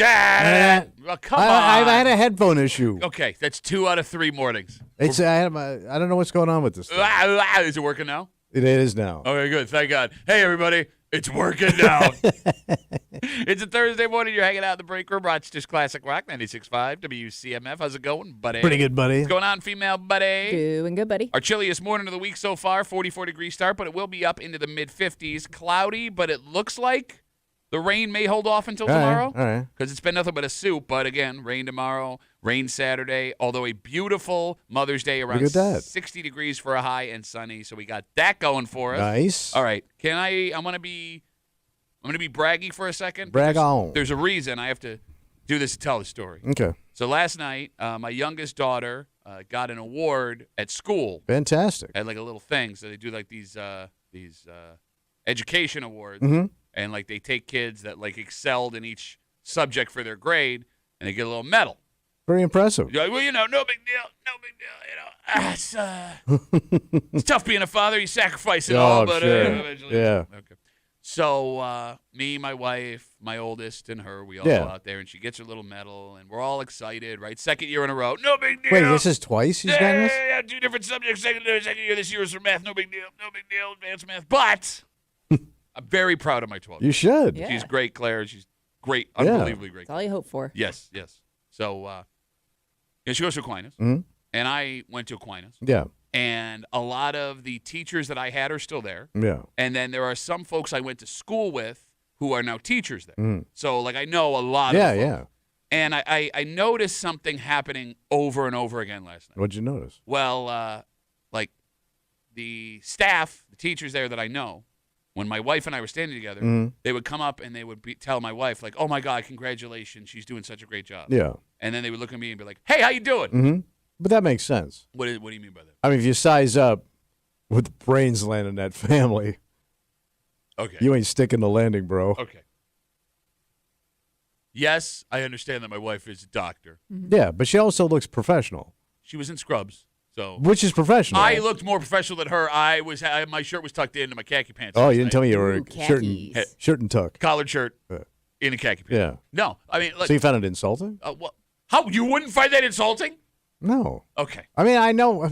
Dad! Well, come on. I had a headphone issue. Okay, that's 2 out of 3 mornings. I don't know what's going on with this thing. Is it working now? It is now. Okay, good. Thank God. Hey, everybody. It's working now. It's a Thursday morning. You're hanging out in the break room. Rochester's Classic Rock, 96.5 WCMF. How's it going, buddy? Pretty good, buddy. What's going on, female buddy? Doing good, buddy. Our chilliest morning of the week so far, 44-degree start, but it will be up into the mid-50s. Cloudy, but it looks like the rain may hold off until tomorrow. All right. Because it's been nothing but a soup. But again, rain tomorrow, rain Saturday. Although a beautiful Mother's Day around 60 degrees for a high and sunny. So we got that going for us. Nice. All right. I'm gonna be braggy for a second. Brag on. There's a reason I have to do this to tell the story. Okay. So last night, my youngest daughter got an award at school. Fantastic. At like a little thing. So they do like these education awards. Mm-hmm. And, like, they take kids that, like, excelled in each subject for their grade, and they get a little medal. Very impressive. You're like, well, no big deal. It's tough being a father. You sacrifice it all, but sure. eventually. Yeah. Okay. So me, my wife, my oldest, and her, we all go out there, and she gets her little medal, and we're all excited, right? Second year in a row. No big deal. Wait, this is twice she's gotten this? Yeah, 2 different subjects. Second year. This year was for math. No big deal. Advanced math. But I'm very proud of my 12-year-old. You should. Yeah. She's great, Claire. She's great, unbelievably great. That's all you hope for. Yes. So, she goes to Aquinas, Mhm. and I went to Aquinas. Yeah. And a lot of the teachers that I had are still there. Yeah. And then there are some folks I went to school with who are now teachers there. Mm. So, like, I know a lot of folks. Yeah. And I noticed something happening over and over again last night. What'd you notice? Well, like, the staff, the teachers there that I know, when my wife and I were standing together, they would come up and they would tell my wife, like, oh, my God, congratulations. She's doing such a great job. Yeah. And then they would look at me and be like, hey, how you doing? Mm-hmm. But that makes sense. What do you mean by that? I mean, if you size up with the brains land in that family, Okay. you ain't sticking the landing, bro. Okay. Yes, I understand that my wife is a doctor. Mm-hmm. Yeah, but she also looks professional. She was in scrubs. So Which is professional. I looked more professional than her. My shirt was tucked into my khaki pants. Oh, last you didn't night. tell me you were Ooh, shirt and tuck. Collared shirt in a khaki pants. Yeah. No, I mean, like, So you found it insulting? well, how you wouldn't find that insulting? No. Okay. I mean, I know. I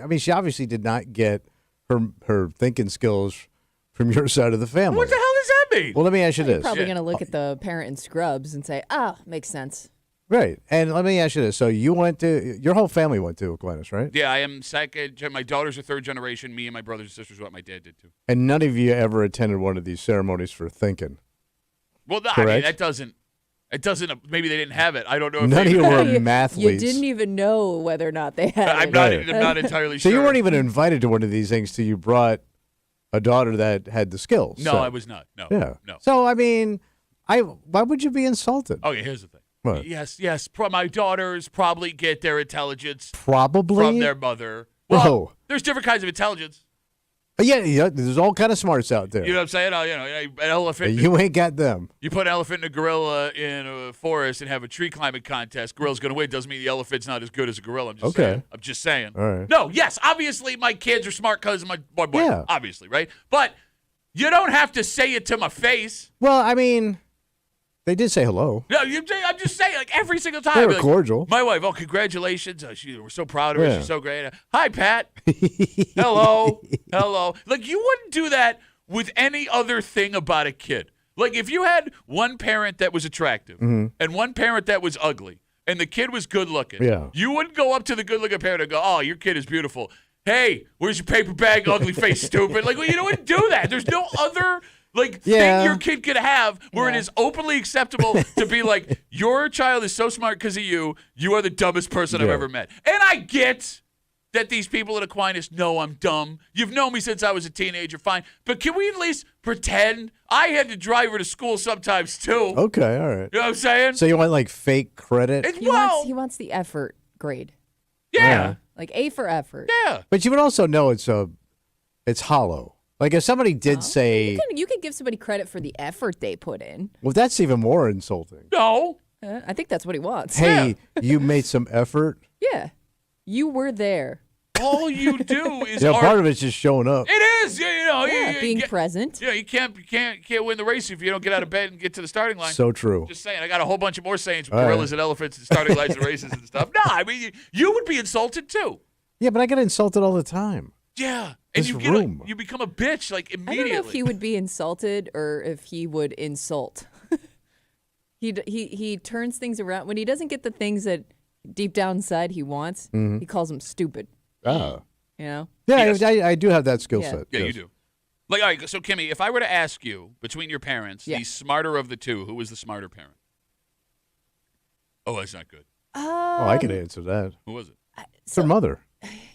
mean, she obviously did not get her thinking skills from your side of the family. What the hell does that mean? Well, let me ask you You're this. probably going to look at the parent in scrubs and say, oh, makes sense. Right. And let me ask you this. So your whole family went to Aquinas, right? Yeah, I am second. My daughters are third generation. Me and my brothers and sisters, what my dad did too. And none of you ever attended one of these ceremonies for thinking. Well, I mean, Correct? that doesn't. It doesn't. Maybe they didn't have it. I don't know. If None of they you were You mathletes. didn't even know whether or not they had I'm it. not. Right. I'm not entirely So sure. you weren't even invited to one of these things till you brought a daughter that had the skills. No, so. I was not. No. Yeah. No. So I mean, why would you be insulted? Okay, here's the thing. What? Yes. My daughters probably get their intelligence Probably from their mother. Well, Whoa. there's different kinds of intelligence. Yeah. There's all kind of smarts out there. You know what I'm saying? An elephant. You ain't got them. You put an elephant and a gorilla in a forest and have a tree climbing contest. Gorilla's going to win. Doesn't mean the elephant's not as good as a gorilla. I'm just saying. All right. No, yes, obviously my kids are smart because of my boy. Yeah. Obviously, right? But you don't have to say it to my face. Well, I mean, they did say hello. No, I'm just saying, like, every single time. They I'd were be like, cordial. My wife, congratulations. We're so proud of her. Yeah. She's so great. Hi, Pat. Hello. Like, you wouldn't do that with any other thing about a kid. Like, if you had one parent that was attractive and one parent that was ugly and the kid was good looking, you wouldn't go up to the good looking parent and go, oh, your kid is beautiful. Hey, where's your paper bag, ugly face, stupid? Like, well, you wouldn't do that. There's no other thing your kid could have where it is openly acceptable to be like, your child is so smart because of you. You are the dumbest person I've ever met. And I get that these people at Aquinas know I'm dumb. You've known me since I was a teenager, fine. But can we at least pretend? I had to drive her to school sometimes, too. Okay, all right. You know what I'm saying? So you want like fake credit? He wants the effort grade. Yeah. Like A for effort. Yeah. But you would also know it's hollow. Like if somebody did say, You can give somebody credit for the effort they put in. well, that's even more insulting. No. I think that's what he wants. Hey, you made some effort. Yeah. You were there. All you do is part of it's just showing up. It is, you being present. Yeah, you can't win the race if you don't get out of bed and get to the starting line. So true. Just saying, I got a whole bunch of more sayings with gorillas and elephants and starting lines and races and stuff. No, I mean you would be insulted too. Yeah, but I get insulted all the time. Yeah, and This you room. you become a bitch like I immediately. don't know if he would be insulted or if he would insult. He turns things around when he doesn't get the things that deep down inside he wants. Mm-hmm. He calls them stupid. Oh. You know? Yeah, Yes. I do have that skill Yeah. set. Yeah, yes. you do. Like, all right, so Kimmy, if I were to ask you between your parents, the smarter of the two, who was the smarter parent? Oh, that's not good. Oh, I could answer that. Who was it? It's her mother.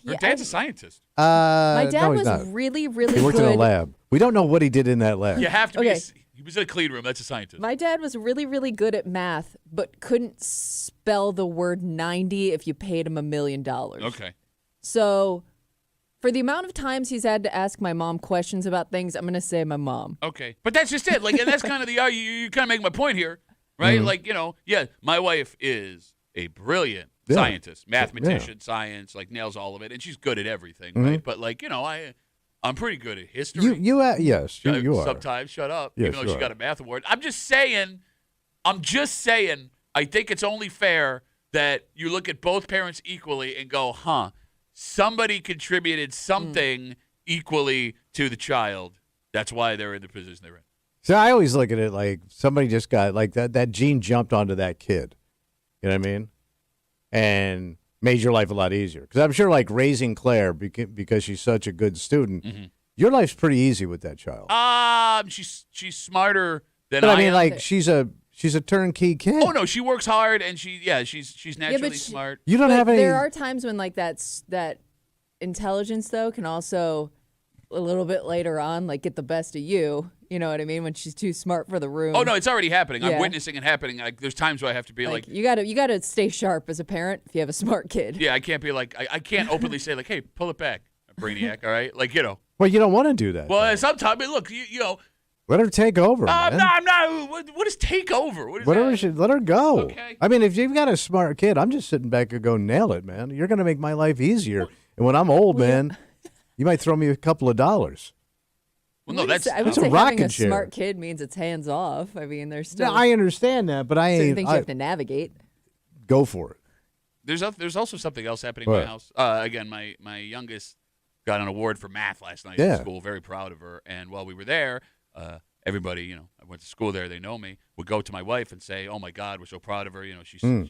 Her dad's a scientist. My dad no, he's was not. really, really He worked good. in a lab. We don't know what he did in that lab. You have to Okay. he was in a clean room. That's a scientist. My dad was really, really good at math, but couldn't spell the word 90 if you paid him $1 million. Okay. So, for the amount of times he's had to ask my mom questions about things, I'm going to say my mom. Okay. But that's just it. Like, and that's kind of you kind of make my point here, right? Mm-hmm. Like, my wife is a brilliant scientist, mathematician, science, like nails all of it, and she's good at everything, right? But like, I'm pretty good at history. Yes, you are. Sometimes, shut up. Yes, even though you she are. got a math award. I'm just saying, I think it's only fair that you look at both parents equally and go, somebody contributed something equally to the child. That's why they're in the position they're in. So I always look at it like somebody just got like that gene jumped onto that kid. You know what I mean? And made your life a lot easier. Because I'm sure like raising Claire because she's such a good student, your life's pretty easy with that child. She's smarter than But I I mean, am. like she's a turnkey kid. Oh no, she works hard and she's naturally she- smart. You don't But have any. there are times when like that intelligence though can also a little bit later on like get the best of you. You know what I mean? When she's too smart for the room. Oh no, it's already happening. I'm Yeah. witnessing it happening. Like there's times where I have to be like, you gotta stay sharp as a parent if you have a smart kid. yeah, I can't be like I can't openly say like, hey, pull it back, Brainiac. All right, like Well, you don't want to do that. Well, though. sometimes look, you know. Let her take over, man. I'm not. What is take over? What is Whatever that? she, let her go. Okay. I mean, if you've got a smart kid, I'm just sitting back and go nail it, man. You're gonna make my life easier. And when I'm old, man, you might throw me a couple of dollars. Well, no, that's I would That's a say rocking having a chair. smart kid means it's hands off. I mean, there's still Yeah, I understand that, but I certain ain't. things you have to navigate. Go for it. There's also something else happening in What? my house. Again, my youngest got an award for math last night Yeah. at school. Very proud of her. And while we were there, everybody, I went to school there. They know me. Would go to my wife and say, "Oh my God, we're so proud of her." She's and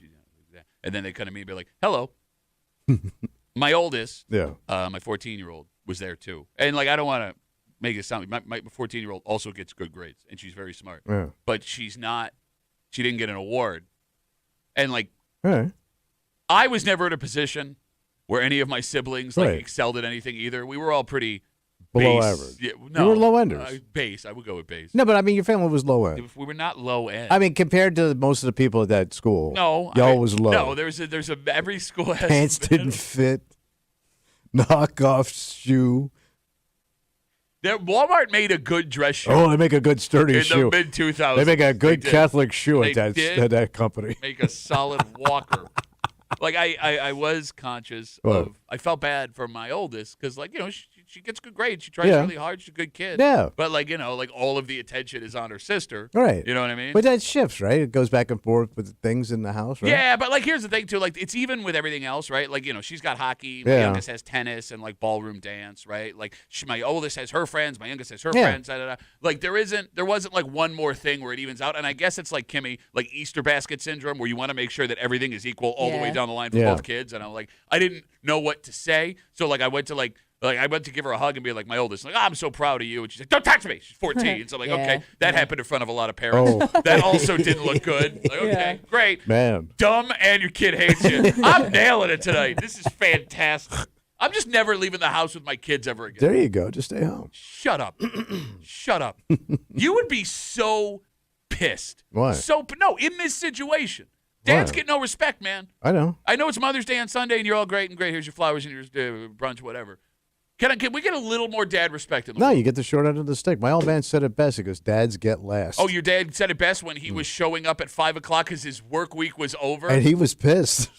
then they come to me and be like, "Hello." My oldest, Yeah. my 14-year-old was there too. And like, I don't want to make it sound. My 14-year-old also gets good grades, and she's very smart. Yeah. But she's not. She didn't get an award. And like, All right. I was never in a position where any of my siblings like Right. excelled at anything either. We were all pretty Below base. average. Yeah, You no, were low-enders. Base. I would go with base. No, but I mean, your family was low end. We were not low end. I mean, compared to most of the people at that school, no, y'all was low. No, there's a every school has Pants didn't fit. Knockoff shoe. Walmart made a good dress shoe Oh, they make a good sturdy in shoe. the mid 2000s. They make a good Catholic shoe They at did. that company. Make a solid walker. Like I was conscious What? of. I felt bad for my oldest because like she gets good grades. She tries Yeah. really hard. She's a good kid. Yeah. But like like all of the attention is on her sister. Right. You know what I mean? But that shifts, right? It goes back and forth with things in the house, right? Yeah, but like here's the thing too. Like it's even with everything else, right? Like she's got hockey. My Yeah. youngest has tennis and like ballroom dance, right? Like my oldest has her friends. My youngest has her Yeah. friends. Da, da, da. Like there wasn't like one more thing where it evens out. And I guess it's like Kimmy, like Easter basket syndrome, where you want to make sure that everything is equal all the way Yeah. down the line for Yeah. both kids. And I'm like, I didn't know what to say, so like I went to I went to give her a hug and be like, my oldest, like, I'm so proud of you. And she's like, don't talk to me. She's 14. So I'm like, Yeah. okay, that happened in front of a lot of parents. Oh. That also didn't look good. Like, okay, Yeah. great. Man. Dumb and your kid hates you. I'm nailing it tonight. This is fantastic. I'm just never leaving the house with my kids ever again. There you go. Just stay home. Shut up. Shut up. You would be so pissed. Why? No, in this situation. Dads Why? get no respect, man. I know. I know it's Mother's Day on Sunday and you're all great and great. Here's your flowers and your brunch, whatever. Can we get a little more dad respect in the No, world? you get the short end of the stick. My old man said it best. He goes, dads get last. Oh, your dad said it best when he was showing up at 5 o'clock because his work week was over. And he was pissed.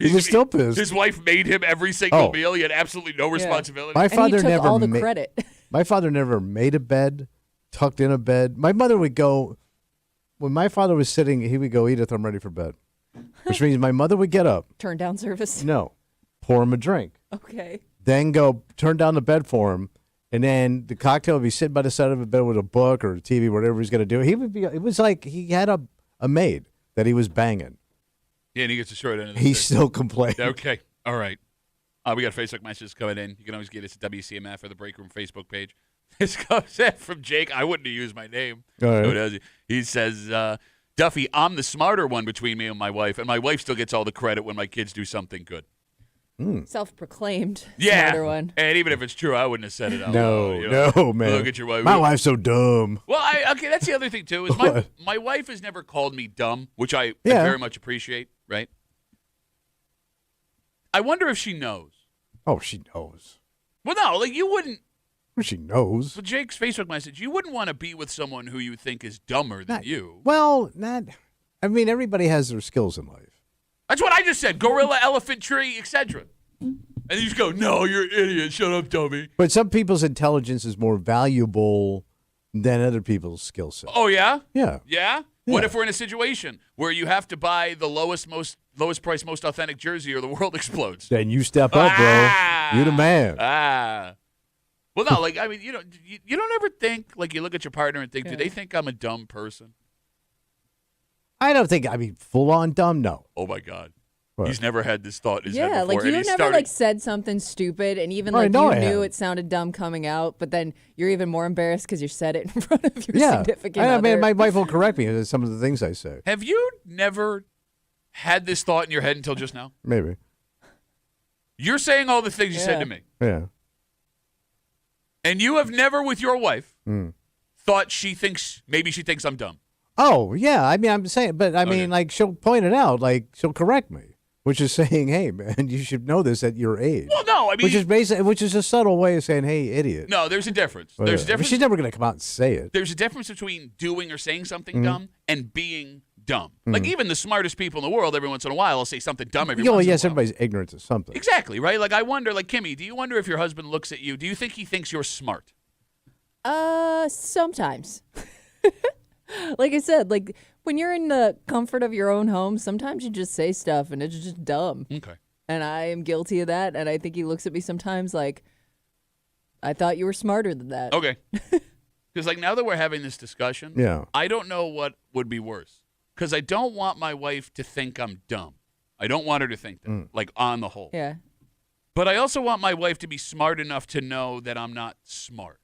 He was still pissed. His wife made him every single meal. He had absolutely no responsibility. My father and he took never all the credit. My father never made a bed, tucked in a bed. My mother would go, when my father was sitting, he would go, Edith, I'm ready for bed. Which means my mother would get up. Turn down service? No. Pour him a drink. Okay. Then go turn down the bed for him. And then the cocktail would be sitting by the side of the bed with a book or a TV, whatever he's going to do. It was like he had a maid that he was banging. Yeah, and he gets a short end of the He stick. still complained. Okay. All right. We got Facebook messages coming in. You can always get us at WCMF or the Break Room Facebook page. This comes in from Jake. I wouldn't have used my name. All right. No, it doesn't. He says, Duffy, I'm the smarter one between me and my wife, and my wife still gets all the credit when my kids do something good. Self-proclaimed Yeah. smarter one. And even if it's true, I wouldn't have said it out No, loud. You know? no, man. Look at your wife. My wife's so dumb. Well, okay, that's the other thing, too, is What? my wife has never called me dumb, which I Yeah. very much appreciate, right? I wonder if she knows. Oh, she knows. Well, no, like you wouldn't. Well, she knows. For Jake's Facebook message, you wouldn't want to be with someone who you think is dumber than you. Well, I mean, everybody has their skills in life. That's what I just said. Gorilla, elephant, tree, etc. And you just go, no, you're an idiot. Shut up, dummy. But some people's intelligence is more valuable than other people's skill set. Oh, yeah? Yeah. Yeah? What if we're in a situation where you have to buy the lowest price, most authentic jersey or the world explodes? Then you step up, bro. You're the man. Well, no, like, I mean, you don't ever think, like, you look at your partner and think, do they think I'm a dumb person? I don't think, full on dumb, no. Oh, my God. What? He's never had this thought in his head before. Like and you've he never started, said something stupid, and even Oh, I like know you I knew haven't. it sounded dumb coming out, but then you're even more embarrassed because you said it in front of your Yeah. significant I mean, other. my wife will correct me on some of the things I say. Have you never had this thought in your head until just now? Maybe. You're saying all the things you said to me. Yeah. And you have never, with your wife, thought maybe she thinks I'm dumb. Oh, yeah. I mean, I'm saying, but I mean, like, she'll point it out. Like, she'll correct me. Which is saying, hey, man, you should know this at your age. Well, no, I mean. Which is a subtle way of saying, hey, idiot. No, there's a difference. But, There's a I mean, difference. she's never going to come out and say it. There's a difference between doing or saying something dumb and being dumb. Like, even the smartest people in the world, every once in a while, will say something dumb every once in a while. Yes, everybody's ignorant to something. Exactly, right? Like, I wonder, like, Kimmy, do you wonder if your husband looks at you, do you think he thinks you're smart? Sometimes. Like I said, like when you're in the comfort of your own home, sometimes you just say stuff and it's just dumb. Okay. And I am guilty of that. And I think he looks at me sometimes like, I thought you were smarter than that. Okay. Because, like, now that we're having this discussion, Yeah. I don't know what would be worse. Because I don't want my wife to think I'm dumb. I don't want her to think that, like, on the whole. Yeah. But I also want my wife to be smart enough to know that I'm not smart.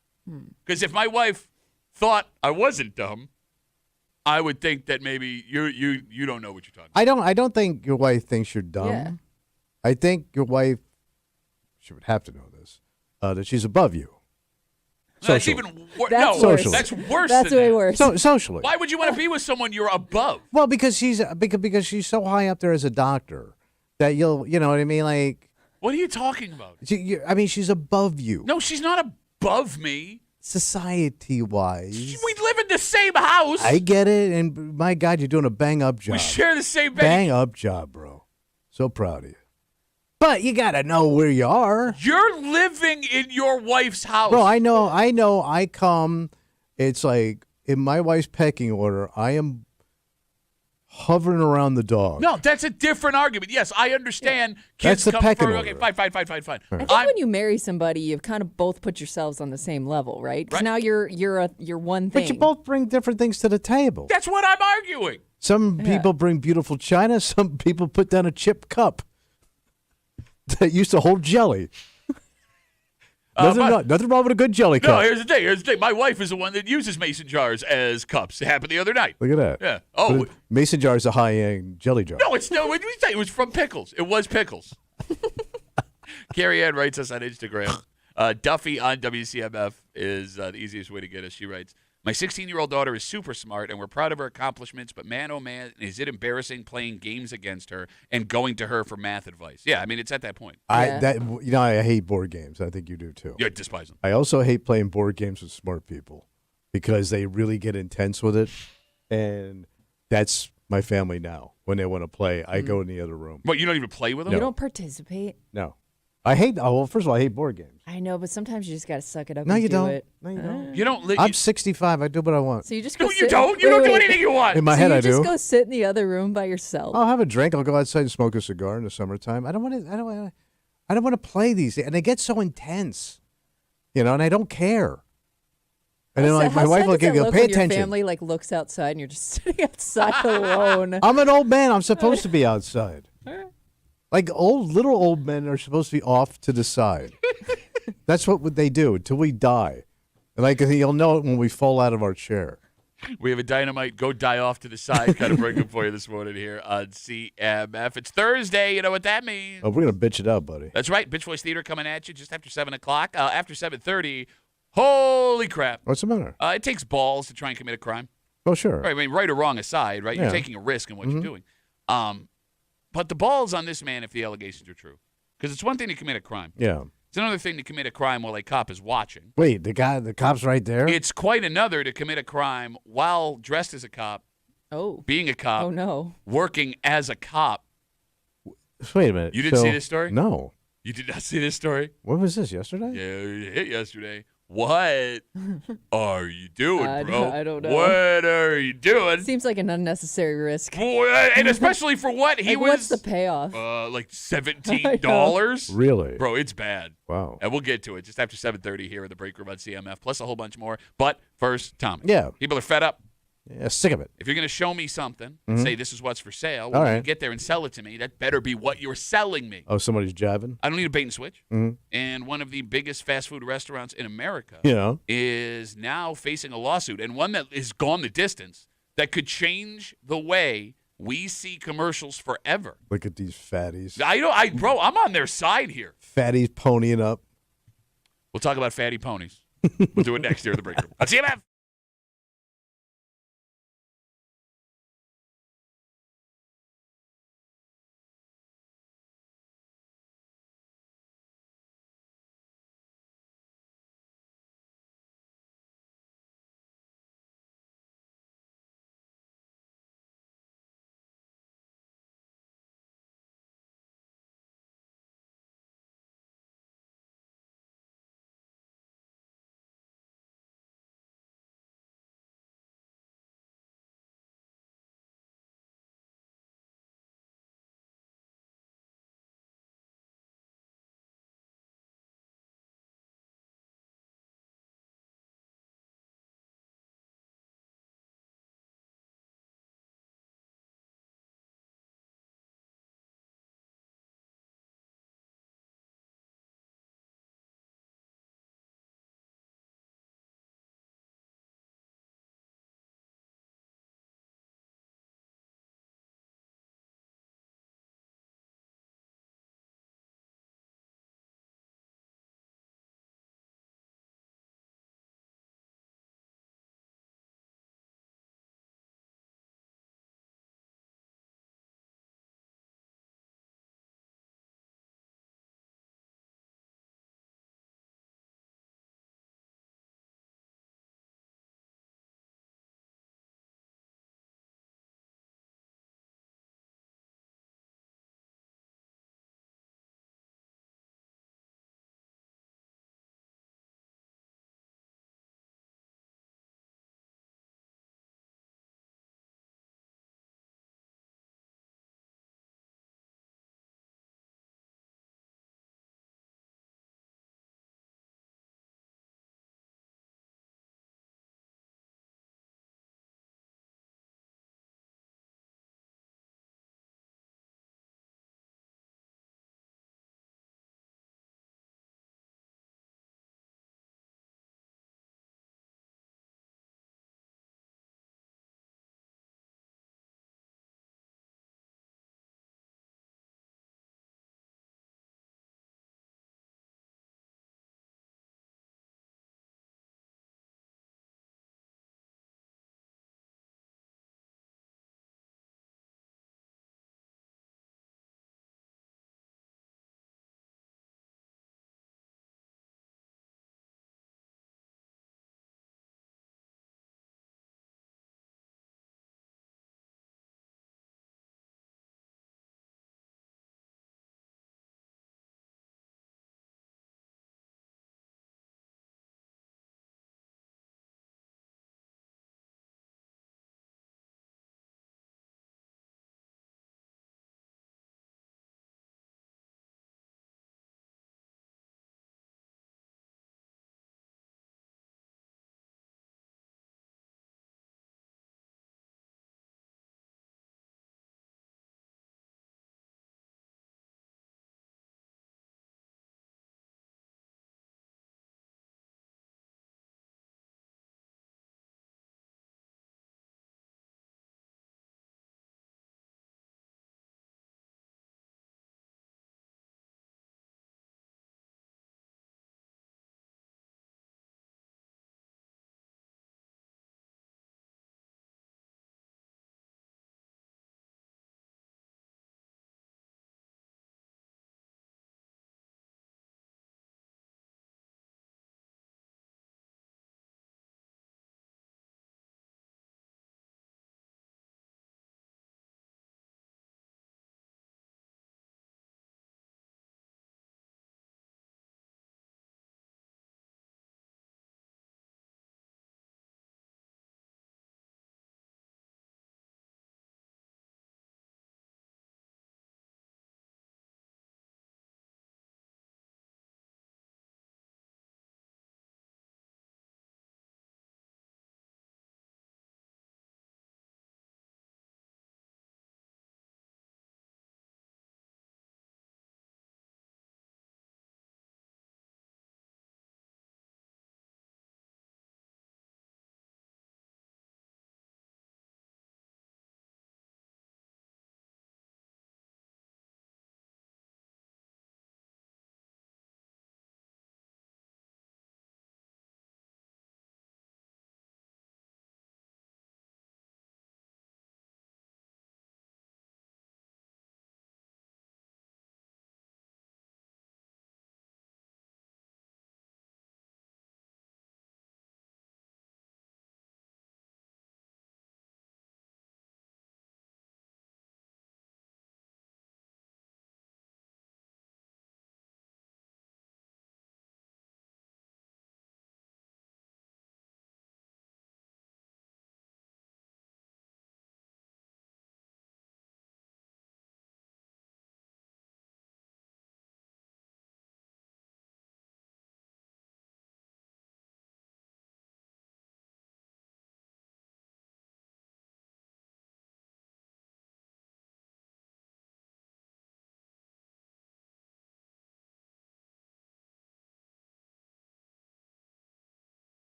Because if my wife thought I wasn't dumb, I would think that maybe you don't know what you're talking about. I don't think your wife thinks you're dumb. Yeah. I think your wife, she would have to know this, that she's above you. That's Socially. even worse. That's No, worse. that's worse That's than way that. worse. Socially. Why would you want to be with someone you're above? Well, because she's so high up there as a doctor that you know what I mean? Like, What are you talking about? she's above you. No, she's not above me. Society-wise. We live in the same house. I get it, and my God, you're doing a bang-up job. We share the same bed. Bang-up job, bro. So proud of you. But you got to know where you are. You're living in your wife's house. Bro, I know. I come, it's like, in my wife's pecking order, I am hovering around the dog. No, that's a different argument. Yes, I understand. That's Kids the come pecking first. order. Okay, fine. I think when you marry somebody, you've kind of both put yourselves on the same level, right? Because Right. now you're one thing. But you both bring different things to the table. That's what I'm arguing. Some people bring beautiful china. Some people put down a chip cup that used to hold jelly. Nothing wrong with a good jelly No, cup. here's the thing. My wife is the one that uses mason jars as cups. It happened the other night. Look at that. Yeah. Oh, Mason jar is a high-end jelly jar. no, it's no. What did we say? It was from pickles. It was pickles. Carrie Ann writes us on Instagram. Duffy on WCMF is the easiest way to get us. She writes, my 16-year-old daughter is super smart, and we're proud of her accomplishments, but man, oh man, is it embarrassing playing games against her and going to her for math advice. Yeah, I mean, it's at that point. I hate board games. I think you do too. You despise them. I also hate playing board games with smart people because they really get intense with it, and that's my family now. When they want to play, I go in the other room. What, you don't even play with them? You don't participate. No. I hate, well, first of all, I hate board games. I know, but sometimes you just got to suck it up No, and you do don't. it. No, you don't. You don't. I'm 65. I do what I want. So you just go No, you sit- don't. You wait, don't do wait. anything you want. In my So head, you I just do. go sit in the other room by yourself. I'll have a drink. I'll go outside and smoke a cigar in the summertime. I don't want to. I don't want to play these, and they get so intense, and I don't care. And then like my wife will go, look pay when attention. Your family like looks outside and you're just sitting outside alone. I'm an old man. I'm supposed to be outside. Like little old men are supposed to be off to the side. That's what they do until we die. And like you'll know it when we fall out of our chair. We have a dynamite go die off to the side kind of breaking for you this morning here on CMF. It's Thursday. You know what that means. Oh, we're gonna bitch it up, buddy. That's right. Bitch Voice Theater coming at you just after 7 o'clock. After 7:30. Holy crap. What's the matter? It takes balls to try and commit a crime. Oh, sure. Right, I mean, right or wrong aside, right? Yeah. You're taking a risk in what you're doing. But the ball's on this man if the allegations are true. Because it's one thing to commit a crime. Yeah. It's another thing to commit a crime while a cop is watching. Wait, the cop's right there? It's quite another to commit a crime while dressed as a cop, Oh. being a cop, Oh no. working as a cop. Wait a minute. You didn't see this story? No. You did not see this story? When was this, yesterday? Yeah, it hit yesterday. What are you doing, bro? I don't know. What are you doing? Seems like an unnecessary risk. Boy, and especially for what he Like, was. what's the payoff? Like $17, Really? bro. It's bad. Wow. And we'll get to it just after 7:30 here in the break room on CMF, plus a whole bunch more. But first, Tommy. Yeah. People are fed up. Yeah, sick of it. If you're going to show me something and say this is what's for sale, All when you right. get there and sell it to me, that better be what you're selling me. Oh, somebody's jabbing? I don't need a bait and switch. And one of the biggest fast food restaurants in America Yeah. is now facing a lawsuit, and one that has gone the distance that could change the way we see commercials forever. Look at these fatties. Bro, I'm on their side here. Fatties ponying up. We'll talk about fatty ponies. We'll do it next year in the break room. On CMF.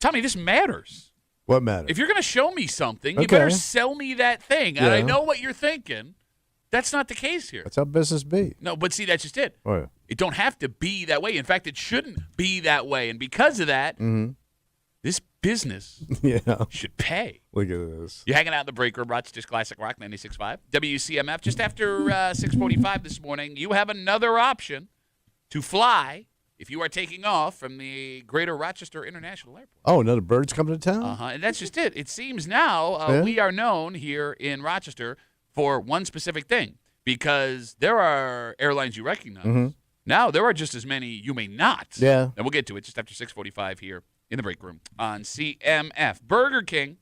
Tommy, this matters. What matters? If you're going to show me something, you Okay. better sell me that thing. And Yeah. I know what you're thinking. That's not the case here. That's how business be. No, but see, that's just it. Oh, yeah. It don't have to be that way. In fact, it shouldn't be that way. And because of that, this business Yeah. should pay. Look at this. You're hanging out in the break room, Rochester's Classic Rock 96.5. WCMF, just after 6:45 this morning, you have another option to fly if you are taking off from the Greater Rochester International Airport. Oh, another bird's coming to town? And that's just it. It seems now we are known here in Rochester for one specific thing, because there are airlines you recognize. Now there are just as many you may not. Yeah. And we'll get to it just after 6:45 here in the break room on CMF. Burger King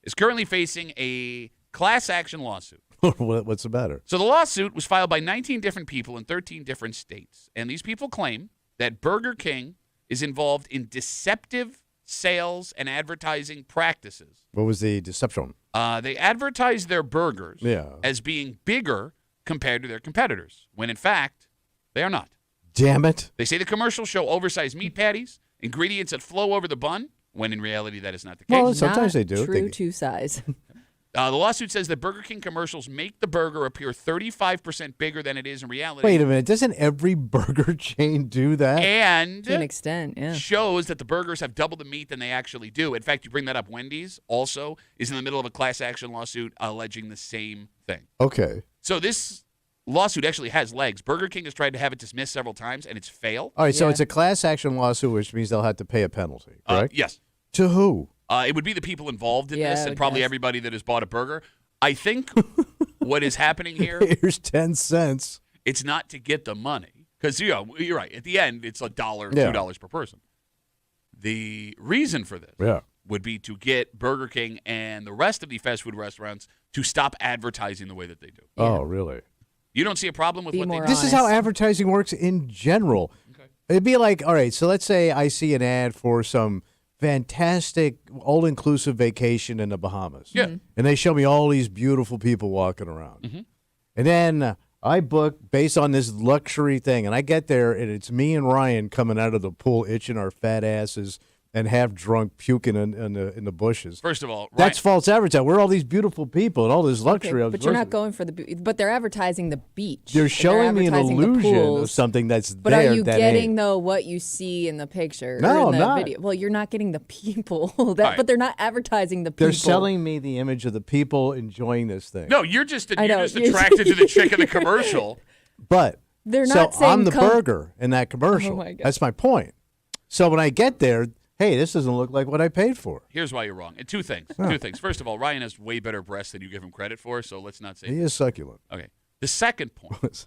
is currently facing a class action lawsuit. What's the matter? So the lawsuit was filed by 19 different people in 13 different states. And these people claim that Burger King is involved in deceptive sales and advertising practices. What was the deception? They advertise their burgers as being bigger compared to their competitors, when in fact, they are not. Damn it. They say the commercials show oversized meat patties, ingredients that flow over the bun, when in reality that is not the case. Well, sometimes Not they do. True to size. The lawsuit says that Burger King commercials make the burger appear 35% bigger than it is in reality. Wait a minute. Doesn't every burger chain do that? And To an extent, yeah. shows that the burgers have double the meat than they actually do. In fact, you bring that up, Wendy's also is in the middle of a class action lawsuit alleging the same thing. Okay. So this lawsuit actually has legs. Burger King has tried to have it dismissed several times, and it's failed. All right, so Yeah. it's a class action lawsuit, which means they'll have to pay a penalty, correct? Yes. To who? It would be the people involved in Yeah, this I and would probably guess. everybody that has bought a burger. I think what is happening here, Here's 10 cents. it's not to get the money. Because, you're right. At the end, it's $1, Yeah. $2 per person. The reason for this Yeah. would be to get Burger King and the rest of the fast food restaurants to stop advertising the way that they do. Oh, really? You don't see a problem with Be what they more do? This is how honest. advertising works in general. Okay. It'd be like, all right, so let's say I see an ad for some fantastic all-inclusive vacation in the Bahamas. Yeah. And they show me all these beautiful people walking around. Mm-hmm. And then I book based on this luxury thing, and I get there, and it's me and Ryan coming out of the pool itching our fat asses and half drunk puking in the bushes. First of all, That's false advertising. We're all these beautiful people and all this luxury. Okay, but you're not going for the. But they're advertising the beach. They're showing me an advertising the illusion of pools. something that's But there. are you that getting ain't. though what you see in the picture? No, or in I'm the not. video? Well, you're not getting the people. right. But they're not advertising the people. They're selling me the image of the people enjoying this thing. No, you're just I know, you're- attracted to the chick in the commercial. But They're not so saying I'm the come- burger in that commercial. Oh, my God. That's my point. So when I get there, hey, this doesn't look like what I paid for. Here's why you're wrong. And two things. Two things. First of all, Ryan has way better breasts than you give him credit for, so let's not say He is succulent. Okay. The second point,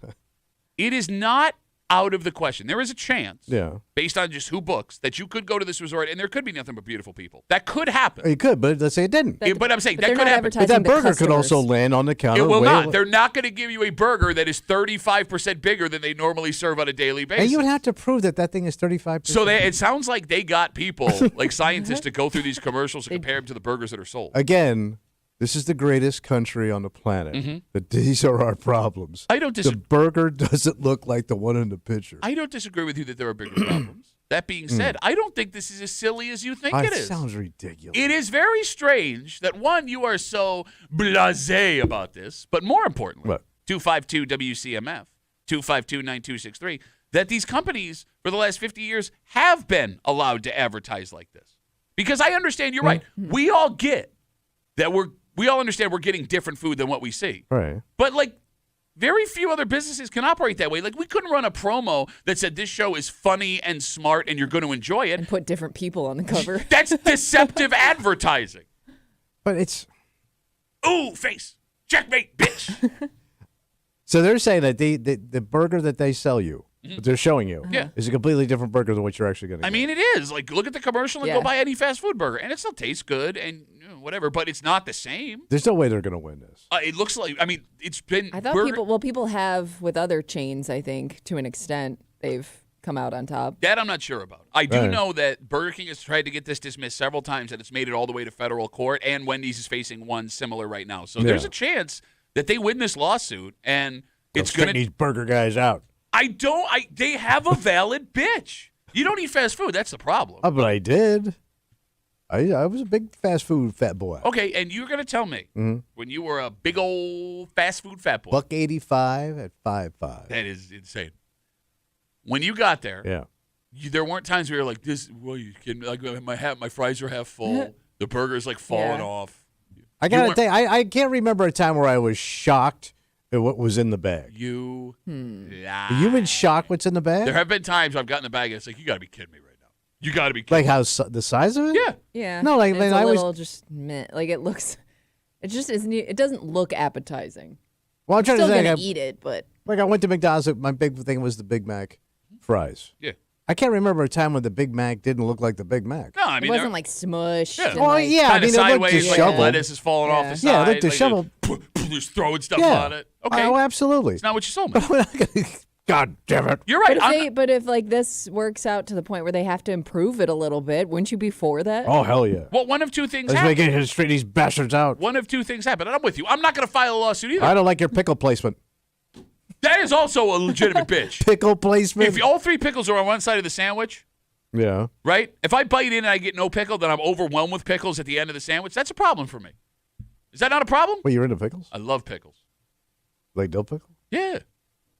it is not out of the question. There is a chance, Yeah. based on just who books, that you could go to this resort and there could be nothing but beautiful people. That could happen. You could, but let's say it didn't. That- but I'm saying but that they're could not happen. But advertising that the burger could also customers. land on the counter. It will way not. away. They're not going to give you a burger that is 35% bigger than they normally serve on a daily basis. And you would have to prove that thing is 35%. So it sounds like they got people, like scientists, to go through these commercials and compare them to the burgers that are sold. Again, this is the greatest country on the planet. That these are our problems. I don't The disagree. burger doesn't look like the one in the picture. I don't disagree with you that there are bigger problems. That being said, I don't think this is as silly as you think it is. Sounds ridiculous. It is very strange that, one, you are so blasé about this, but more importantly, What? 252 WCMF, 252-9263, that these companies for the last 50 years have been allowed to advertise like this. Because I understand, you're right. We all get that we all understand we're getting different food than what we see. Right. But, like, very few other businesses can operate that way. Like, we couldn't run a promo that said this show is funny and smart and you're going to enjoy it. And put different people on the cover. That's deceptive advertising. But it's Ooh, face. Checkmate, bitch. so they're saying that the burger that they sell you, that they're showing you, Yeah. is a completely different burger than what you're actually going to I get. mean, it is. Like, look at the commercial and go Yeah. buy any fast food burger. And it still tastes good and whatever, but it's not the same. There's no way they're going to win this. It looks like, I mean, it's been. I thought people have with other chains, I think, to an extent, they've come out on top. That I'm not sure about. I do Right. know that Burger King has tried to get this dismissed several times, and it's made it all the way to federal court, and Wendy's is facing one similar right now. So there's Yeah. a chance that they win this lawsuit, and it's They'll going straighten to. these burger guys out. They have a valid bitch. You don't eat fast food. That's the problem. Oh, but I did. I was a big fast food fat boy. Okay, and you're going to tell me when you were a big old fast food fat boy. $1.85 at 5'5". That is insane. When you got there, Yeah. There weren't times where you're like, "This, well, you kidding me? Like my fries are half full, the burger's like falling Yeah. off." I gotta think. I can't remember a time where I was shocked at what was in the bag. You, Are you in shock what's in the bag? There have been times I've gotten the bag and it's like, you got to be kidding me right now. You got to be kidding Like how the size of it? Yeah. Yeah. No, like, it's man, a I was- little just meh. Like it looks. It just isn't. It doesn't look appetizing. Well, I'm trying Still to say, gonna like, eat it, but I went to McDonald's. My big thing was the Big Mac fries. Yeah. I can't remember a time when the Big Mac didn't look like the Big Mac. No, I it mean, wasn't like smushed. Yeah. and, Well, like- yeah, I kind mean, of it looked sideways, like disheveled. lettuce is falling off the side. Yeah, it looked like, disheveled. Just throwing stuff Yeah. on it. Okay. Oh, absolutely. It's not what you sold me. God damn it. You're right. But if like this works out to the point where they have to improve it a little bit, wouldn't you be for that? Oh, hell yeah. Well, one of two things Let's happen. make it straight these bastards out. One of two things happen. And I'm with you. I'm not going to file a lawsuit either. I don't like your pickle placement. That is also a legitimate bitch. Pickle placement? If all three pickles are on one side of the sandwich, Yeah. right? If I bite in and I get no pickle, then I'm overwhelmed with pickles at the end of the sandwich. That's a problem for me. Is that not a problem? Wait, you're into pickles? I love pickles. Like dill pickle? Yeah.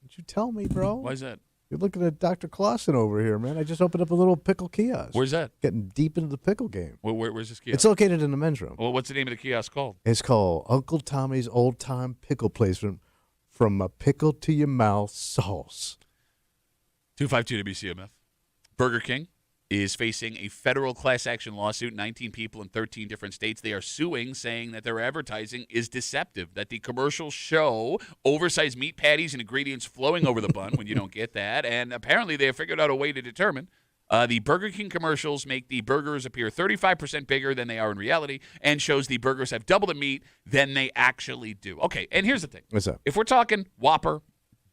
What'd you tell me, bro? Why is that? You're looking at Dr. Clausen over here, man. I just opened up a little pickle kiosk. Where's that? Getting deep into the pickle game. Where's this kiosk? It's located in the men's room. Well, what's the name of the kiosk called? It's called Uncle Tommy's Old Time Pickle Placement, from a pickle to your mouth sauce. 252 WCMF. Burger King is facing a federal class action lawsuit. 19 people in 13 different states. They are suing, saying that their advertising is deceptive, that the commercials show oversized meat patties and ingredients flowing over the bun when you don't get that. And apparently they have figured out a way to determine the Burger King commercials make the burgers appear 35% bigger than they are in reality and shows the burgers have double the meat than they actually do. Okay, and here's the thing. What's up? If we're talking Whopper,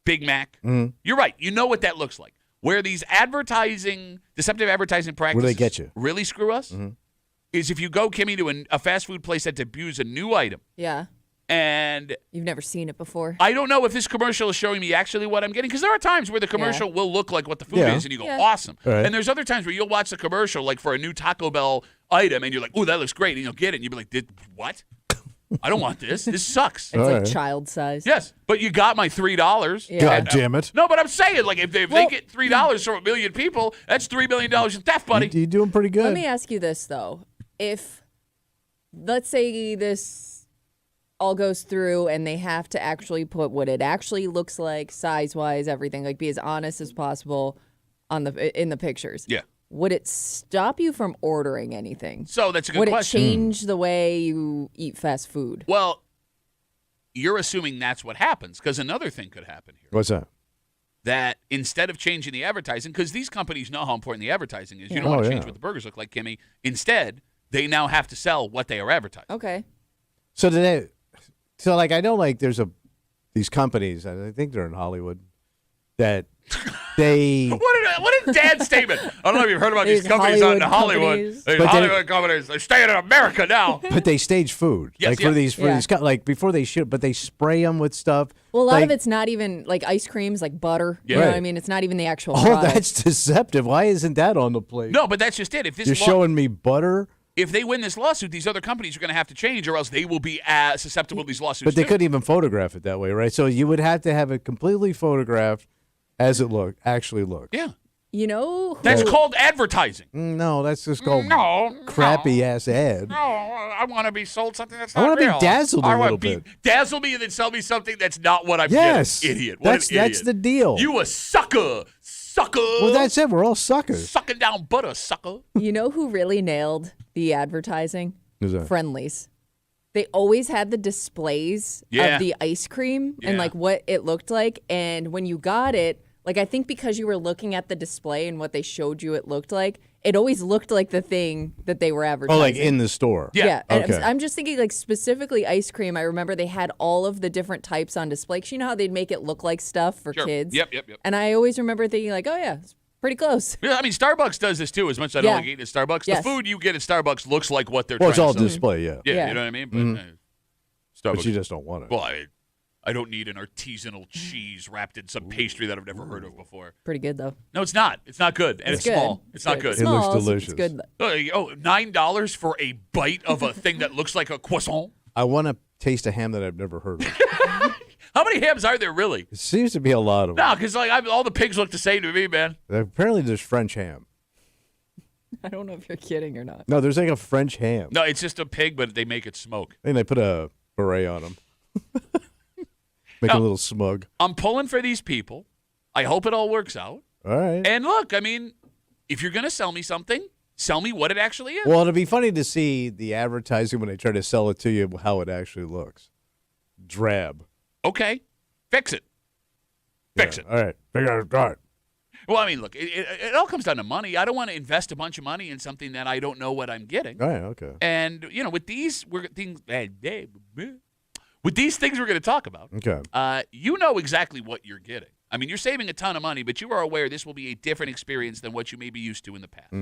Big Mac, you're right. You know what that looks like. Where these deceptive advertising practices Where they get you. really screw us is if you go, Kimmy, to a fast food place that debuts a new item. Yeah. And You've never seen it before. I don't know if this commercial is showing me actually what I'm getting, because there are times where the commercial will look like what the food Yeah. is, and you go, Yeah. awesome. Right. And there's other times where you'll watch the commercial, like for a new Taco Bell item, and you're like, ooh, that looks great, and you'll get it, and you'll be like, what? I don't want this. This sucks. It's like Alright. child size. Yes, but you got my $3. Yeah. God damn it. No, but I'm saying, like, if they get $3 from a million people, that's $3 million in theft, buddy. You're doing pretty good. Let me ask you this though: if let's say this all goes through and they have to actually put what it actually looks like, size-wise, everything, like be as honest as possible in the pictures. Yeah. Would it stop you from ordering anything? So that's a good Would question. it change the way you eat fast food? Well, you're assuming that's what happens, because another thing could happen here. What's that? That instead of changing the advertising, because these companies know how important the advertising is, you Yeah. don't want Oh, to change yeah. what the burgers look like, Kimmy. Instead, they now have to sell what they are advertising. Okay. So like I know like there's these companies, and I think they're in Hollywood, that they What a dad statement. I don't know if you've heard about these These companies out in Hollywood Hollywood. companies. These But they- Hollywood companies. They're staying in America now. but they stage food Yes, like yeah. for these Yeah. like before they shoot, but they spray them with stuff. Well, a lot like, of it's not even like ice creams, like butter. Yeah. You know Right. what I mean? It's not even the actual Oh, product. that's deceptive. Why isn't that on the plate? No, but that's just it. If this You're showing me butter, if they win this lawsuit, these other companies are going to have to change, or else they will be as susceptible to these lawsuits. but they too. couldn't even photograph it that way, right? So you would have to have it completely photographed as it actually looked. Yeah. You know who, That's called advertising. No, that's just called No. crappy ass ad. No, I want to be sold something that's I not wanna be real. dazzled a I wanna little bit. Dazzle me and then sell me something that's not what I'm Yes, getting. Idiot. What that's an idiot. that's the deal. You a sucker. Sucker. Well, that's it. We're all suckers. Sucking down butter, sucker. you know who really nailed the advertising? Who's that? Friendlies. They always had the displays Yeah. of the ice cream Yeah. and like what it looked like. And when you got it, like I think because you were looking at the display and what they showed you it looked like, it always looked like the thing that they were advertising. Oh, like in the store. Yeah. Yeah, and Okay. I'm just thinking like specifically ice cream. I remember they had all of the different types on display. 'Cause you know how they'd make it look like stuff for Sure. kids? Yep. And I always remember thinking like, oh yeah, it's pretty close. Yeah, I mean, Starbucks does this too. As much as I don't Yeah. like eating at Starbucks, Yes. the food you get at Starbucks looks like what they're Well, it's trying all to sell. display, yeah. Yeah, Yeah. you know what I mean? But, But Starbucks. you just don't want it. Well, I don't need an artisanal cheese wrapped in some pastry that I've never heard of before. Pretty good though. No, it's not. It's not good, and it's good. small. It's not good. It looks Small, delicious. It's good. $9 for a bite of a thing that looks like a croissant. I want to taste a ham that I've never heard of. How many hams are there really? It seems to be a lot of them. No, because all the pigs look the same to me, man. Apparently, there's French ham. I don't know if you're kidding or not. No, there's like a French ham. No, it's just a pig, but they make it smoke. And they put a beret on them. Make 'em a little smug. I'm pulling for these people. I hope it all works out. All right. And look, I mean, if you're going to sell me something, sell me what it actually is. Well, it'll be funny to see the advertising when they try to sell it to you, how it actually looks. Drab. Okay. Fix it. Fix it. All right. All right. Well, I mean, look, it all comes down to money. I don't want to invest a bunch of money in something that I don't know what I'm getting. All right. Okay. And, with these things we're going to talk about, Okay. you know exactly what you're getting. I mean, you're saving a ton of money, but you are aware this will be a different experience than what you may be used to in the past.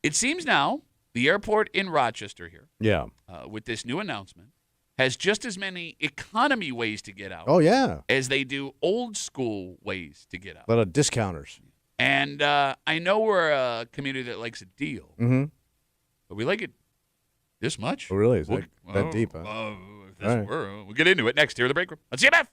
It seems now the airport in Rochester here, Yeah. with this new announcement, has just as many economy ways to get out Oh, yeah. as they do old school ways to get out. A lot of discounters. And I know we're a community that likes a deal, but we like it this much. Oh, really? Is that deep, huh? All right. We'll get into it next here in the break room. Let's see WCMF.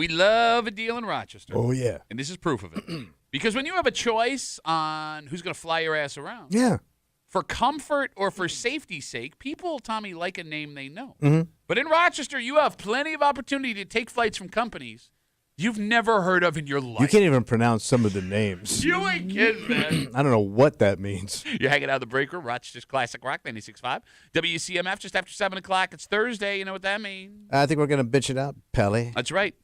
We love a deal in Rochester. Oh, yeah. And this is proof of it. Because when you have a choice on who's going to fly your ass around, Yeah. for comfort or for safety's sake, people, Tommy, like a name they know. Mm-hmm. But in Rochester, you have plenty of opportunity to take flights from companies you've never heard of in your life. You can't even pronounce some of the names. You ain't kidding, man. I don't know what that means. You're hanging out in the break room, Rochester's Classic Rock 96.5. WCMF just after 7 o'clock. It's Thursday. You know what that means? I think we're going to bitch it out, Pelly. That's right.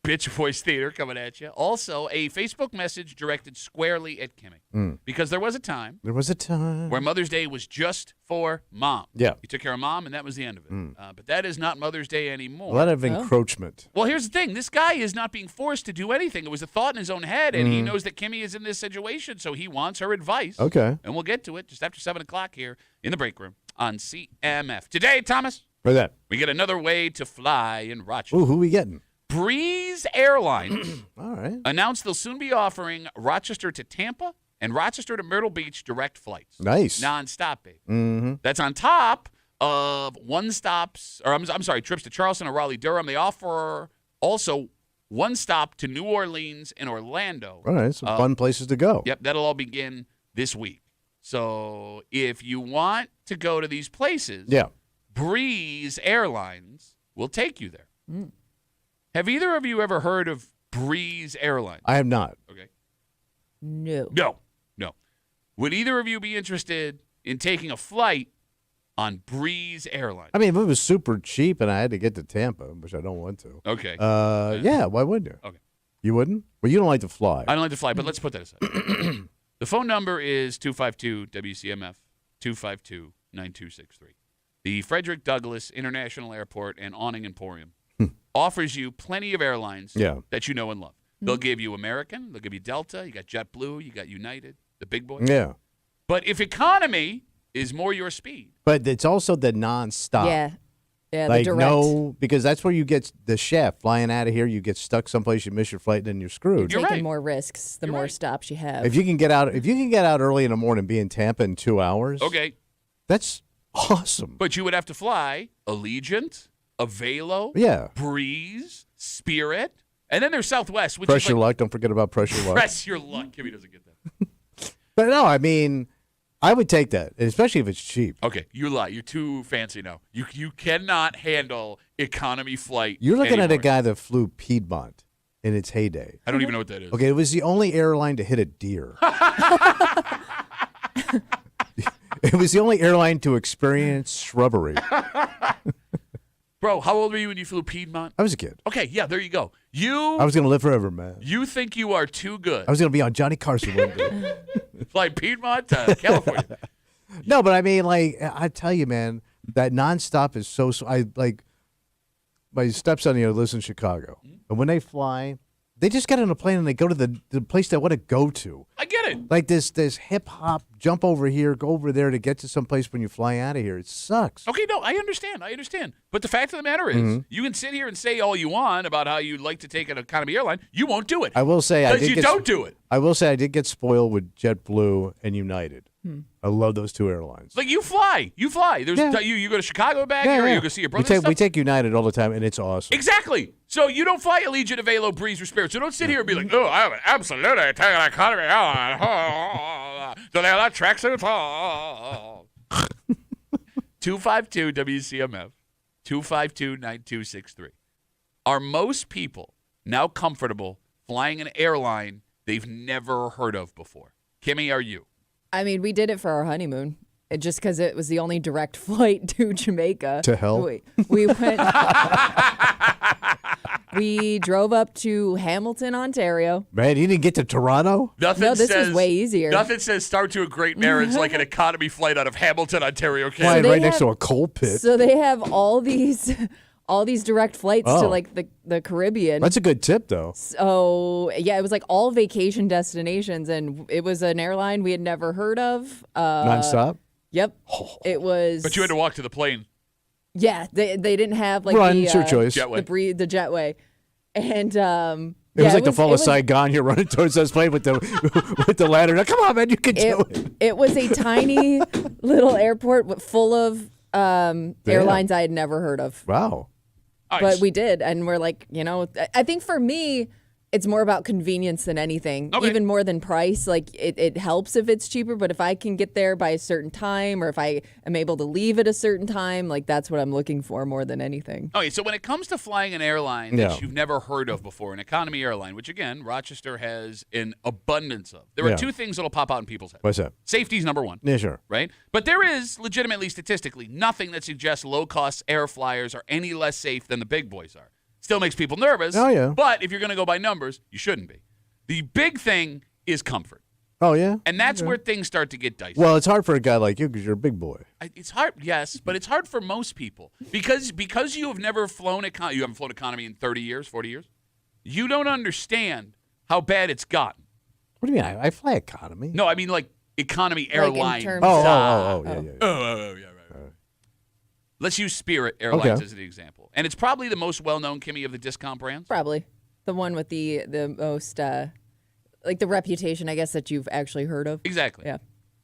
Bitch Voice Theater coming at you. Also, a Facebook message directed squarely at Kimmy. Because there was a time There was a time. where Mother's Day was just for mom. Yeah. You took care of mom, and that was the end of it. But that is not Mother's Day anymore. A lot of encroachment. Well, here's the thing. This guy is not being forced to do anything. It was a thought in his own head, and he knows that Kimmy is in this situation, so he wants her advice. Okay. And we'll get to it just after 7 o'clock here in the break room on CMF. Today, Thomas, For that. we get another way to fly in Rochester. Ooh, who we getting? Breeze Airlines All right. announced they'll soon be offering Rochester to Tampa and Rochester to Myrtle Beach direct flights. Nice. Non-stop, baby. Mm-hmm. That's on top of trips to Charleston or Raleigh-Durham. They offer also one stop to New Orleans and Orlando. All right. Some fun places to go. Yep, that'll all begin this week. So if you want to go to these places, Yeah. Breeze Airlines will take you there. Have either of you ever heard of Breeze Airlines? I have not. Okay. No. No. Would either of you be interested in taking a flight on Breeze Airlines? I mean, if it was super cheap and I had to get to Tampa, which I don't want to. Okay. Yeah, why wouldn't you? Okay. You wouldn't? Well, you don't like to fly. I don't like to fly, but let's put that aside. The phone number is 252-WCMF, 252-9263. The Frederick Douglass International Airport and Awning Emporium offers you plenty of airlines that you know and love. They'll give you American, they'll give you Delta, you got JetBlue, you got United, the big boys. Yeah. But if economy is more your speed, But it's also the nonstop. Yeah. Yeah, Like, the direct. no, because that's where you get the chef flying out of here. You get stuck someplace, you miss your flight, and then you're screwed. You're Taking right. more risks, the You're more right. stops you have. If you can get out early in the morning, be in Tampa in 2 hours. okay, That's awesome. but you would have to fly Allegiant, Avelo, Yeah. Breeze, Spirit, and then there's Southwest, which Press is your like, luck. Don't forget about press your luck. press your luck. Kimmy doesn't get that. But no, I mean, I would take that, especially if it's cheap. Okay, you lie. You're too fancy now. You cannot handle economy flight. You're looking at a anymore. guy that flew Piedmont in its heyday. I don't even know what that is. Okay, it was the only airline to hit a deer. It was the only airline to experience shrubbery. Bro, how old were you when you flew Piedmont? I was a kid. Okay, yeah, there you go. I was going to live forever, man. You think you are too good. I was going to be on Johnny Carson one day. Fly Piedmont to California. No, but I mean, like, I tell you, man, that nonstop is so. I like my stepson, lives in Chicago, and when they fly, they just get on a plane and they go to the place they want to go to. I get it. Like this hip hop, jump over here, go over there to get to some place when you fly out of here. It sucks. Okay, no, I understand. But the fact of the matter is, you can sit here and say all you want about how you'd like to take an economy airline. You won't do it. I will say I Because did you don't do it. I will say I did get spoiled with JetBlue and United. I love those two airlines. Like, you fly. There's Yeah. you go to Chicago back here, you go see your brother. We take United all the time, and it's awesome. Exactly. So you don't fly Allegiant, Avelo, Breeze, or Spirit. So don't sit here and be like, oh, I would absolutely take an economy airline. Do they have that tracksuit? 252 WCMF, 252-9263. Are most people now comfortable flying an airline they've never heard of before? Kimmy, are you? I mean, we did it for our honeymoon. Just because it was the only direct flight to Jamaica. To hell? We went. We drove up to Hamilton, Ontario. Man, you didn't get to Toronto? Nothing No, this says, was way easier. Nothing says start to a great marriage like an economy flight out of Hamilton, Ontario, Flying Canada. they right next have- to a coal pit. So they have all these direct flights to Oh. like the Caribbean. That's a good tip, though. So yeah, it was like all vacation destinations, and it was an airline we had never heard of. Nonstop? Yep, it was. But you had to walk to the plane. Yeah, they didn't have like Run, the it's your choice. Jetway. the jetway, and It was like the fall of Saigon. You're running towards this plane with the ladder. Now, come on, man, you can do it. It was a tiny little airport full of airlines I had never heard of. Wow. All right, But we did, and we're like, I think for me, it's more about convenience than anything, Okay. even more than price. Like, it helps if it's cheaper, but if I can get there by a certain time, or if I am able to leave at a certain time, like, that's what I'm looking for more than anything. Okay, so when it comes to flying an airline Yeah. that you've never heard of before, an economy airline, which, again, Rochester has an abundance of, there are Yeah. two things that'll pop out in people's heads. What's that? Safety's number one. Yeah, sure. Right? But there is, legitimately, statistically, nothing that suggests low-cost air flyers are any less safe than the big boys are. Still makes people nervous. Oh, yeah. But if you're going to go by numbers, you shouldn't be. The big thing is comfort. Oh, yeah? And that's where things start to get dicey. Well, it's hard for a guy like you because you're a big boy. It's hard, yes, but it's hard for most people. Because you have never flown you haven't flown economy in 30 years, 40 years, you don't understand how bad it's gotten. What do you mean? I fly economy. No, I mean like economy Like in airline. terms Oh, of- yeah. Oh, yeah, right. Let's use Spirit Airlines Okay. as an example. And it's probably the most well-known, Kimmy, of the discount brands. Probably the one with the most, like the reputation, I guess, that you've actually heard of. Exactly. Yeah.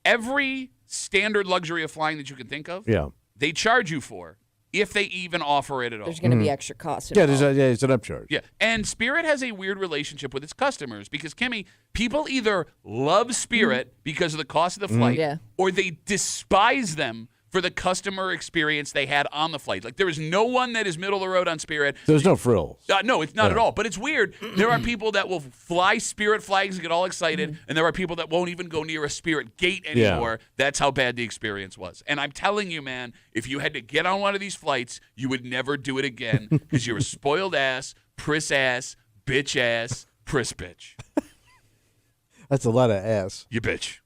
Every standard luxury of flying that you can think of, Yeah. they charge you for, if they even offer it at all. There's going to be extra costs Yeah, involved. it's an upcharge. Yeah, and Spirit has a weird relationship with its customers because, Kimmy, people either love Spirit because of the cost of the flight, Yeah. or they despise them for the customer experience they had on the flight. Like, there is no one that is middle of the road on Spirit. There's no frills. No, it's not at all. But it's weird. There are people that will fly Spirit flags and get all excited, and there are people that won't even go near a Spirit gate anymore. That's how bad the experience was. And I'm telling you, man, if you had to get on one of these flights, you would never do it again because you're a spoiled ass, priss ass, bitch ass, priss bitch. That's a lot of ass. You bitch.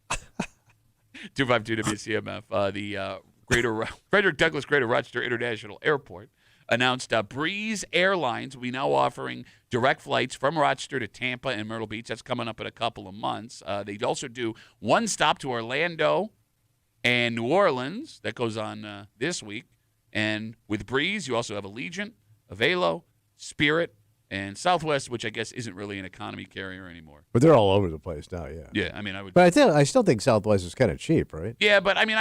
252 WCMF. The Frederick Douglass Greater Rochester International Airport announced Breeze Airlines will be now offering direct flights from Rochester to Tampa and Myrtle Beach. That's coming up in a couple of months. They also do one stop to Orlando and New Orleans. That goes on this week. And with Breeze, you also have Allegiant, Avelo, Spirit, and Southwest, which I guess isn't really an economy carrier anymore. But they're all over the place now, yeah. Yeah, I mean, I would. But I still think Southwest is kind of cheap, right? Yeah, but I mean,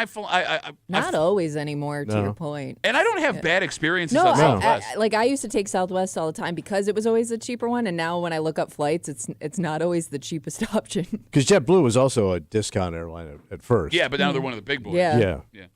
Not always anymore, to your point. and I don't have bad experiences No, on I, Southwest. I used to take Southwest all the time because it was always the cheaper one, and now when I look up flights, it's not always the cheapest option. Because JetBlue was also a discount airline at first. Yeah, but now they're one of the big boys. Yeah. Yeah.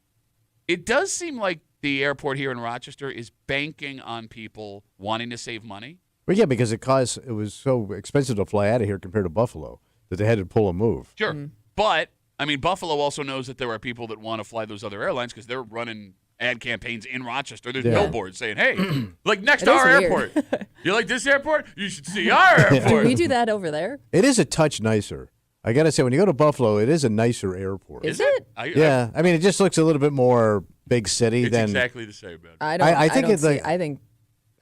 It does seem like the airport here in Rochester is banking on people wanting to save money. But yeah, because it was so expensive to fly out of here compared to Buffalo that they had to pull a move. Sure. But, I mean, Buffalo also knows that there are people that want to fly those other airlines because they're running ad campaigns in Rochester. There's Yeah. billboards saying, hey, like next It to is our weird. airport. You like this airport? You should see our Do airport. we do that over there? It is a touch nicer. I got to say, when you go to Buffalo, it is a nicer airport. Is it? Yeah. I mean, it just looks a little bit more big city It's than. exactly the same, man. I think don't it's see- like-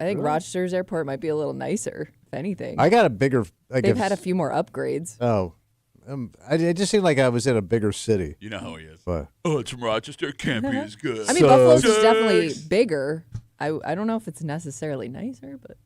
I think Rochester's airport might be a little nicer, if anything. I got a bigger. Like They've had a few more upgrades. Oh. It just seemed like I was in a bigger city. You know how he is. But Oh, it's from Rochester. It can't be as good. I mean, Buffalo's is Sucks. definitely bigger. I don't know if it's necessarily nicer, but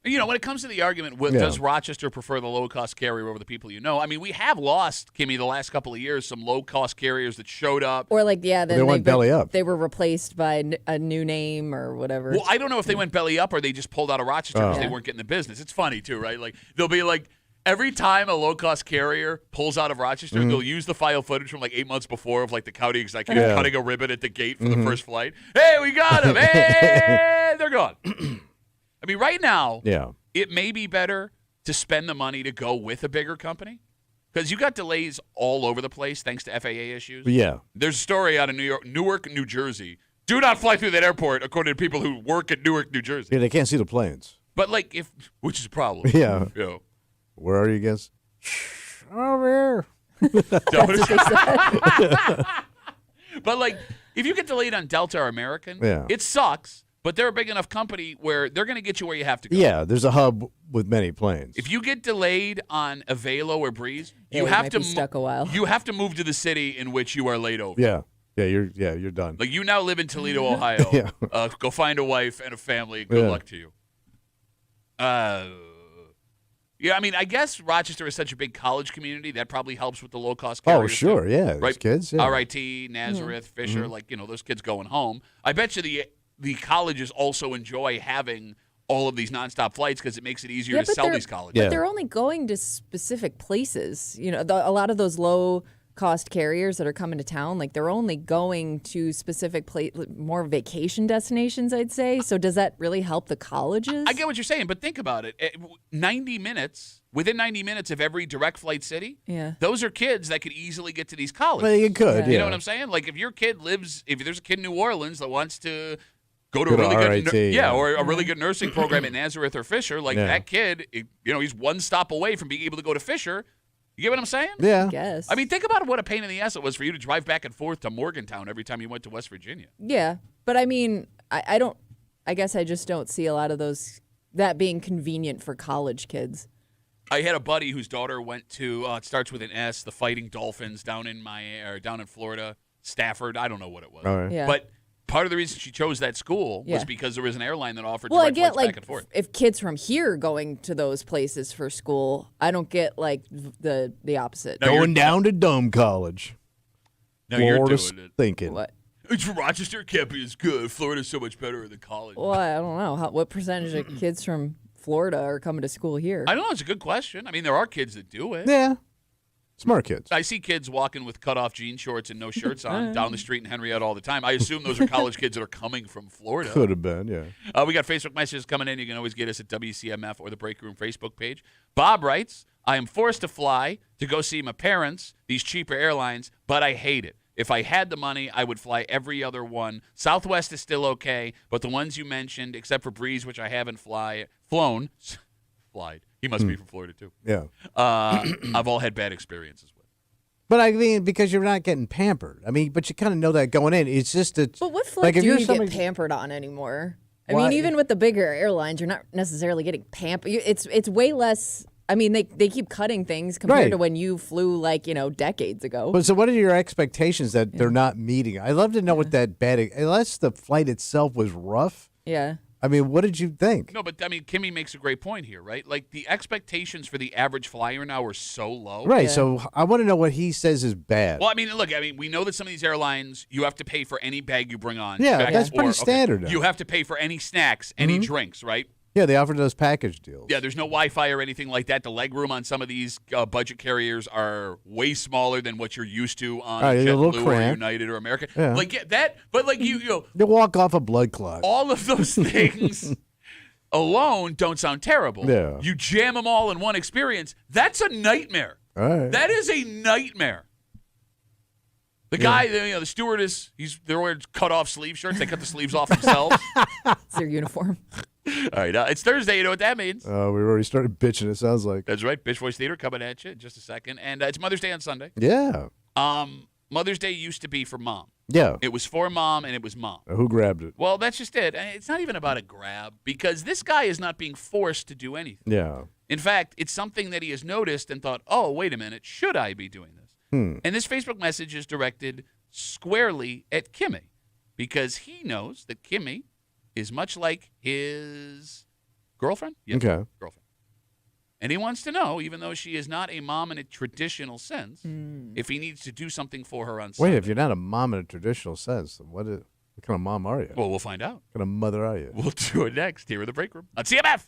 You know, when it comes to the argument, Yeah. does Rochester prefer the low-cost carrier over the people you know? I mean, we have lost, Kimmy, the last couple of years, some low-cost carriers that showed up. or like then They went belly up. They were replaced by a new name or whatever. Well, I don't know if they went belly up or they just pulled out of Rochester because Oh. they weren't getting the business. It's funny, too, right? Like, they'll be like, every time a low-cost carrier pulls out of Rochester, they'll use the file footage from like 8 months before of like the county executive Yeah. cutting a ribbon at the gate for the first flight. Hey, we got them. Hey, they're gone. I mean, right now, yeah. it may be better to spend the money to go with a bigger company because you got delays all over the place thanks to FAA issues. But yeah. There's a story out of Newark, New Jersey. Do not fly through that airport, according to people who work at Newark, New Jersey. Yeah, they can't see the planes. But like, which is a problem. Yeah. You know. Where are you guys? Over here. But like, if you get delayed on Delta or American, Yeah. it sucks. But they're a big enough company where they're going to get you where you have to go. Yeah, there's a hub with many planes. If you get delayed on Avelo or Breeze, Yeah, you you have might to be stuck a while. You have to move to the city in which you are laid over. Yeah. You're done. Like you now live in Toledo, Ohio. Yeah. Go find a wife and a family. Good Yeah. luck to you. Yeah, I mean, I guess Rochester is such a big college community that probably helps with the low cost Oh, carriers. sure, too. yeah. Those Right, kids. Yeah. RIT, Nazareth, Fisher, like those kids going home. I bet you the colleges also enjoy having all of these nonstop flights because it makes it easier to sell these colleges. But they're only going to specific places. You know, a lot of those low-cost carriers that are coming to town, like they're only going to specific more vacation destinations, I'd say. So does that really help the colleges? I get what you're saying, but think about it. 90 minutes, within 90 minutes of every direct flight city, those are kids that could easily get to these colleges. Well, you could, You know what I'm saying? Like if your kid if there's a kid in New Orleans that wants to go to a really good or a really good nursing program at Nazareth or Fisher, like that kid, he's one stop away from being able to go to Fisher. You get what I'm saying? Yeah. I guess. I mean, think about what a pain in the ass it was for you to drive back and forth to Morgantown every time you went to West Virginia. Yeah, but I mean, I guess I just don't see a lot of that being convenient for college kids. I had a buddy whose daughter went to it starts with an S, the Fighting Dolphins down in Florida, Stafford. I don't know what it was. All right. Yeah. But part of the reason she chose that school was because there was an airline that offered Well, I direct get flights back and forth. if kids from here going to those places for school, I don't get like the opposite. No, Going down to Dome College. No, you're Florida's doing it. thinking. What? It's Rochester can't be as good. Florida's so much better than college. Well, I don't know. What percentage of kids from Florida are coming to school here? I don't know. It's a good question. I mean, there are kids that do it. Yeah. Smart kids. I see kids walking with cut-off jean shorts and no shirts on down the street in Henrietta all the time. I assume those are college kids that are coming from Florida. Could have been, yeah. We got Facebook messages coming in. You can always get us at WCMF or the Break Room Facebook page. Bob writes, I am forced to fly to go see my parents, these cheaper airlines, but I hate it. If I had the money, I would fly every other one. Southwest is still okay, but the ones you mentioned, except for Breeze, which I haven't flown. He must be from Florida, too. Yeah. I've all had bad experiences with. But I mean, because you're not getting pampered. I mean, but you kind of know that going in. It's just a. But what flight if do you're you get pampered on anymore? I mean, even with the bigger airlines, you're not necessarily getting pampered. It's way less. I mean, they keep cutting things compared to when you flew decades ago. But so, what are your expectations that they're not meeting? I'd love to know what that bad. Unless the flight itself was rough. Yeah. I mean, what did you think? No, but I mean, Kimmy makes a great point here, right? Like the expectations for the average flyer now are so low. Right. Yeah. So I want to know what he says is bad. Well, I mean, look, we know that some of these airlines, you have to pay for any bag you bring on. Yeah, that's pretty standard now. You have to pay for any snacks, any drinks, right? Yeah, they offered those package deals. Yeah, there's no Wi-Fi or anything like that. The leg room on some of these budget carriers are way smaller than what you're used to on JetBlue or United or American. Yeah. But you They walk off a blood clot. all of those things alone don't sound terrible. Yeah. You jam them all in one experience. That's a nightmare. All right. That is a nightmare. The guy, the stewardess, they're wearing cut-off sleeve shirts. They cut the sleeves off themselves. It's their uniform. All right, it's Thursday. You know what that means. We already started bitching, it sounds like. That's right. Bitch Voice Theater coming at you in just a second. And it's Mother's Day on Sunday. Yeah. Mother's Day used to be for mom. Yeah. It was for mom, and it was mom. Who grabbed it? Well, that's just it. It's not even about a grab because this guy is not being forced to do anything. Yeah. In fact, it's something that he has noticed and thought, oh, wait a minute, should I be doing this? And this Facebook message is directed squarely at Kimmy because he knows that Kimmy is much like his girlfriend. Yes, Okay. girlfriend. And he wants to know, even though she is not a mom in a traditional sense, if he needs to do something for her on Sunday. Wait, if you're not a mom in a traditional sense, then what kind of mom are you? Well, we'll find out. What kind of mother are you? We'll do it next here in the break room on CMF.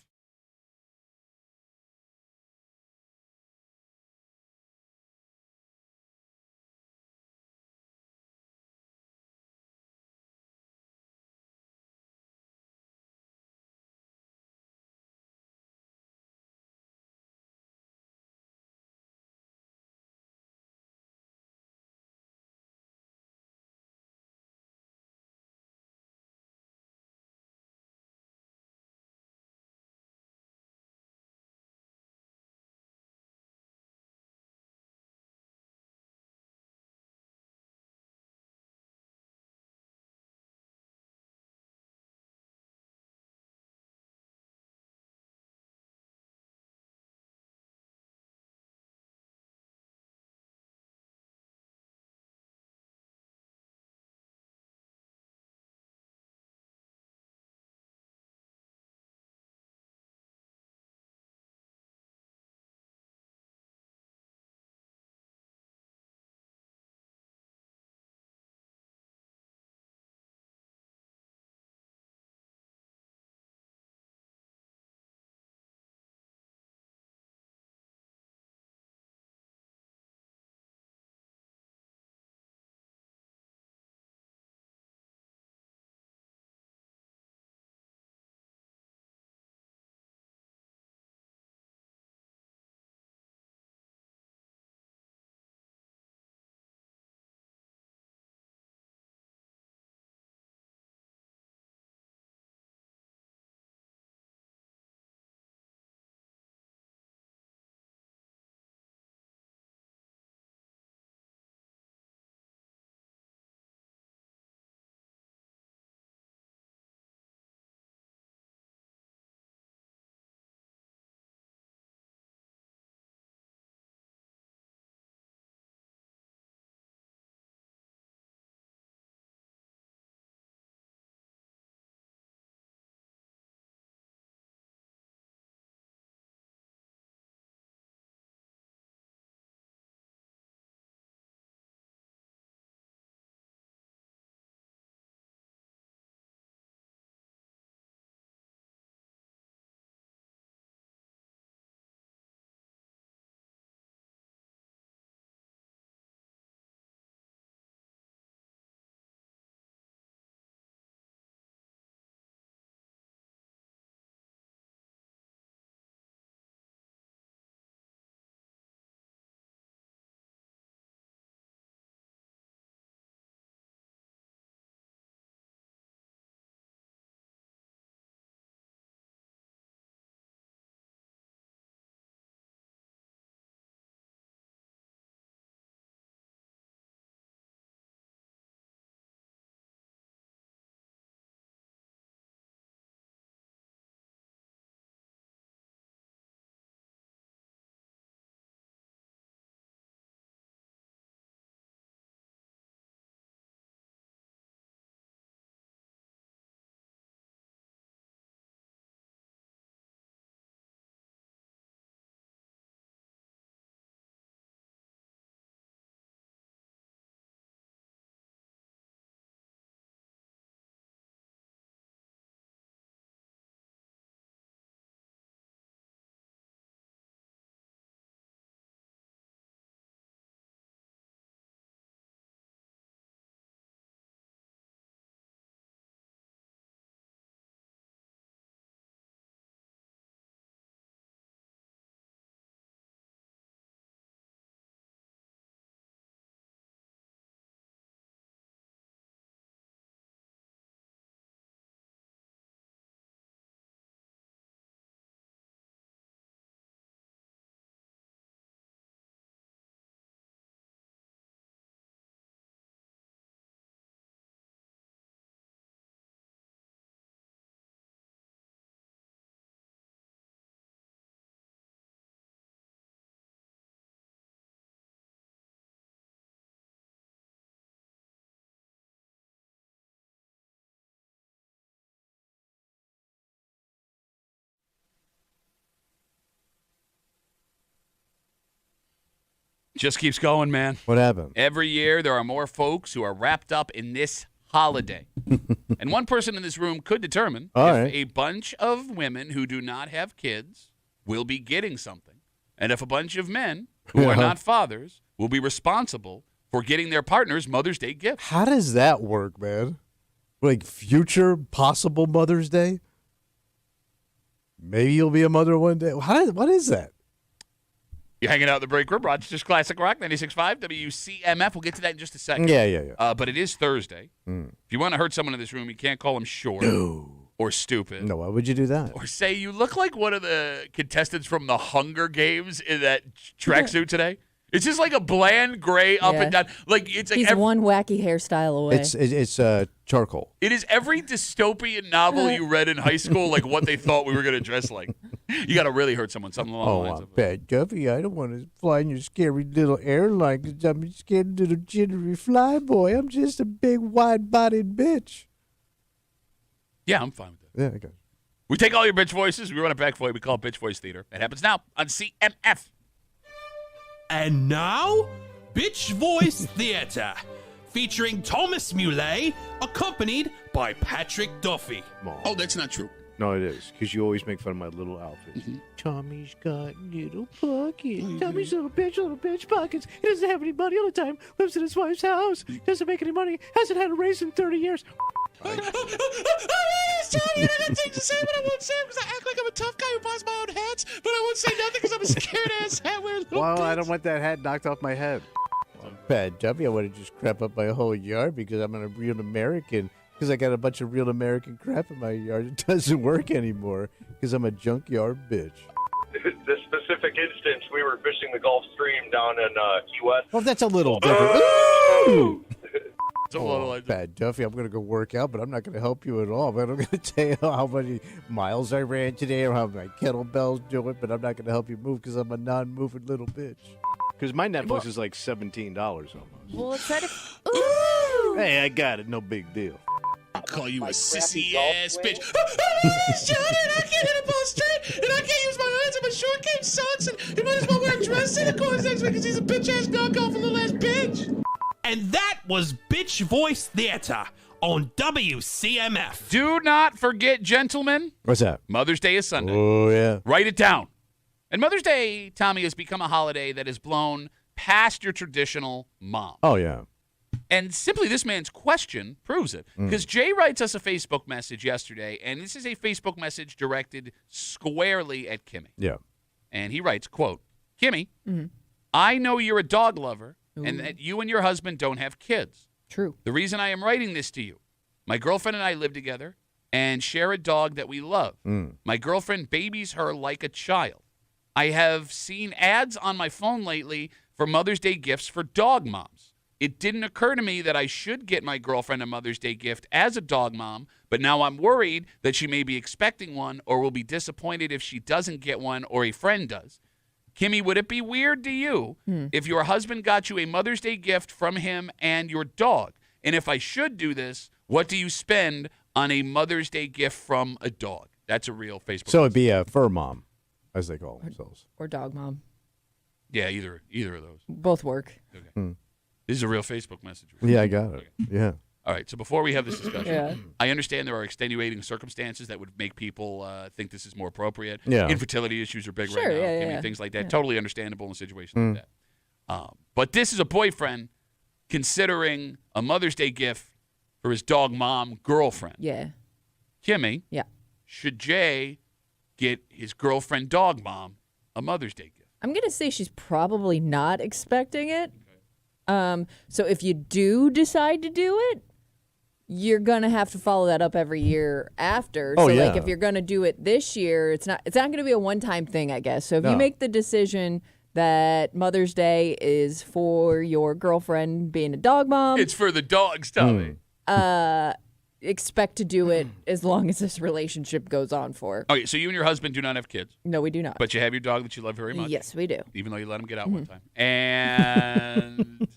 Just keeps going, man. What happened? Every year, there are more folks who are wrapped up in this holiday. And one person in this room could determine if a bunch of women who do not have kids will be getting something, and if a bunch of men who are not fathers will be responsible for getting their partners Mother's Day gifts. How does that work, man? Like future possible Mother's Day? Maybe you'll be a mother one day. What is that? You're hanging out in the break room. Rochester's Classic Rock, 96.5 WCMF. We'll get to that in just a second. Yeah. But it is Thursday. If you want to hurt someone in this room, you can't call them short or stupid. No, why would you do that? Or say you look like one of the contestants from the Hunger Games in that tracksuit today. It's just like a bland gray up and down. Like it's like he's one wacky hairstyle away. It's charcoal. It is every dystopian novel you read in high school, like what they thought we were going to dress like. You got to really hurt someone. Something along the lines of bad Duffy. I don't want to fly in your scary little airline because I'm a scared little jittery flyboy. I'm just a big wide-bodied bitch. Yeah, I'm fine with that. Yeah, I got it. We take all your bitch voices. We run it back for you. We call it Bitch Voice Theater. It happens now on CMF. And now, Bitch Voice Theater, featuring Thomas Muley, accompanied by Patrick Duffy. Oh, that's not true. No, it is, because you always make fun of my little outfits. Tommy's got little pockets. Tommy's little bitch pockets. He doesn't have any money all the time. Lives in his wife's house. Doesn't make any money. Hasn't had a raise in 30 years. Sorry, I got things to say, but I won't say them because I act like I'm a tough guy who buys my own hats, but I won't say nothing because I'm a scared-ass hat-wearing little Well, I bitch. don't want that hat knocked off my head. Bad Duffy, I want to just crap up my whole yard because I'm a real American. Because I got a bunch of real American crap in my yard. It doesn't work anymore because I'm a junkyard bitch. This specific instance, we were fishing the Gulf Stream down in Key West. Well, that's a little different. Ooh! Bad Duffy, I'm going to go work out, but I'm not going to help you at all. But I'm going to tell you how many miles I ran today or how my kettlebells do it, but I'm not going to help you move because I'm a non-moving little bitch. Because my Netflix is like $17 almost. Well, it's that Ooh! Hey, I got it. No big deal. I'll call you a sissy-ass bitch. Shut it! I can't hit a ball straight, and I can't use my hands, and my short game sucks, and he might as well wear a dress in the course next week because he's a bitch-ass knockoff, a little-ass bitch. And that was Bitch Voice Theater on WCMF. Do not forget, gentlemen, What's that? Mother's Day is Sunday. Oh, yeah. Write it down. And Mother's Day, Tommy, has become a holiday that has blown past your traditional mom. Oh, yeah. And simply this man's question proves it. Because Jay writes us a Facebook message yesterday, and this is a Facebook message directed squarely at Kimmy. Yeah. And he writes, quote, Kimmy, I know you're a dog lover and that you and your husband don't have kids. True. The reason I am writing this to you, my girlfriend and I live together and share a dog that we love. My girlfriend babies her like a child. I have seen ads on my phone lately for Mother's Day gifts for dog moms. It didn't occur to me that I should get my girlfriend a Mother's Day gift as a dog mom, but now I'm worried that she may be expecting one or will be disappointed if she doesn't get one or a friend does. Kimmy, would it be weird to you if your husband got you a Mother's Day gift from him and your dog? And if I should do this, what do you spend on a Mother's Day gift from a dog? That's a real Facebook. So it'd be a fur mom, as they call themselves. Or dog mom. Yeah, either of those. Both work. Okay. This is a real Facebook message. Yeah, I got it. Yeah. All right, so before we have this discussion, Yeah. I understand there are extenuating circumstances that would make people think this is more appropriate. Yeah. Infertility issues are big Sure, right now. yeah, Kimmy, yeah. things like that. Totally understandable in a situation like that. But this is a boyfriend considering a Mother's Day gift for his dog mom girlfriend. Yeah. Kimmy, Yeah. should Jay get his girlfriend dog mom a Mother's Day gift? I'm going to say she's probably not expecting it. So if you do decide to do it, you're going to have to follow that up every year after. Oh, so yeah. like if you're going to do it this year, it's not going to be a one-time thing, I guess. So if you No. make the decision that Mother's Day is for your girlfriend being a dog mom, It's for the dogs, Tommy. expect to do it as long as this relationship goes on for. Okay, so you and your husband do not have kids, No, we do not. but you have your dog that you love very much. Yes, we do. Even though you let him get out one time. And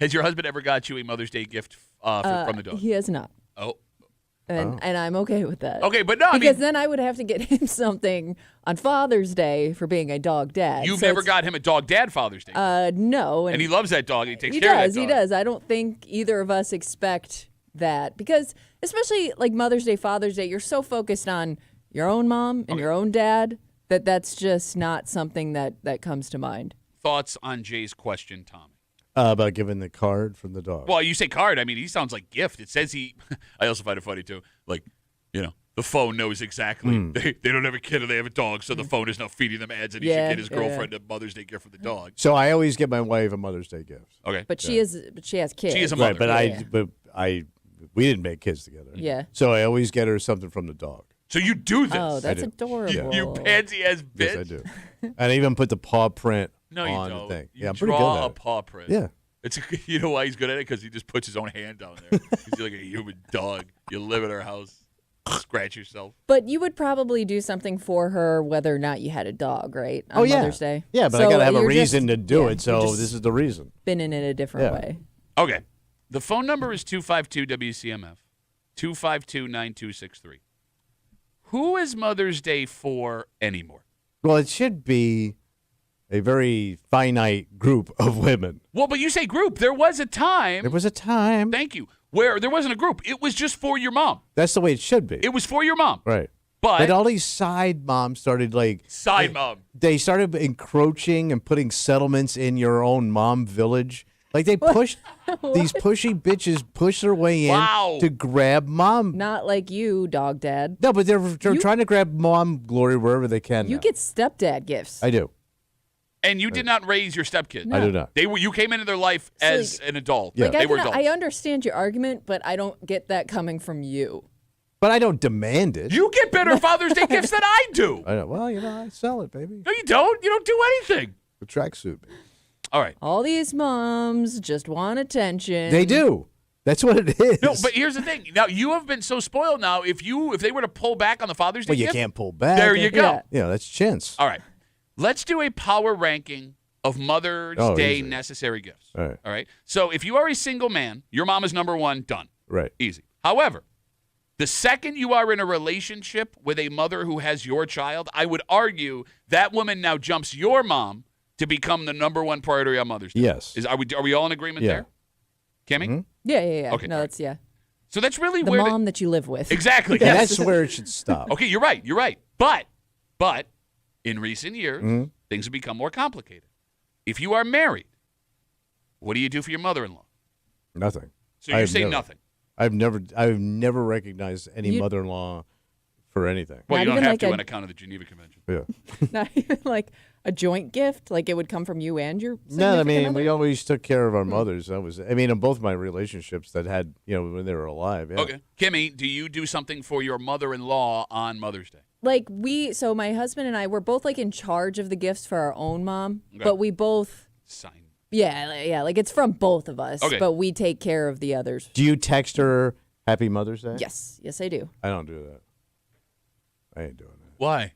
has your husband ever got you a Mother's Day gift from the dog? He has not. Oh, And I'm okay with that. Okay, but no, I because mean, then I would have to get him something on Father's Day for being a dog dad. you've So never it's- got him a dog dad Father's Day. No. and he loves that dog. And he takes He care does. of that He dog. does. I don't think either of us expect that because, especially like Mother's Day, Father's Day, you're so focused on your own mom and your own dad that's just not something that comes to mind. Thoughts on Jay's question, Tommy? About giving the card from the dog. Well, you say card. I mean, he sounds like gift. It says he. I also find it funny too. Like, the phone knows exactly. They don't have a kid or they have a dog, so the phone is now feeding them ads, and he should get his girlfriend a Mother's Day gift for the dog. So I always get my wife a Mother's Day gift. Okay, But she has kids. She is a mother. Right, but we didn't make kids together. Yeah. So I always get her something from the dog. so you do this. Oh, that's do. adorable. you pansy ass bitch. Yes, I do. And I even put the paw print No, you on don't. the thing. You Yeah, I'm pretty good draw at a it. paw print. Yeah. It's you know why he's good at it? Because he just puts his own hand down there. He's like a human dog. You live at our house, scratch yourself. But you would probably do something for her whether or not you had a dog, right? On yeah. Mother's Day. Yeah, but So I got to have a you're reason just- to do yeah, it, you're so just this is the reason. spinning it a different Yeah. way. Okay. The phone number is 252-WCMF, 252-9263. Who is Mother's Day for anymore? Well, it should be a very finite group of women. Well, but you say group. There was a time, There was a time. thank you, where there wasn't a group. It was just for your mom. That's the way it should be. It was for your mom. Right. But But all these side moms started side mom. They started encroaching and putting settlements in your own mom village. Like they pushed these pushy bitches push their way in Wow. to grab mom. Not like you, dog dad. No, but they're You- trying to grab mom glory wherever they can. You now. get stepdad gifts. I do. And you did not raise your stepkid. I do not. You came into their life So, as an adult. Yeah. Like, They were adults. I understand your argument, but I don't get that coming from you. But I don't demand it. You get better Father's Day gifts than I do. I know. Well, I sell it, baby. No, you don't. You don't do anything. The tracksuit. All right. All these moms just want attention. They do. That's what it is. No, but here's the thing. Now you have been so spoiled. Now, if they were to pull back on the Father's Day well, you gift, can't pull back. there you go. Yeah. Yeah, that's chintz. All right. Let's do a power ranking of Mother's Oh, Day easy. necessary gifts. All right. All right. So if you are a single man, your mom is number one. Done. Right. Easy. However, the second you are in a relationship with a mother who has your child, I would argue that woman now jumps your mom to become the number one priority on Mother's Day. Yes. Are we all in agreement Yeah. there? Kimmy? Yeah. Okay, No, all right. that's So that's really the where mom that you live with. exactly. And Yes. that's where it should stop. Okay, you're right. You're right. But in recent years, Mm-hmm. things have become more complicated. If you are married, what do you do for your mother-in-law? Nothing. So you I've say never- nothing. I've never recognized any You- mother-in-law for anything. Well, Not you don't even have like to a- on account of the Geneva Convention. Yeah. Not even like a joint gift. Like it would come from you and your. No, I significant mean, other? we always took care of our mothers. In both my relationships that had, when they were alive. Yeah. Okay. Kimmy, do you do something for your mother-in-law on Mother's Day? Like so my husband and I were both like in charge of the gifts for our own mom, Okay. but we both. Sign. Yeah, like it's from both of us, Okay. but we take care of the others. Do you text her Happy Mother's Day? Yes, I do. I don't do that. I ain't doing that. Why?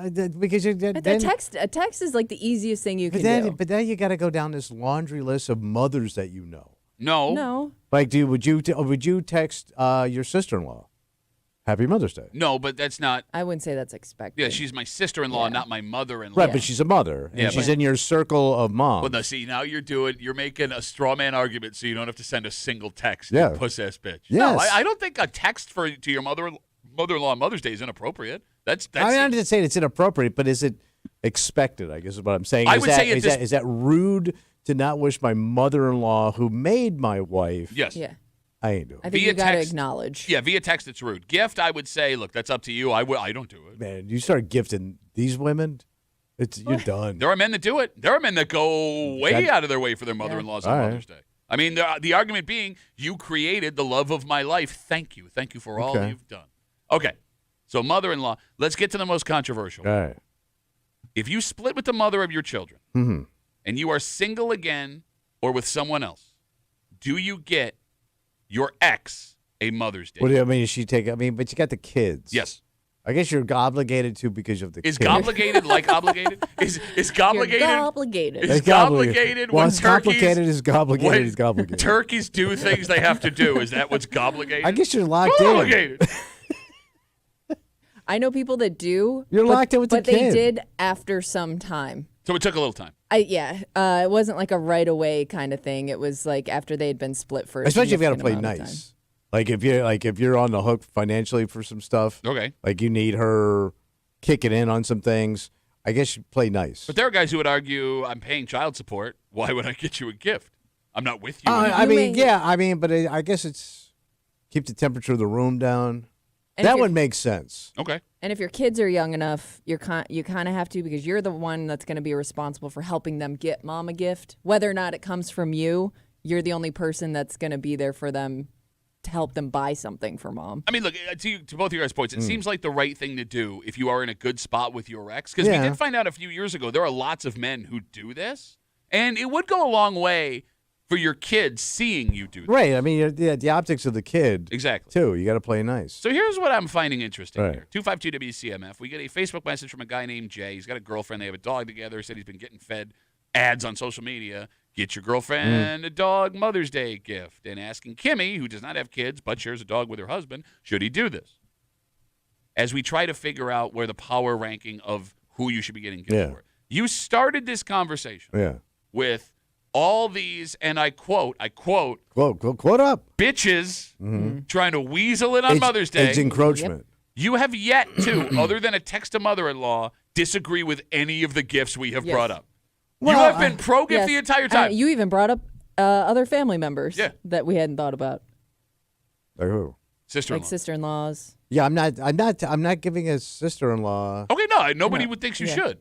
Because A text is like the easiest thing you can do. but then you got to go down this laundry list of mothers that you know. No. No, Like, would you text your sister-in-law Happy Mother's Day? No, but that's not. I wouldn't say that's expected. Yeah, she's my sister-in-law, Yeah. not my mother-in-law. Right, Yeah. but she's a mother, and Yeah, she's but- in your circle of moms. Well, no, see, now you're making a straw man argument so you don't have to send a single text. Yeah. You puss-ass bitch. No, Yes. I don't think a text to your mother-in-law on Mother's Day is inappropriate. That's I'm not saying it's inappropriate, but is it expected? I guess is what I'm saying. I Is would that- say at is this- that is that rude to not wish my mother-in-law, who made my wife? Yes. Yeah, I ain't doing I it. think Via you got to text. acknowledge. Yeah, via text it's rude. Gift, I would say, look, that's up to you. I don't do it. Man, you start gifting these women, you're done. There are men that do it. There are men that go way out of their way for their mother-in-laws on All right. Mother's Day. I mean, the argument being, you created the love of my life. Thank you. Thank you for all Okay. you've done. Okay. So mother-in-law, let's get to the most controversial. All right. If you split with the mother of your children Mm-hmm. and you are single again or with someone else, do you get your ex a Mother's Day? What do you mean? She take? I mean, but you got the kids. Yes. I guess you're obligated to because of the Is kid. gobligated like obligated? Is gobligated? You're obligated. Is gobligated Well, when it's complicated is complicated when is complicated. turkeys do things they have to do? Is that what's gobligated? I guess you're locked in. Obligated. I know people that do. You're locked in with the but kid. they did after some time. So it took a little time. It wasn't like a right away kind of thing. It was like after they had been split for a Especially if you got to play significant amount of nice. If you're on the hook financially for some stuff. Okay. Like you need her kicking in on some things. I guess you play nice. But there are guys who would argue, I'm paying child support. Why would I get you a gift? I'm not with you. But I guess it's keep the temperature of the room down. And That if would make sense. Okay. And if your kids are young enough, you kind of have to because you're the one that's going to be responsible for helping them get mom a gift. Whether or not it comes from you, you're the only person that's going to be there for them to help them buy something for mom. I mean, look, to both of your guys' points, it seems like the right thing to do if you are in a good spot with your ex. Because we did find out a few years ago there are lots of men who do this. And it would go a long way for your kids seeing you do this. Right. I mean, the optics of the kid. Exactly. Too. You got to play nice. So here's what I'm finding interesting Right. here. 252 WCMF. We get a Facebook message from a guy named Jay. He's got a girlfriend. They have a dog together. Said he's been getting fed ads on social media. Get your girlfriend a dog Mother's Day gift. And asking Kimmy, who does not have kids but shares a dog with her husband, should he do this? As we try to figure out where the power ranking of who you should be getting gifts for. You started this conversation with all these, and I quote, quote up, bitches trying to weasel it on Mother's Day. It's encroachment. You have yet to, other than a text to mother-in-law, disagree with any of the gifts we have brought up. Well, you have been pro-gift the entire time. You even brought up other family members that we hadn't thought about. Like who? Sister-in-law. Like sister-in-laws. Yeah, I'm not giving a sister-in-law. Okay, no, nobody would think you should.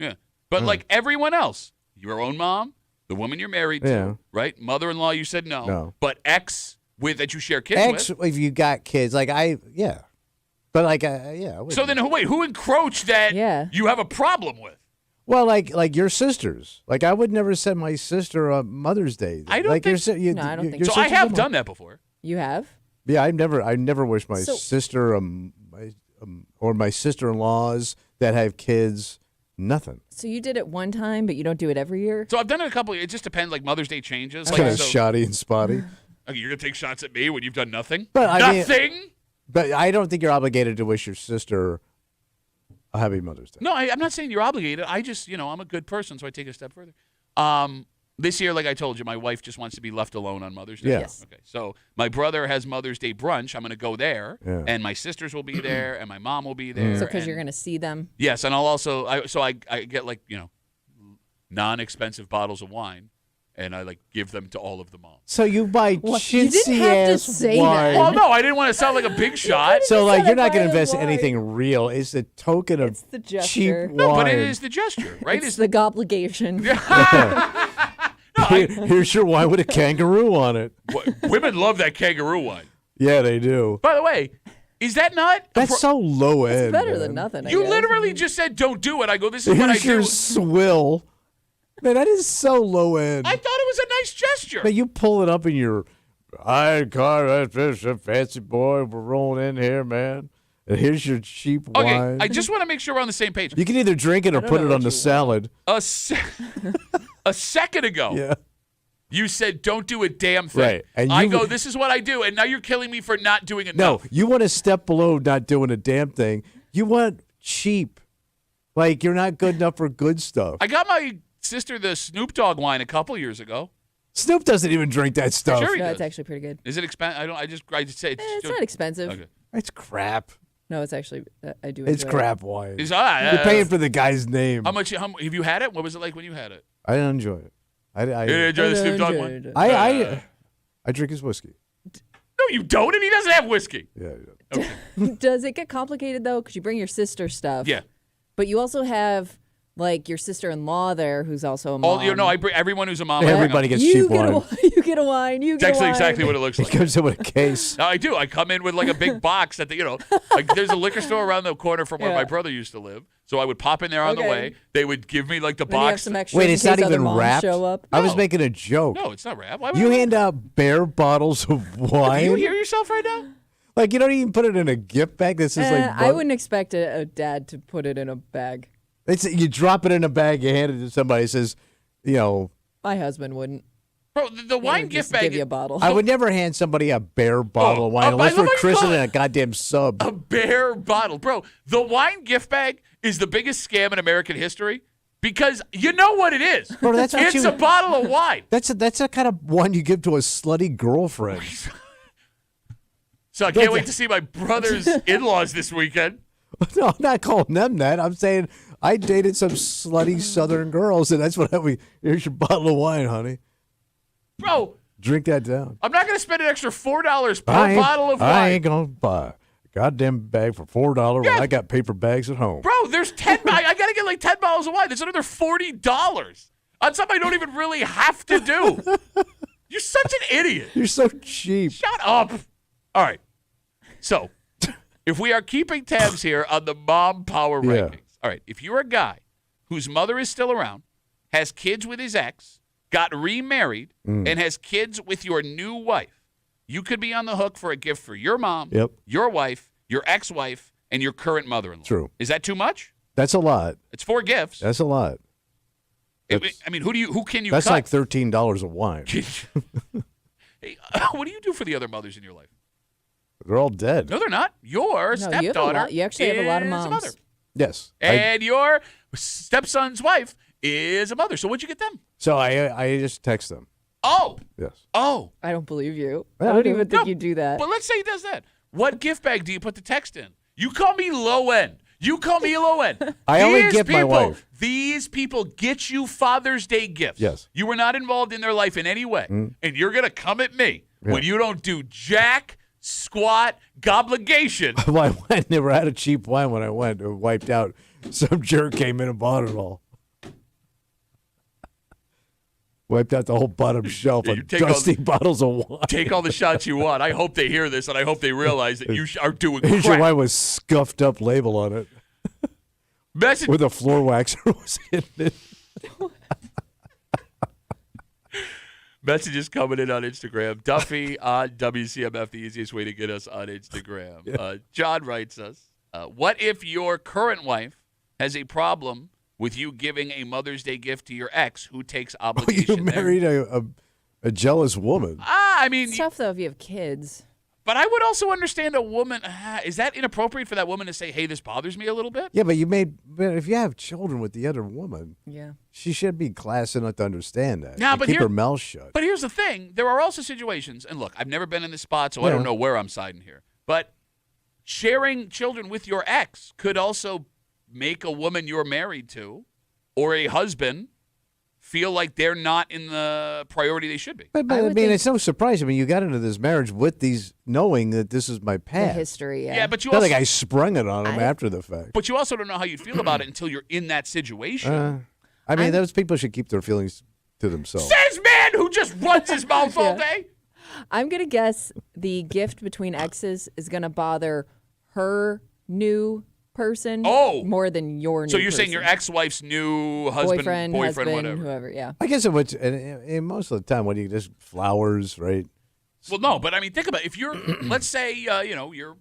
Yeah. But like everyone else, your own mom, the woman you're married to, right? Mother-in-law, you said no. But ex that you share kids with. If you got kids, like But like, So then, wait, who encroached that you have a problem with? Well, like your sisters. Like I would never send my sister a Mother's Day. I don't think. No, I don't think so. I have done that before. You have? Yeah, I never wished my sister or my sister-in-laws that have kids nothing. So you did it one time, but you don't do it every year? So I've done it a couple. It just depends. Like Mother's Day changes. Kind of shoddy and spotty. Okay, you're gonna take shots at me when you've done nothing. But nothing. But I don't think you're obligated to wish your sister a happy Mother's Day. No, I'm not saying you're obligated. I just, I'm a good person, so I take it a step further. This year, like I told you, my wife just wants to be left alone on Mother's Day. Yeah. Yes. Okay. So my brother has Mother's Day brunch. I'm going to go there, and my sisters will be there, and my mom will be there. So because you're going to see them? Yes, and I'll also I get like non-expensive bottles of wine, and I give them to all of the moms. So you buy chintzy ass wine. Well, no, I didn't want to sound like a big shot. So you're not going to invest in anything real. It's a token of the gesture. cheap wine. No, but it is the gesture, right? It's the gobligation. Here's your wine with a kangaroo on it. Women love that kangaroo wine. Yeah, they do. By the way, is that not? That's so low end. It's better than nothing. You literally just said don't do it. I go, this is what I Here's your do. swill. Man, that is so low end. I thought it was a nice gesture. Man, you pull it up in your car, that's a fancy boy. We're rolling in here, man. And here's your cheap wine. I just want to make sure we're on the same page. You can either drink it or put it on the salad. A second ago, you said don't do a damn thing. Right. And I go, this is what I do, and now you're killing me for not doing enough. No, you want to step below not doing a damn thing. You want cheap. Like, you're not good enough for good stuff. I got my sister the Snoop Dogg wine a couple years ago. Snoop doesn't even drink that stuff. Sure he No, does. it's actually pretty good. Is it expensive? I just say It's not expensive. Okay. It's crap. No, it's actually, I do It's enjoy crap wine. You're You're paying for the guy's name. How much? Have you had it? What was it like when you had it? I didn't enjoy it. You didn't enjoy the Snoop Dogg one? I drink his whiskey. No, you don't, and he doesn't have whiskey. Yeah. Okay. Does it get complicated, though? Because you bring your sister stuff. Yeah. But you also have, your sister-in-law there who's also a mom. I bring everyone who's a mom. Everybody gets you cheap get wine. You get a wine. You It's get actually a wine. exactly what it looks He like. comes in with a case. No, I do. I come in with a big box at the, there's a liquor store around the corner from where my brother used to live. So I would pop in there on the way. They would give me the Then you have box. some extra Wait, in it's case not other even moms wrapped? show up. I was No. making a joke. No, it's not rap. Why would You I- hand out bare bottles of Do wine? you hear yourself right now? Like, you don't even put it in a gift bag? This is like... I wouldn't expect a dad to put it in a bag. You drop it in a bag, you hand it to somebody, says, My husband wouldn't. Bro, the wine gift bag. Give you a bottle. I would never hand somebody a bare bottle of wine unless we're christening a goddamn sub. A bare bottle. Bro, the wine gift bag is the biggest scam in American history because you know what it is. Bro, that's what it's a bottle of wine. That's the kind of wine you give to a slutty girlfriend. So I can't wait to see my brother's in-laws this weekend. No, I'm not calling them that. I'm saying I dated some slutty Southern girls, and that's what here's your bottle of wine, honey. Bro. Drink that down. I'm not going to spend an extra $4 per bottle of wine. I ain't going to buy a goddamn bag for $4 when I got paper bags at home. Bro, there's 10. I got to get like 10 bottles of wine. There's another $40 on something I don't even really have to do. You're such an idiot. You're so cheap. Shut up. All right. So, if we are keeping tabs here on the mom power rankings, all right, if you're a guy whose mother is still around, has kids with his ex, got remarried, and has kids with your new wife, you could be on the hook for a gift for your mom, your wife, your ex-wife, and your current mother-in-law. True. Is that too much? That's a lot. It's 4 gifts. That's a lot. I mean, who can you That's cut? like $13 of wine. Hey, what do you do for the other mothers in your life? They're all dead. No, they're not. Your stepdaughter you actually have a lot of is moms. a mother. Yes. And your stepson's wife is a mother. So what'd you get them? So I just text them. Oh. Yes. Oh. I don't believe you. Yeah, I I don't do. even think you do that. But let's say he does that. What gift bag do you put the text in? You call me low end. I only give my wife. These people get you Father's Day gifts. Yes. You were not involved in their life in any way. And you're going to come at me when you don't do jack, squat, gobligation. Well, I never had a cheap wine when I went. It wiped out. Some jerk came in and bought it all. Wiped out the whole bottom shelf of dusty bottles of wine. Take all the shots you want. I hope they hear this, and I hope they realize that you are doing Here's your crap. wine with scuffed up label on it. Message with a floor waxer was in it. Messages coming in on Instagram. Duffy on WCMF, the easiest way to get us on Instagram. Yeah. John writes us, what if your current wife has a problem with you giving a Mother's Day gift to your ex who takes obligation? You married a jealous woman. I mean, It's tough, though, if you have kids. but I would also understand a woman. Is that inappropriate for that woman to say, hey, this bothers me a little bit? Yeah, but if you have children with the other woman, she should be class enough to understand that. Nah, but keep her mouth shut. But here's the thing. There are also situations, and look, I've never been in this spot, so I don't know where I'm siding here. But sharing children with your ex could also make a woman you're married to or a husband feel like they're not in the priority they should be. But I mean, it's no surprise. I mean, you got into this marriage with knowing that this is my past. The history, Yeah, but you Not also, like I sprung it on him after the fact. but you also don't know how you'd feel about it until you're in that situation. I mean, those people should keep their feelings to themselves. Says man who just runs his mouth all day. I'm going to guess the gift between exes is going to bother her new person more than your new So you're saying person. your ex-wife's new husband, boyfriend, whatever. Whoever, yeah. I guess it would, and most of the time, what do you just flowers, right? Well, no, but I mean, think about it. If you're, let's say, you're,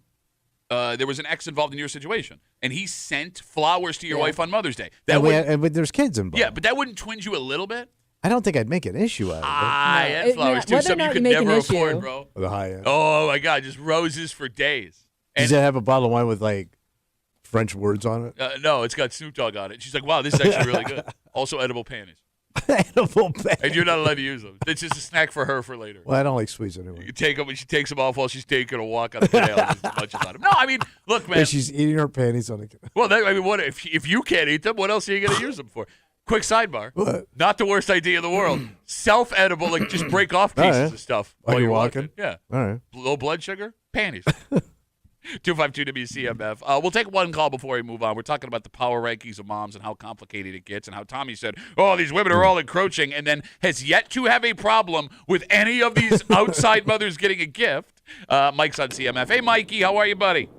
there was an ex involved in your situation, and he sent flowers to your wife on Mother's Day. And there's kids involved. Yeah, but that wouldn't twinge you a little bit? I don't think I'd make an issue out of it. And flowers too. Something you could never afford, bro. The high end. Oh my God, just roses for days. Does it have a bottle of wine with like French words on it? No, it's got Snoop Dogg on it. She's like, wow, this is actually really good. Also edible panties. Edible panties. And you're not allowed to use them. It's just a snack for her for later. Well, I don't like sweets anyway. You take them, and she takes them off while she's taking a walk on the canal. Just as much about them. No, I mean, look, man. And she's eating her panties on the canal. Well, what if you can't eat them? What else are you going to use them for? Quick sidebar. What? Not the worst idea in the world. Self-edible, like just break off pieces of stuff while you're walking. Yeah. All right. Low blood sugar, panties. 252 WCMF. We'll take one call before we move on. We're talking about the power rankings of moms and how complicated it gets and how Tommy said, oh, these women are all encroaching, and then has yet to have a problem with any of these outside mothers getting a gift. Mike's on CMF. Hey, Mikey, how are you, buddy?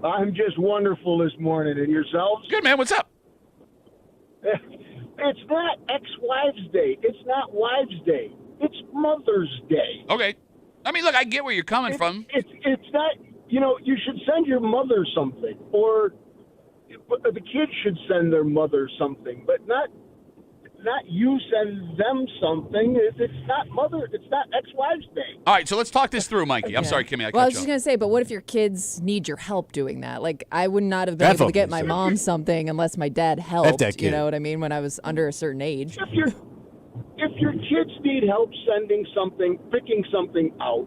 I'm just wonderful this morning. And yourselves? Good, man. What's up? It's not ex-wives' day. It's not wives' day. It's Mother's Day. Okay. I mean, look, I get where you're coming from. It's not, you should send your mother something, or the kids should send their mother something, but not you send them something. It's not ex-wives day. All right, so let's talk this through, Mikey. I'm sorry, Kimmy, I Well, I cut was you just off. going to say, but what if your kids need your help doing that? Like, I would not have been able to get my mom something unless my dad helped. that kid. You know what I mean? When I was under a certain age. If your kids need help sending something, picking something out,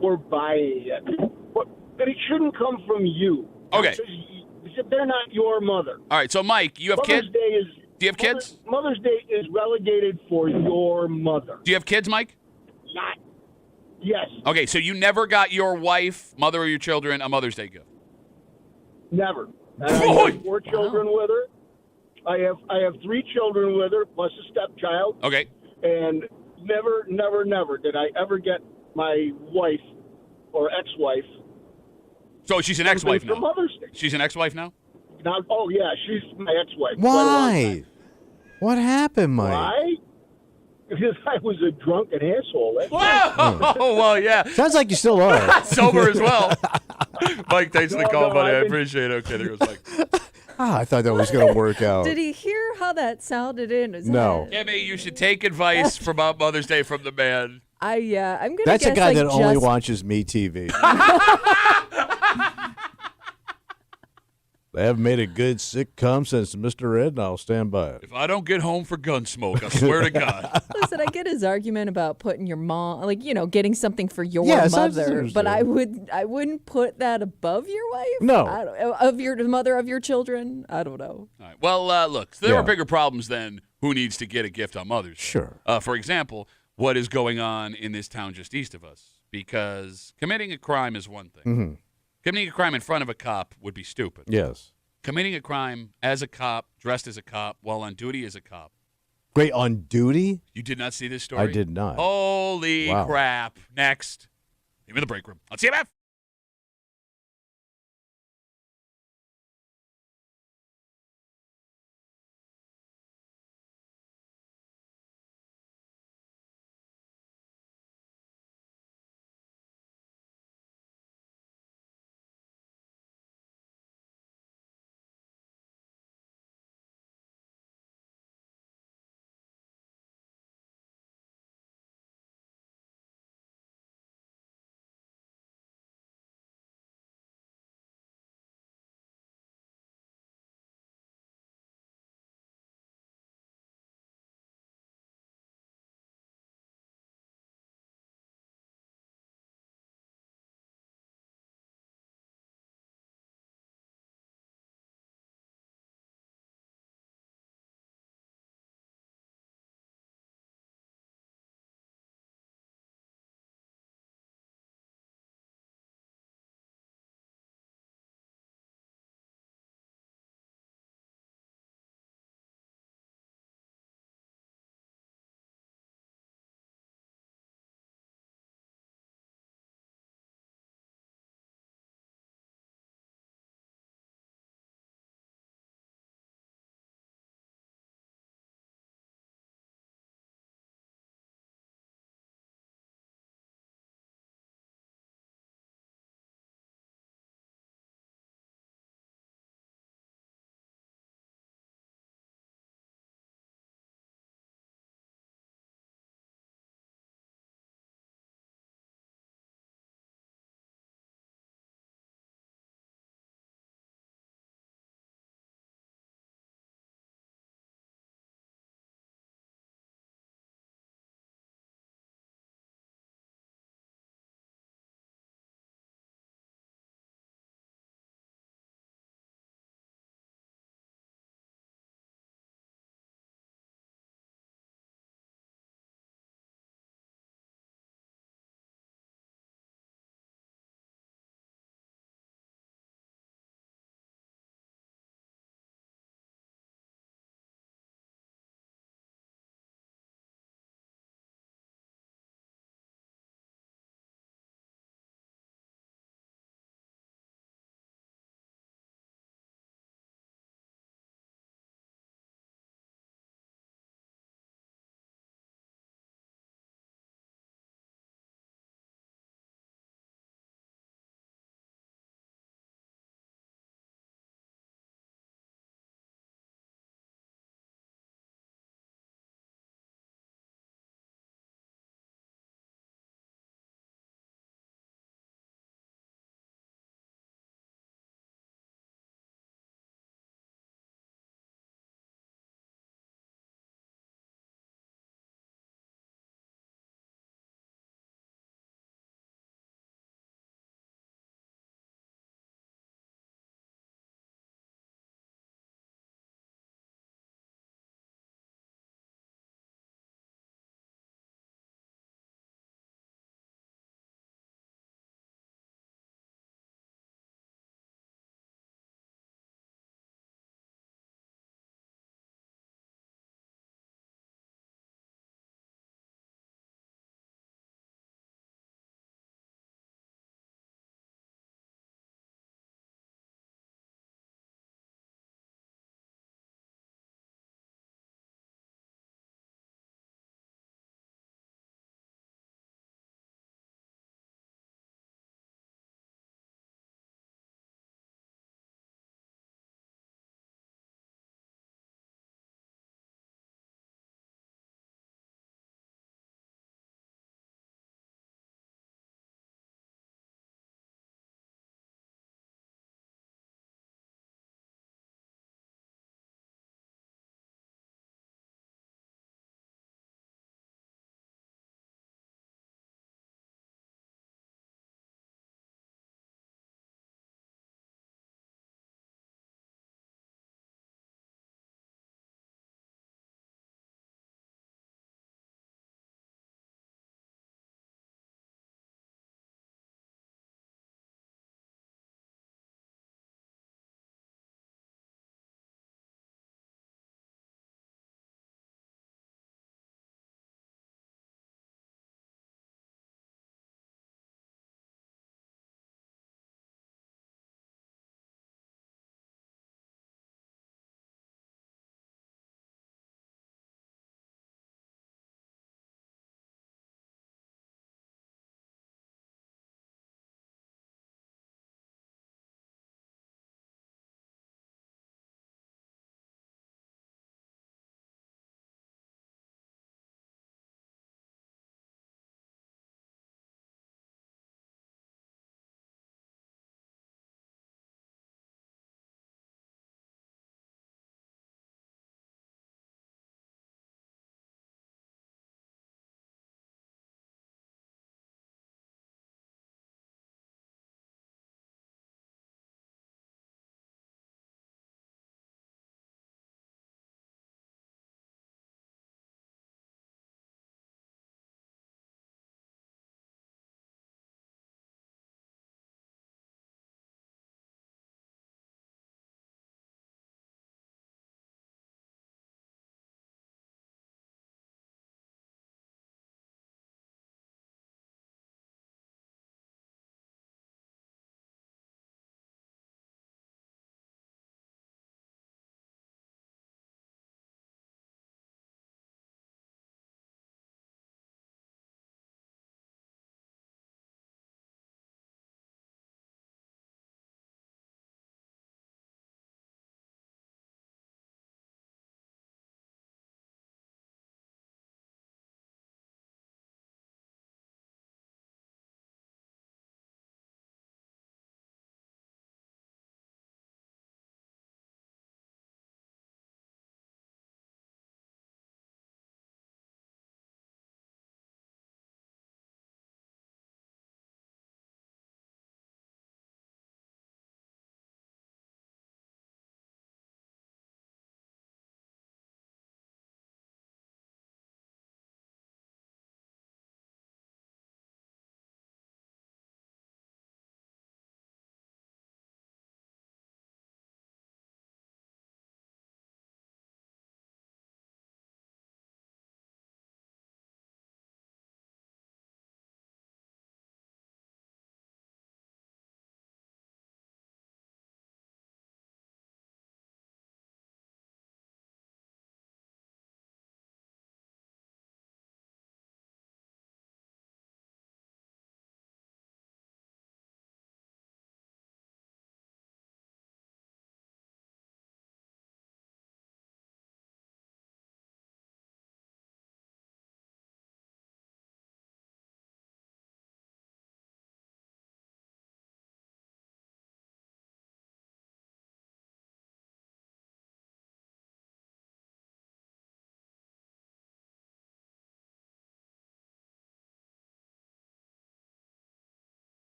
or buying it, then it shouldn't come from you. Okay. Because they're not your mother. All right, so Mike, you have kids? Mother's Day is. Do you have kids? Mother's Day is relegated for your mother. Do you have kids, Mike? Not. Yes. Okay, so you never got your wife, mother of your children, a Mother's Day gift? Never. And I have 4 children with her. I have 3 children with her, plus a stepchild. Okay. And never did I ever get my wife or ex-wife. So she's an ex-wife for now? Mother's Day. She's an ex-wife now? Now, oh yeah, she's my ex-wife. Why? What happened, Mike? Why? Because I was a drunken asshole. That's Oh, well, yeah. Sounds like you still are. Sober as well. Mike, thanks for the No, call, no, buddy. I I've been- appreciate it. Okay, there goes Mike. I thought that was going to work out. Did he hear how that sounded in? Is No. Kimmy, you should take advice from Mother's Day from the man. I'm gonna That's guess a guy like that only just- watches Me TV. They haven't made a good sitcom since Mr. Ed, and I'll stand by it. If I don't get home for Gunsmoke, I swear to God. Listen, I get his argument about putting your mom, like getting something for your Yes, I mother, but understand. I wouldn't put that above your wife. No. Of your the mother of your children. I don't know. All right. Well, look, there Yeah. are bigger problems than who needs to get a gift on Mother's Day. Sure. For example, what is going on in this town just east of us? Because committing a crime is one thing. Mm-hmm. Committing a crime in front of a cop would be stupid. Yes. Committing a crime as a cop, dressed as a cop, while on duty as a cop. Great on duty? You did not see this story? I did not. Holy Wow. crap. Next. Give me the break room. On CMF.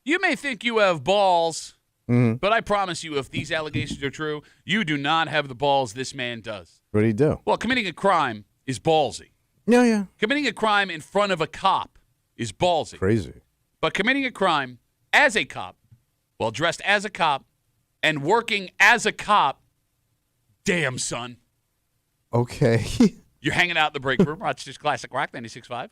You may think you have balls, but I promise you, if these allegations are true, you do not have the balls this man does. What did he do? Well, committing a crime is ballsy. Yeah. Committing a crime in front of a cop is ballsy. Crazy. But committing a crime as a cop, well, dressed as a cop, and working as a cop, damn, son. Okay. You're hanging out in the break room. Rochester's Classic Rock, 96.5,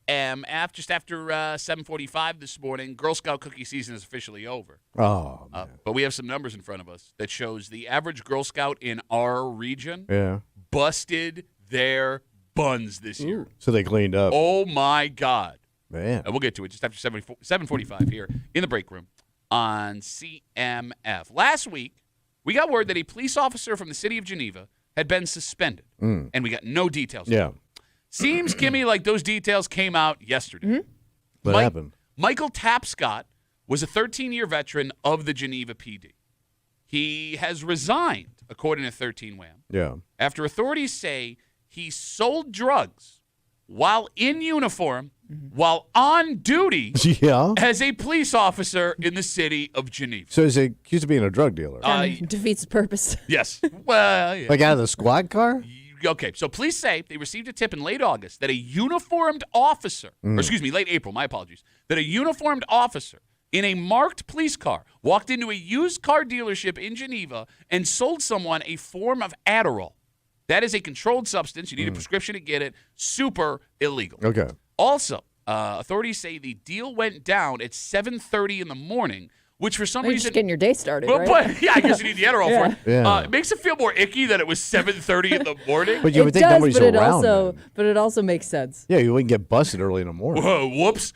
WCMF. Just after 7:45 this morning, Girl Scout cookie season is officially over. Oh, man. But we have some numbers in front of us that shows the average Girl Scout in our region busted their buns this year. So they cleaned up. Oh, my God. Man. And we'll get to it just after 7:45 here in the break room on CMF. Last week, we got word that a police officer from the city of Geneva had been suspended, and we got no details. Yeah. Seems, Kimmy, like those details came out yesterday. What happened? Michael Tapscott was a 13-year veteran of the Geneva PD. He has resigned, according to 13 Wham, Yeah. after authorities say he sold drugs while in uniform, while on duty Yeah. as a police officer in the city of Geneva. So is he accused of being a drug dealer? Defeats the purpose. Yes. Well, yeah. Like out of the squad car? Okay, so police say they received a tip in late August that a uniformed officer, or excuse me, late April, my apologies, that a uniformed officer in a marked police car walked into a used car dealership in Geneva and sold someone a form of Adderall. That is a controlled substance. You need a prescription to get it. Super illegal. Okay. Also, authorities say the deal went down at 7:30 in the morning, which for some You're reason just getting your day started, well, right? but, yeah, I guess you need the Adderall for it. Yeah. It makes it feel more icky that it was 7:30 in the morning. But you would think nobody's around. But it also makes sense. Yeah, you wouldn't get busted early in the morning. Whoa, whoops.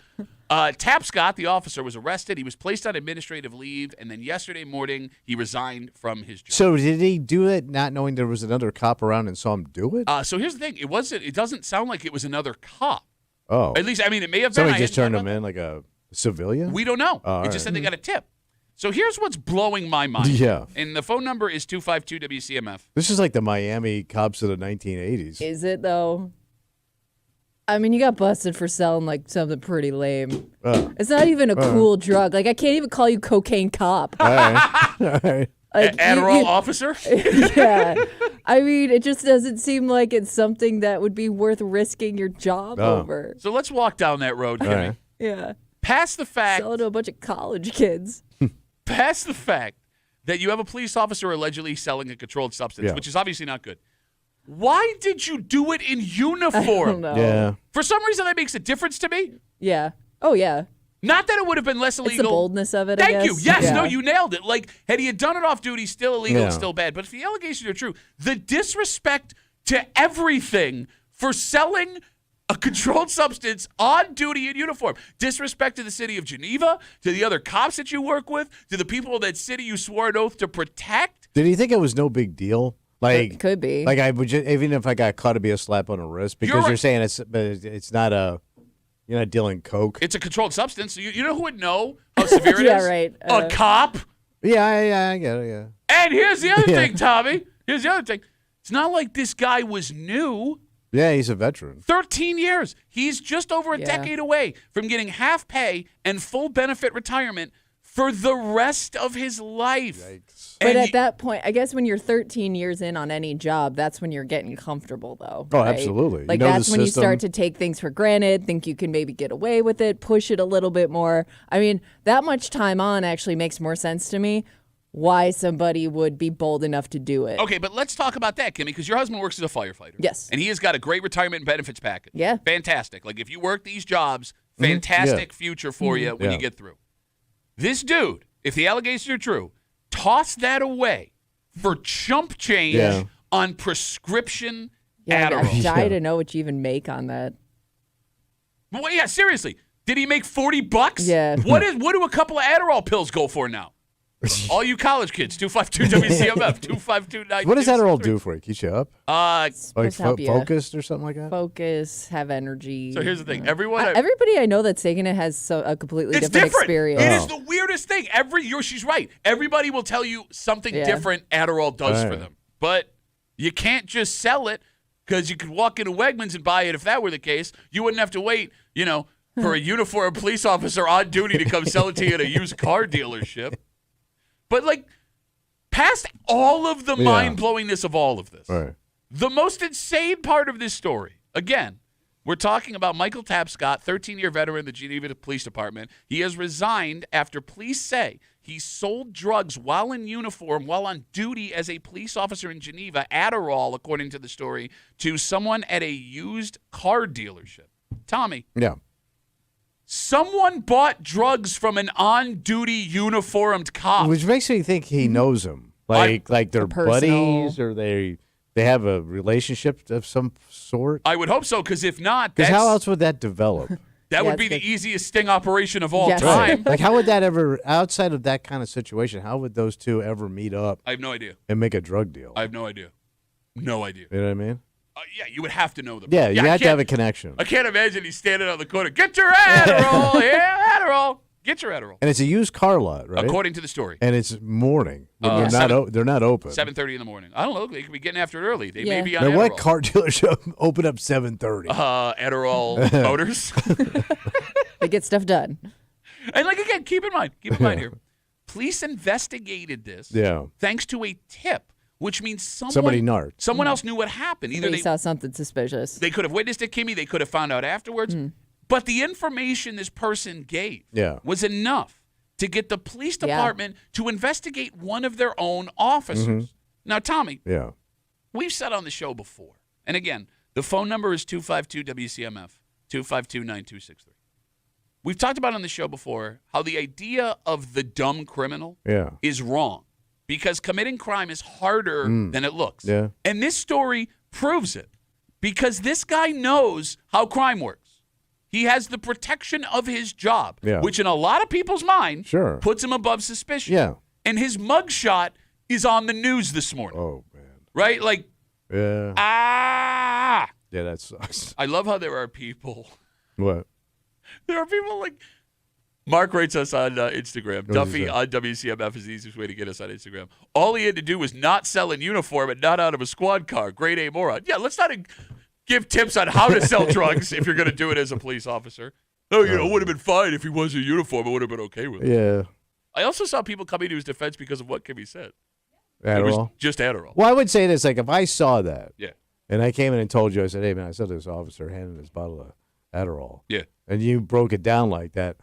Tapscott, the officer, was arrested. He was placed on administrative leave, and then yesterday morning he resigned from his job. So did he do it not knowing there was another cop around and saw him do it? So here's the thing: it doesn't sound like it was another cop. Oh. At least, I mean, it may have been. Somebody I just hadn't turned thought him about in like a civilian? that. We don't know. Oh, It just said they got a tip. So here's what's blowing my mind. Yeah. And the phone number is 252 WCMF. This is like the Miami cops of the 1980s. Is it though? I mean, you got busted for selling like something pretty lame. It's not even a cool drug. Like I can't even call you cocaine cop. All right. All right. Like, Adderall officer? Yeah. I mean, it just doesn't seem like it's something that would be worth risking your job over. So let's walk down that road, Kimmy. All right. Yeah. Past the fact Selling to a bunch of college kids. past the fact that you have a police officer allegedly selling a controlled substance, Yeah. which is obviously not good. Why did you do it in I uniform? don't know. Yeah. For some reason, that makes a difference to me. Yeah. Oh, yeah. Not that it would have been less illegal. It's the boldness of it, I Thank you. guess. Yes, Yeah. no, you nailed it. Like, had he had done it off duty, still illegal, Yeah. it's still bad. But if the allegations are true, the disrespect to everything for selling a controlled substance on duty in uniform, disrespect to the city of Geneva, to the other cops that you work with, to the people in that city you swore an oath to protect. Did he think it was no big deal? Like It could be. Like I would just, even if I got caught, it'd be a slap on the wrist because You're- you're saying it's not a, you're not dealing coke. It's a controlled substance. You know who would know how severe it is? Yeah, right. A cop. Yeah, I get it. Yeah. And here's the other Yeah. thing, Tommy. Here's the other thing. It's not like this guy was new. Yeah, he's a veteran. 13 years. He's just over a Yeah. decade away from getting half pay and full benefit retirement for the rest of his life. Yikes. But And at that point, I guess when you're 13 years in on any job, that's when you're getting comfortable, though. Oh, right? absolutely. You Like, know the that's when you system. start to take things for granted, think you can maybe get away with it, push it a little bit more. I mean, that much time on actually makes more sense to me why somebody would be bold enough to do it. Okay, but let's talk about that, Kimmy, because your husband works as a firefighter. Yes. And he has got a great retirement and benefits package. Yeah. Fantastic. Like, if you work these jobs, fantastic future for you when you Yeah. get through. This dude, if the allegations are true, toss that away for chump change Yeah. on prescription Yeah, Adderall. I die to know what you even make on that. Well, yeah, seriously. Did he make $40? Yeah. What do a couple of Adderall pills go for now? All you college kids, 252 WCMF, 252 What does Adderall do for you? Keeps you up? Uh, It's Like supposed to help you focused or something like that? focus, have energy. so here's the thing. Everybody I know that's taking it has a completely It's different different. experience. It is the weirdest thing. She's right. Everybody will tell you something Yeah. different Adderall does for Right. them. But you can't just sell it because you could walk into Wegmans and buy it if that were the case. You wouldn't have to wait, for a uniformed police officer on duty to come sell it to you at a used car dealership. But, like, past all of the mind-blowingness of all of this, Right. the most insane part of this story, again, we're talking about Michael Tapscott, 13-year veteran of the Geneva Police Department. He has resigned after police say he sold drugs while in uniform, while on duty as a police officer in Geneva, Adderall, according to the story, to someone at a used car dealership. Tommy. Yeah. Someone bought drugs from an on-duty uniformed cop. Which makes me think he knows him. Like they're A personal- buddies or they have a relationship of some sort. I would hope so, because if not, Because how else would that develop? that Yeah, would be it's the good. easiest sting operation of all Yes. time. Like, how would that ever, outside of that kind of situation, how would those two ever meet up I have no idea. and make a drug deal? I have no idea. No idea. You know what I mean? Yeah, you would have to know them. Yeah, you I have to can't- have a connection. I can't imagine he's standing on the corner. Get your Adderall. Yeah, Adderall. Get your Adderall. And it's a used car lot, right? According to the story. And it's morning. When seven- they're not open. 7:30 in the morning. I don't know. They could be getting after it early. They may Yeah. be on Now, Adderall. what car dealership open up 7:30? Adderall Motors. They get stuff done. And like again, keep in mind here, police investigated this Yeah. thanks to a tip, which means Somebody narked. someone else knew what happened. Either They saw something suspicious. they could have witnessed it, Kimmy. They could have found out afterwards. But the information this person gave was enough to get the police Yeah. department to investigate one of their own officers. Now, Tommy, Yeah. we've said on the show before, and again, the phone number is 252-WCMF, 252-9263. We've talked about on the show before how the idea of the dumb criminal Yeah. is wrong because committing crime is harder than it looks. Yeah. And this story proves it because this guy knows how crime works. He has the protection of his job, Yeah. which in a lot of people's mind Sure. puts him above suspicion. Yeah. And his mugshot is on the news this morning, Oh, man. right? Like, Yeah. Yeah, that sucks. I love how there are people. What? There are people like Mark writes us on Instagram. does he Duffy say? on WCMF is the easiest way to get us on Instagram. All he had to do was not sell in uniform and not out of a squad car. Grade A moron. Yeah, let's not give tips on how to sell drugs if you're going to do it as a police officer. Oh, it would have been fine if he was in uniform. I would have been okay with it. Yeah. I also saw people coming to his defense because of what Kimmy said. It was Adderall. just Adderall. Well, I would say this: like, if I saw that, Yeah. and I came in and told you, I said, "Hey, man, I saw this officer handing this bottle of Adderall," Yeah. and you broke it down like that,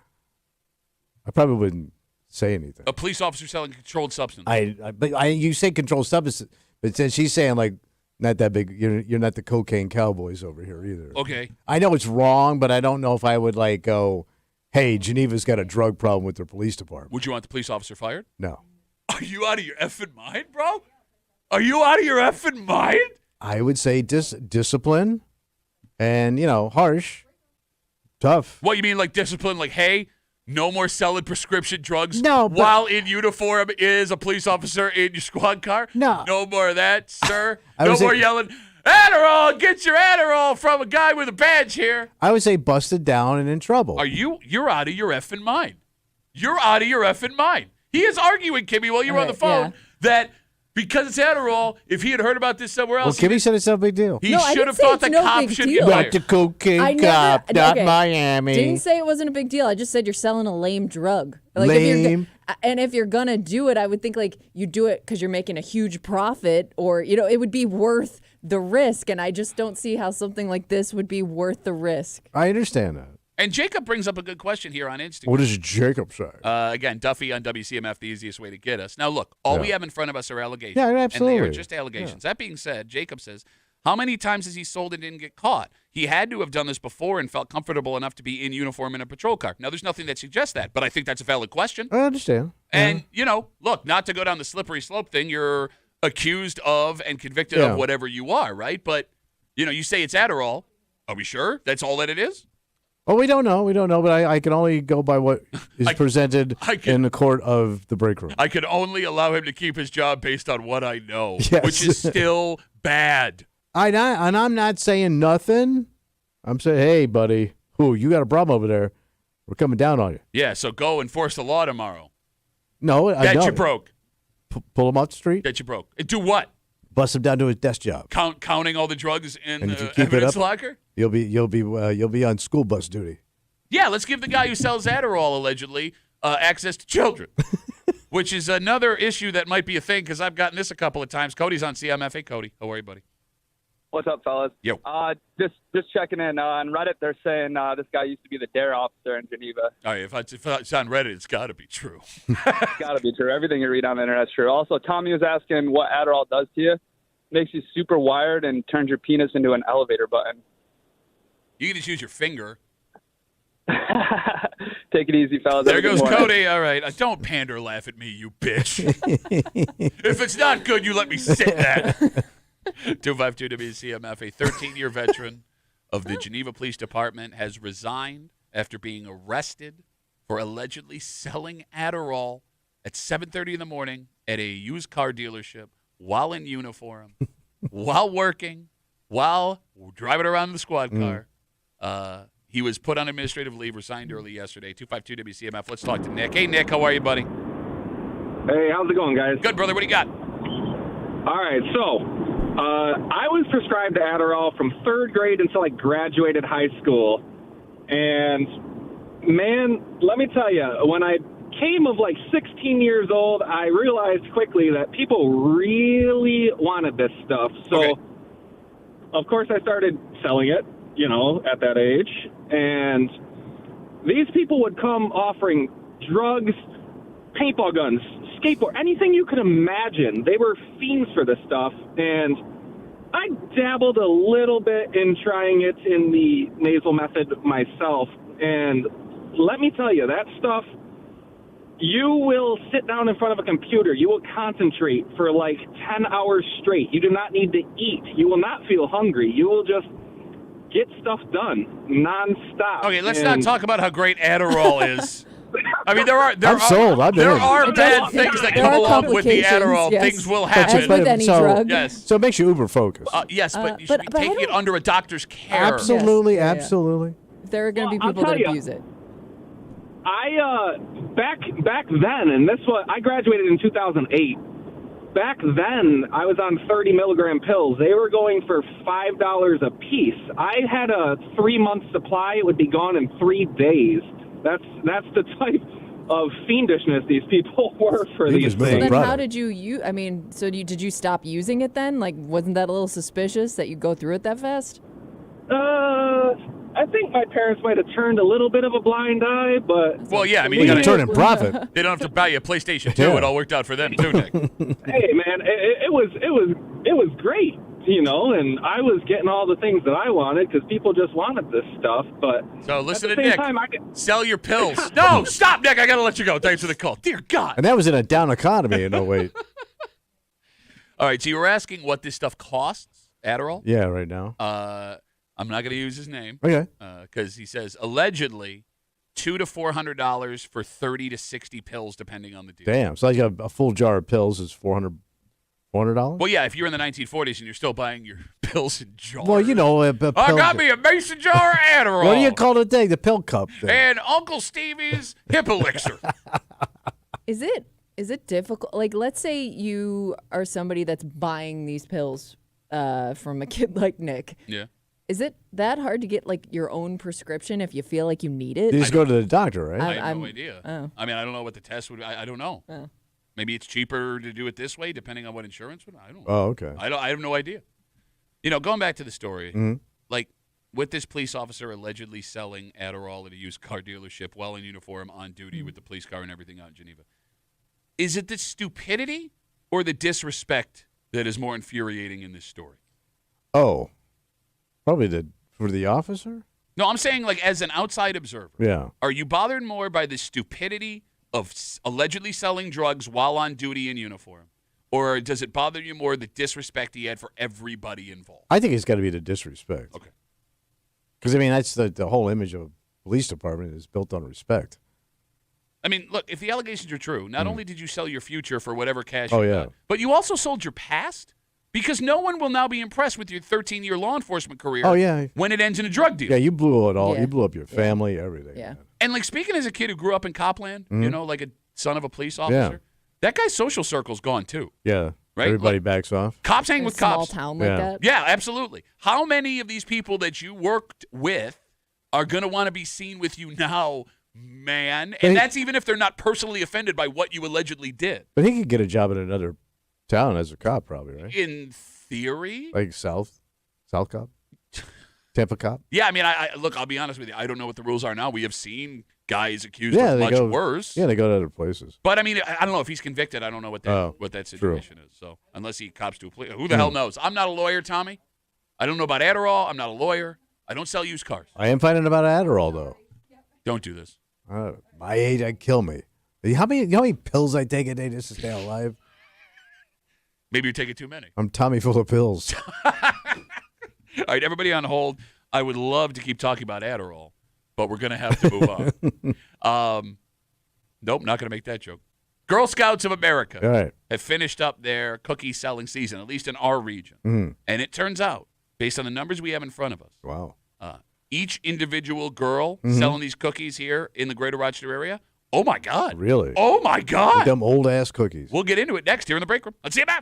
I probably wouldn't say anything. A police officer selling controlled substance. You say controlled substance, but since she's saying like not that big, you're not the cocaine cowboys over here either. Okay. I know it's wrong, but I don't know if I would like go, "Hey, Geneva's got a drug problem with their police department." Would you want the police officer fired? No, Are you out of your effing mind, bro? Are you out of your effing mind? I would say discipline, and harsh, tough. What, you mean like discipline? Like, hey, no more selling prescription drugs No, but- while in uniform is a police officer in your squad car? No. No more of that, sir. I No would more say- yelling, Adderall, get your Adderall from a guy with a badge here. I would say busted down and in trouble. You're out of your effing mind. You're out of your effing mind. He is arguing, Kimmy, while you were on the Right, phone, yeah. that because it's Adderall, if he had heard about this somewhere Well, else, Kimmy said it's no big deal. he No, I should didn't have say thought it's the no cop big should deal. get Not fired. the cocaine I cop, never, not okay. Miami. Didn't say it wasn't a big deal. I just said you're selling a lame drug. Like Lame. If you're gonna do it, I would think like you do it because you're making a huge profit, or it would be worth the risk. And I just don't see how something like this would be worth the risk. I understand that. And Jacob brings up a good question here on Instagram. What does Jacob say? Again, Duffy on WCMF, the easiest way to get us. Now, look, all we Yeah. have in front of us are allegations. Yeah, And they absolutely. are just allegations. That being said, Jacob says, how many times has he sold and didn't get caught? He had to have done this before and felt comfortable enough to be in uniform in a patrol car. Now, there's nothing that suggests that, but I think that's a valid question. I understand. And, look, not to go down the slippery slope thing, you're accused of and convicted Yeah. of whatever you are, right? But, you say it's Adderall. Are we sure that's all that it is? Well, we don't know. But I can only go by what is presented in the court of the break room. I can only allow him to keep his job based on what I know, Yes. which is still bad. And I'm not saying nothing. I'm saying, hey, buddy, you got a problem over there. We're coming down on you. Yeah, so go enforce the law tomorrow. No, I Bet know. you broke. Pull him off the street, Bet you broke. And do what? bust him down to his desk job. Counting all the drugs in And if you the keep it evidence up- locker? You'll be on school bus duty. Yeah, let's give the guy who sells Adderall, allegedly, access to children, which is another issue that might be a thing because I've gotten this a couple of times. Cody's on CMF. Hey, Cody. How are you, buddy? What's up, fellas? Yo. Just checking in. On Reddit, they're saying this guy used to be the DARE officer in Geneva. All right, if it's on Reddit, it's got to be true. It's got to be true. Everything you read on the internet's true. Also, Tommy was asking what Adderall does to you. Makes you super wired and turns your penis into an elevator button. You can just use your finger. Take it easy, fellas. There goes Cody. All right. Don't pander laugh at me, you bitch. If it's not good, you let me sit that. 252 WCMF, a 13-year veteran of the Geneva Police Department, has resigned after being arrested for allegedly selling Adderall at 7:30 in the morning at a used car dealership while in uniform, while working, while driving around in the squad car. He was put on administrative leave, resigned early yesterday. 252 WCMF. Let's talk to Nick. Hey, Nick, how are you, buddy? Hey, how's it going, guys? Good, brother. What do you got? All right, so I was prescribed Adderall from 3rd grade until I graduated high school. And, man, let me tell you, when I came of like 16 years old, I realized quickly that people really wanted this stuff. So, of course, I started selling it, you know, at that age. And these people would come offering drugs, paintball guns, skateboard, anything you could imagine. They were fiends for this stuff. And I dabbled a little bit in trying it in the nasal method myself. And let me tell you, that stuff, you will sit down in front of a computer. You will concentrate for like 10 hours straight. You do not need to eat. You will not feel hungry. You will just get stuff done nonstop. Okay, let's not talk about how great Adderall is. I mean, there are sold. I'm there in. are bad things that come along with the Adderall. yes. Things will As happen. with any drug. Yes. So it makes you uber focused. Yes, but you should be but I taking it don't- under a doctor's care. Absolutely, Yes. Yeah, yeah. absolutely. There are going to be I'll people that tell ya. abuse it. I back then, and I graduated in 2008. Back then, I was on 30 milligram pills. They were going for $5 a piece. I had a 3-month supply. It would be gone in 3 days. That's the type of fiendishness these people were for He these was moving So things. then brother. how did you I mean, so did you stop using it then? Like, wasn't that a little suspicious that you go through it that fast? I think my parents might have turned a little bit of a blind eye, but Well, yeah, I mean, Well, you you got turn in profit. They don't have to buy you a PlayStation 2. Yeah. It all worked out for them too, Nick. hey, man, it was great, you know, and I was getting all the things that I wanted because people just wanted this stuff. But So listen at to the Nick. same time, Sell your pills. No, stop, Nick. I got to let you go. Thanks for the call. Dear God. And that was in a down economy. No, wait. All right, so you were asking what this stuff costs, Adderall? Yeah, right now. I'm not going to use his name Okay. because he says allegedly $200 to $400 for 30 to 60 pills, depending on the deal. Damn. So like a full jar of pills is $400. Well, yeah, if you're in the 1940s and you're still buying your pills in jars. Well, you know, a pill I got me a mason jar of Adderall. What do you call it today? The pill cup thing. And Uncle Stevie's hip elixir. Is it difficult? Like, let's say you are somebody that's buying these pills from a kid like Nick. Yeah. Is it that hard to get like your own prescription if you feel like you need it? You just go to the doctor, right? I have no I'm- idea. oh. I mean, I don't know what the test would be. I don't know. Oh. Maybe it's cheaper to do it this way, depending on what insurance would. I don't know. Oh, okay. I have no idea. You know, going back to the story, Mhm. like with this police officer allegedly selling Adderall at a used car dealership while in uniform on duty with the police car and everything out in Geneva. Is it the stupidity or the disrespect that is more infuriating in this story? Oh, probably for the officer? No, I'm saying like as an outside observer. Yeah. Are you bothered more by the stupidity of allegedly selling drugs while on duty in uniform? Or does it bother you more the disrespect he had for everybody involved? I think it's got to be the disrespect. Okay. Because, I mean, that's the whole image of a police department is built on respect. I mean, look, if the allegations are true, not only did you sell your future for whatever cash Oh, you yeah. got, but you also sold your past because no one will now be impressed with your 13-year law enforcement career Oh, yeah. when it ends in a drug deal. Yeah, you blew it all. Yeah. You blew up your family, everything. Yeah. man. And like speaking as a kid who grew up in Copland, you know, like a son of a police officer, Yeah. that guy's social circle's gone too. Yeah. Right? Everybody Like- backs off. Cops hang In a with small cops. town like Yeah. that. Yeah, absolutely. How many of these people that you worked with are going to want to be seen with you now, man. And that's even if they're not personally offended by what you allegedly did. But he could get a job in another town as a cop, probably, right? In theory. Like South cop? Tampa cop? Yeah, I mean, look, I'll be honest with you. I don't know what the rules are now. We have seen guys accused of much worse. Yeah, they go to other places. But, I mean, I don't know if he's convicted. I don't know what that situation is. So, unless he cops to a police. Who the hell knows? I'm not a lawyer, Tommy. I don't know about Adderall. I'm not a lawyer. I don't sell used cars. I am finding about Adderall, though. Don't do this. My age, I'd kill me. You know how many pills I take a day just to stay alive? Maybe you're taking too many. I'm Tommy full of pills. All right, everybody on hold. I would love to keep talking about Adderall, but we're going to have to move on. Nope, not going to make that joke. Girl Scouts of America have finished up their cookie selling season, at least in our region. And it turns out, based on the numbers we have in front of us, each individual girl selling these cookies here in the greater Rochester area, oh, my God. Really? Oh, my God. Like them old-ass cookies. We'll get into it next here in the break room. Let's see CMF.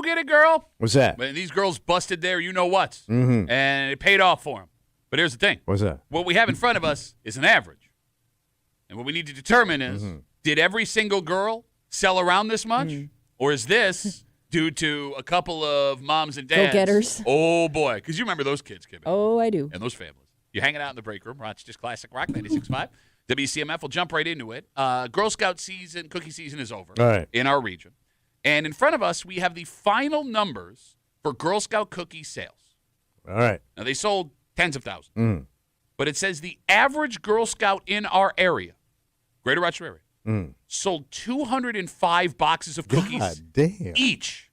go get it, girl. What's that? But these girls busted their you-know-whats, and it paid off for them. But here's the thing. What's that? What we have in front of us is an average. And what we need to determine is, did every single girl sell around this much? Or is this due to a couple of moms and dads? Go-getters. Oh, boy. Because you remember those kids, Kimmy. Oh, I do. And those families. You're hanging out in the break room. Rochester's Classic Rock 96.5. WCMF will jump right into it. Girl Scout season, cookie season is over in our region. And in front of us, we have the final numbers for Girl Scout cookie sales. All right. Now, they sold tens of thousands. But it says the average Girl Scout in our area, Greater Rochester area, sold 205 boxes of cookies God damn. each.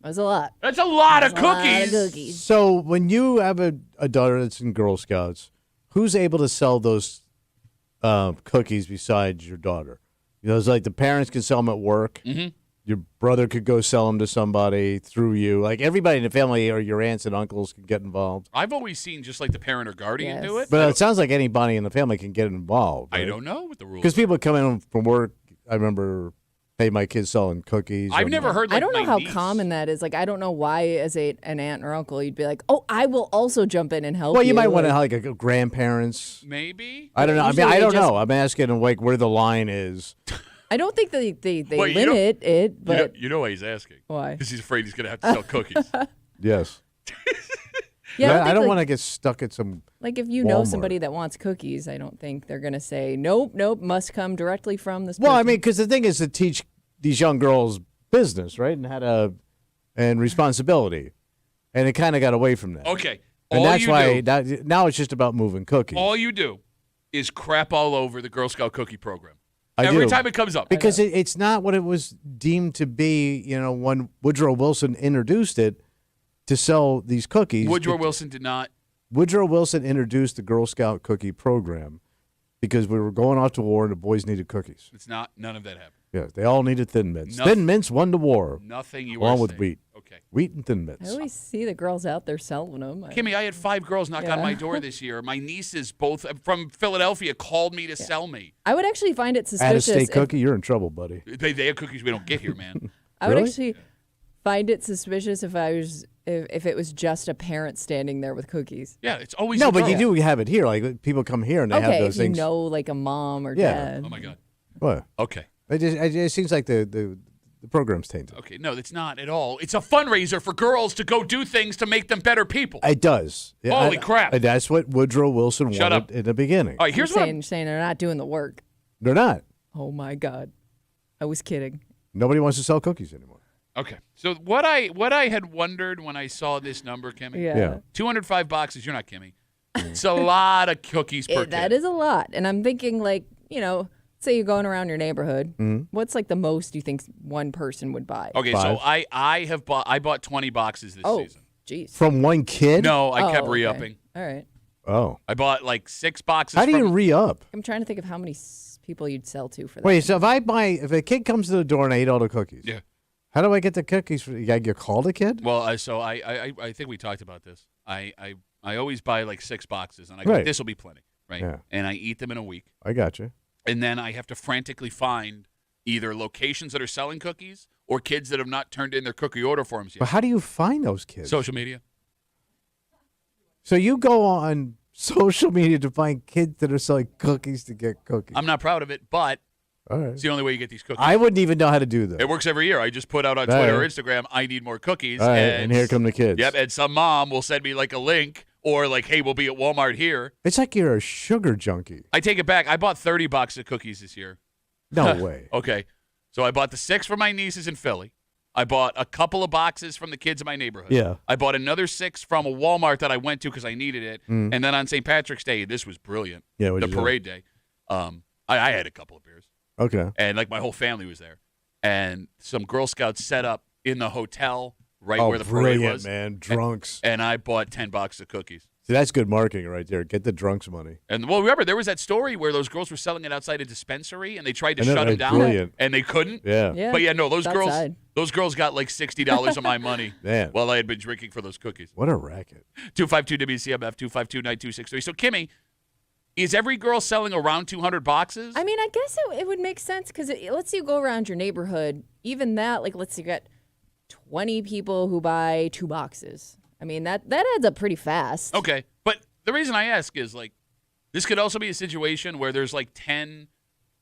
That's a lot. That's a lot of That's a lot cookies. of cookies. So when you have a daughter that's in Girl Scouts, who's able to sell those cookies besides your daughter? You know, it's like the parents can sell them at work. Your brother could go sell them to somebody through you. Like everybody in the family or your aunts and uncles can get involved. I've always seen just like the parent or guardian do it. But it sounds like anybody in the family can get involved. I right? don't know what the rules Because people come in from work. I remember, hey, my kid's selling cookies. I've never heard like I don't know my how niece. common that is. Like, I don't know why, as an aunt or uncle, you'd be like, "Oh, I will also jump in and help." Well, you might want to Like, have like a grandparents. Maybe. I don't know. I mean, Usually I they don't just- know. I'm asking like where the line is. I don't think they Well, you limit it, but You know why he's asking? Why? Because he's afraid he's going to have to sell cookies. Yes. yeah, I don't think, want to get stuck at some. like if you know Walmart. somebody that wants cookies, I don't think they're gonna say nope, must come directly from this. Well, I person." mean, because the thing is to teach these young girls business, right, and how to and responsibility, and it kind of got away from that. Okay. And all that's you why do, now it's just about moving cookies. all you do is crap all over the Girl Scout cookie program. I Every do. time it comes up. Because it's not what it was deemed to be, you know, when Woodrow Wilson introduced it to sell these cookies. Woodrow Wilson did not. Woodrow Wilson introduced the Girl Scout cookie program because we were going off to war and the boys needed cookies. It's not. None of that happened. Yeah, they all needed Thin Mints. Nothing- Thin Mints won the war, Nothing you along are with saying. wheat. Okay. Wheat and Thin I Mints. always see the girls out there selling them. Kimmy, I had 5 girls knock on my door this year. My nieces, both from Philadelphia, called me to sell me. I would actually find it Out of suspicious. state if- cookie, you're in trouble, buddy. They have cookies we don't get here, man. I would Really? actually find it suspicious if if it was just a parent standing there with cookies. Yeah, it's always No, a but girl. you do have it here. Like people come here and they have Okay, those if you things. know like a mom or Yeah. dad. Oh my God. What? Okay. It seems like the program's tainted. Okay. No, it's not at all. It's a fundraiser for girls to go do things to make them better people. It does. Yeah, Holy crap. That's what Woodrow Wilson Shut wanted up. in the beginning. All right. Here's I'm what. saying they're not doing the work. They're not. Oh my God, I was kidding. Nobody wants to sell cookies anymore. Okay. So what I had wondered when I saw this number, Kimmy. Yeah. 205 boxes. You're not Kimmy. It's a lot of cookies per kid. That is a lot, and I'm thinking like say you're going around your neighborhood. Mm-hmm. What's like the most you think one person would buy? Okay. 5. So I bought 20 boxes this Oh, season. jeez. From one kid? No, I kept okay. re-upping. All right. Oh. I bought like 6 boxes. How do you from- re-up? I'm trying to think of how many people you'd sell to for that. Wait, so if a kid comes to the door and I eat all the cookies, Yeah. how do I get the cookies? You gotta get called a kid? Well, I think we talked about this. I always buy like 6 boxes, and I go, Right. this will be plenty, right? Yeah. And I eat them in a week, I got you. and then I have to frantically find either locations that are selling cookies or kids that have not turned in their cookie order forms But yet. how do you find those kids? Social media. So you go on social media to find kids that are selling cookies to get cookies. I'm not proud of it, but all right. it's the only way you get these cookies. I wouldn't even know how to do that. It works every year. I just put out on All Twitter or right. Instagram, I need more cookies. All right, and here come the kids. Yep, and some mom will send me like a link or like, hey, we'll be at Walmart here. It's like you're a sugar junkie. I take it back. I bought 30 boxes of cookies this year. No way. Okay. So I bought the 6 for my nieces in Philly. I bought a couple of boxes from the kids in my neighborhood. Yeah. I bought another 6 from a Walmart that I went to because I needed it. And then on St. Patrick's Day, this was brilliant. Mm. Yeah, the what'd you do? parade day. I had a couple of beers. Okay. And like my whole family was there. And some Girl Scouts set up in the hotel right Oh, where the parade brilliant, was. man. Drunks. And I bought 10 boxes of cookies. See, that's good marketing right there. Get the drunks money. And well, remember there was that story where those girls were selling it outside a dispensary and they tried to I know, shut them that's down brilliant. and they couldn't. Yeah. Yeah. But yeah, no, those it's girls outside. got like $60 of my money Man. while I had been drinking for those cookies. What a racket. 252 WCMF 252-9263. So Kimmy, is every girl selling around 200 boxes? I mean, I guess it would make sense because let's say you go around your neighborhood. Even that, like, let's say you got 20 people who buy 2 boxes. I mean, that adds up pretty fast. Okay, but the reason I ask is, like, this could also be a situation where there's, like, 10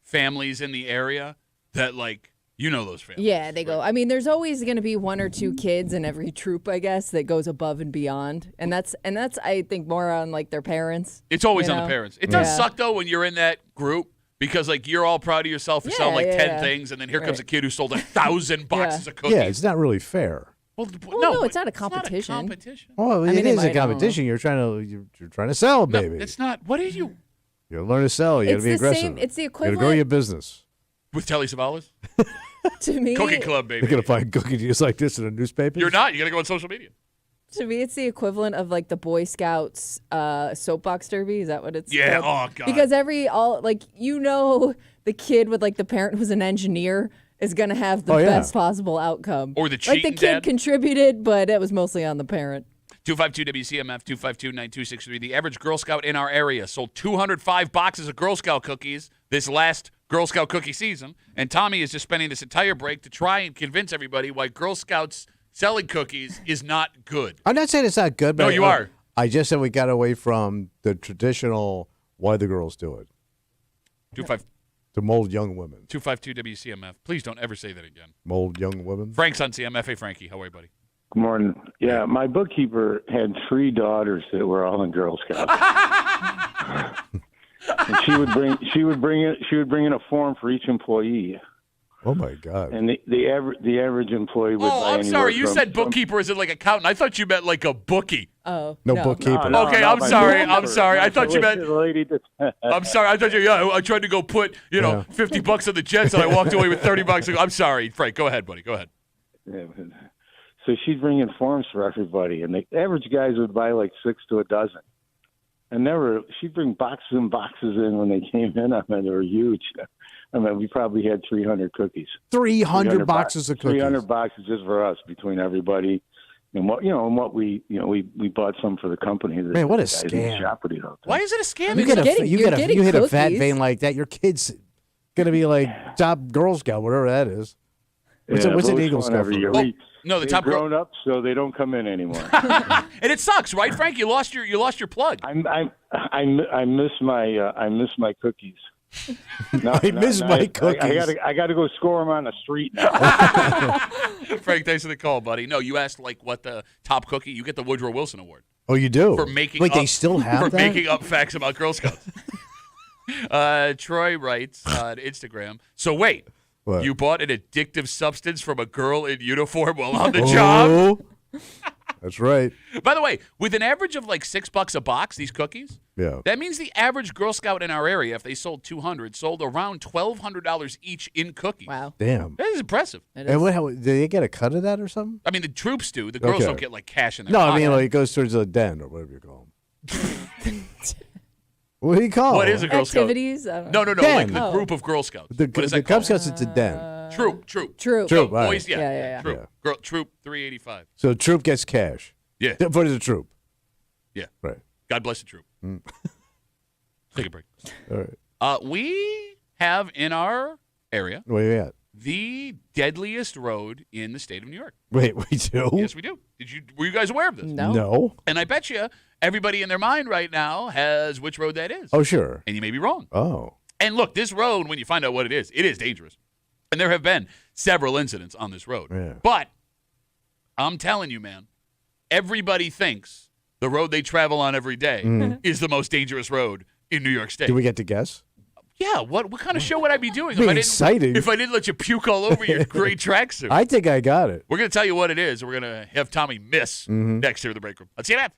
families in the area that, like, you know those families. Yeah, they go. I mean, there's always going to be 1 or 2 kids in every troop, I guess, that goes above and beyond. And that's I think more on like their parents. It's always you on know? the parents. It does Yeah. suck though when you're in that group because like you're all proud of yourself for selling like 10 things, and then here comes a kid who sold 1,000 boxes of cookies. Yeah, it's not really fair. Well, no, it's not a It's not competition. a competition. Well, I it mean, they is a might, I don't competition. You're trying to sell, No, baby. it's not. What are you You gotta learn to sell. You It's gotta be the aggressive. same. It's the You gotta equivalent grow your business. with Telly Savalas? to me. Cookie Club, baby. They're gonna find cookies just like this in a newspaper. You're not. You got to go on social media. To me, it's the equivalent of like the Boy Scouts soapbox derby. Is that what it's? Yeah. called? Oh God. Because the kid with like the parent who's an engineer is gonna have the best possible outcome. Or the like cheating the kid dad. contributed, but it was mostly on the parent. 252 WCMF 252-9263. The average Girl Scout in our area sold 205 boxes of Girl Scout cookies this last Girl Scout cookie season, and Tommy is just spending this entire break to try and convince everybody why Girl Scouts selling cookies is not good. I'm not saying it's not good, but No, you are. I just said we got away from the traditional why the girls do it 252 to mold young women. WCMF. Please don't ever say that again. Mold young women. Frank's on CMF. Hey, Frankie. How are you, buddy? Good morning. Yeah, my bookkeeper had 3 daughters that were all in Girl Scouts. And she would bring in a form for each employee. Oh my God! And the average employee would. Oh, I'm sorry. You said bookkeeper as in like accountant. I thought you meant like a bookie. Oh, no bookkeeper. No, okay, not I'm my sorry. bookkeeper. I'm sorry. I thought you meant. The lady I'm sorry. I thought you. Yeah, I tried to go put $50 on the Jets, and I walked away with $30. I'm sorry, Frank. Go ahead, buddy. Go ahead. Yeah, so she'd bring in forms for everybody, and the average guys would buy like 6 to a dozen. And she'd bring boxes and boxes in when they came in. I mean, they were huge. I mean, we probably had 300 cookies. 300 boxes of cookies. 300 boxes just for us between everybody, and what we bought some for the company. Man, what a scam! Why is it a scam? You hit a fat vein like that, your kid's gonna be like top Girl Scout, whatever that is. What's an Eagle Scout every year? No, the top grown up, so they don't come in anymore. And it sucks, right, Frank? You lost your plug. I miss my cookies. I miss my cookies. I got to go score them on the street now. Frank, thanks for the call, buddy. No, you asked like what the top cookie. You get the Woodrow Wilson Award. Oh, you do? For making Wait, up, they still have for that? making up facts about Girl Scouts. Troy writes on Instagram. So wait. What? You bought an addictive substance from a girl in uniform while on the job? That's right. By the way, with an average of like $6 a box, these cookies, that means the average Girl Scout in our area, if they sold 200, sold around $1,200 each in cookies. Wow. Damn. That is impressive. It And is. do they get a cut of that or something? I mean, the troops do. The girls Okay. don't get like cash in their No, pocket. I mean, like, it goes towards the den or whatever you call them. What do you call What it? is a Girl Scout? Activities? I don't know. No. Den. Like the Oh. group of Girl Scouts. The What is that Cub called? Scouts, it's a den. Troop. Troop. Troop, No, all right. boys, Yeah. Troop. Yeah. Girl, troop 385. So troop gets cash. Yeah. For the troop. Yeah. Right. God bless the troop. Take a break. All right. We have in our area Where you at? the deadliest road in the state of New York. Wait, we do? Yes, we do. Were you guys aware of this? No. And I bet you everybody in their mind right now has which road that is. Oh, sure. And you may be wrong. Oh. And look, this road, when you find out what it is dangerous. And there have been several incidents on this road. Yeah. But I'm telling you, man, everybody thinks the road they travel on every day is the most dangerous road in New York State. Do we get to guess? Yeah, what kind of show would I be doing Be exciting. if I didn't let you puke all over your great tracksuit? I think I got it. We're going to tell you what it is. We're going to have Tommy miss next here in the break room. Let's see that.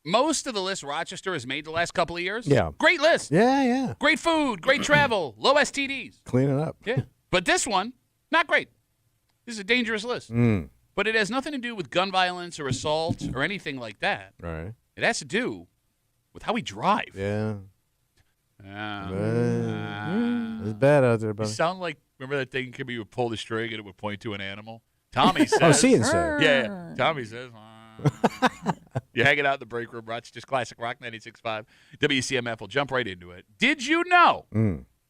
most of the list Rochester has made the last couple of years. Yeah. Great list. Yeah. Great food, great travel, low STDs. Clean it up. Yeah. But this one, not great. This is a dangerous list. But it has nothing to do with gun violence or assault or anything like that. Right. It has to do with how we drive. Yeah. Uh, It's bad out there, You buddy. sound like, remember that thing you would pull the string and it would point to an animal? Tommy says. Oh, see and say. Yeah. Tommy says. You're hanging out in the break room. Rochester's Classic Rock 96.5. WCMF will jump right into it. Did you know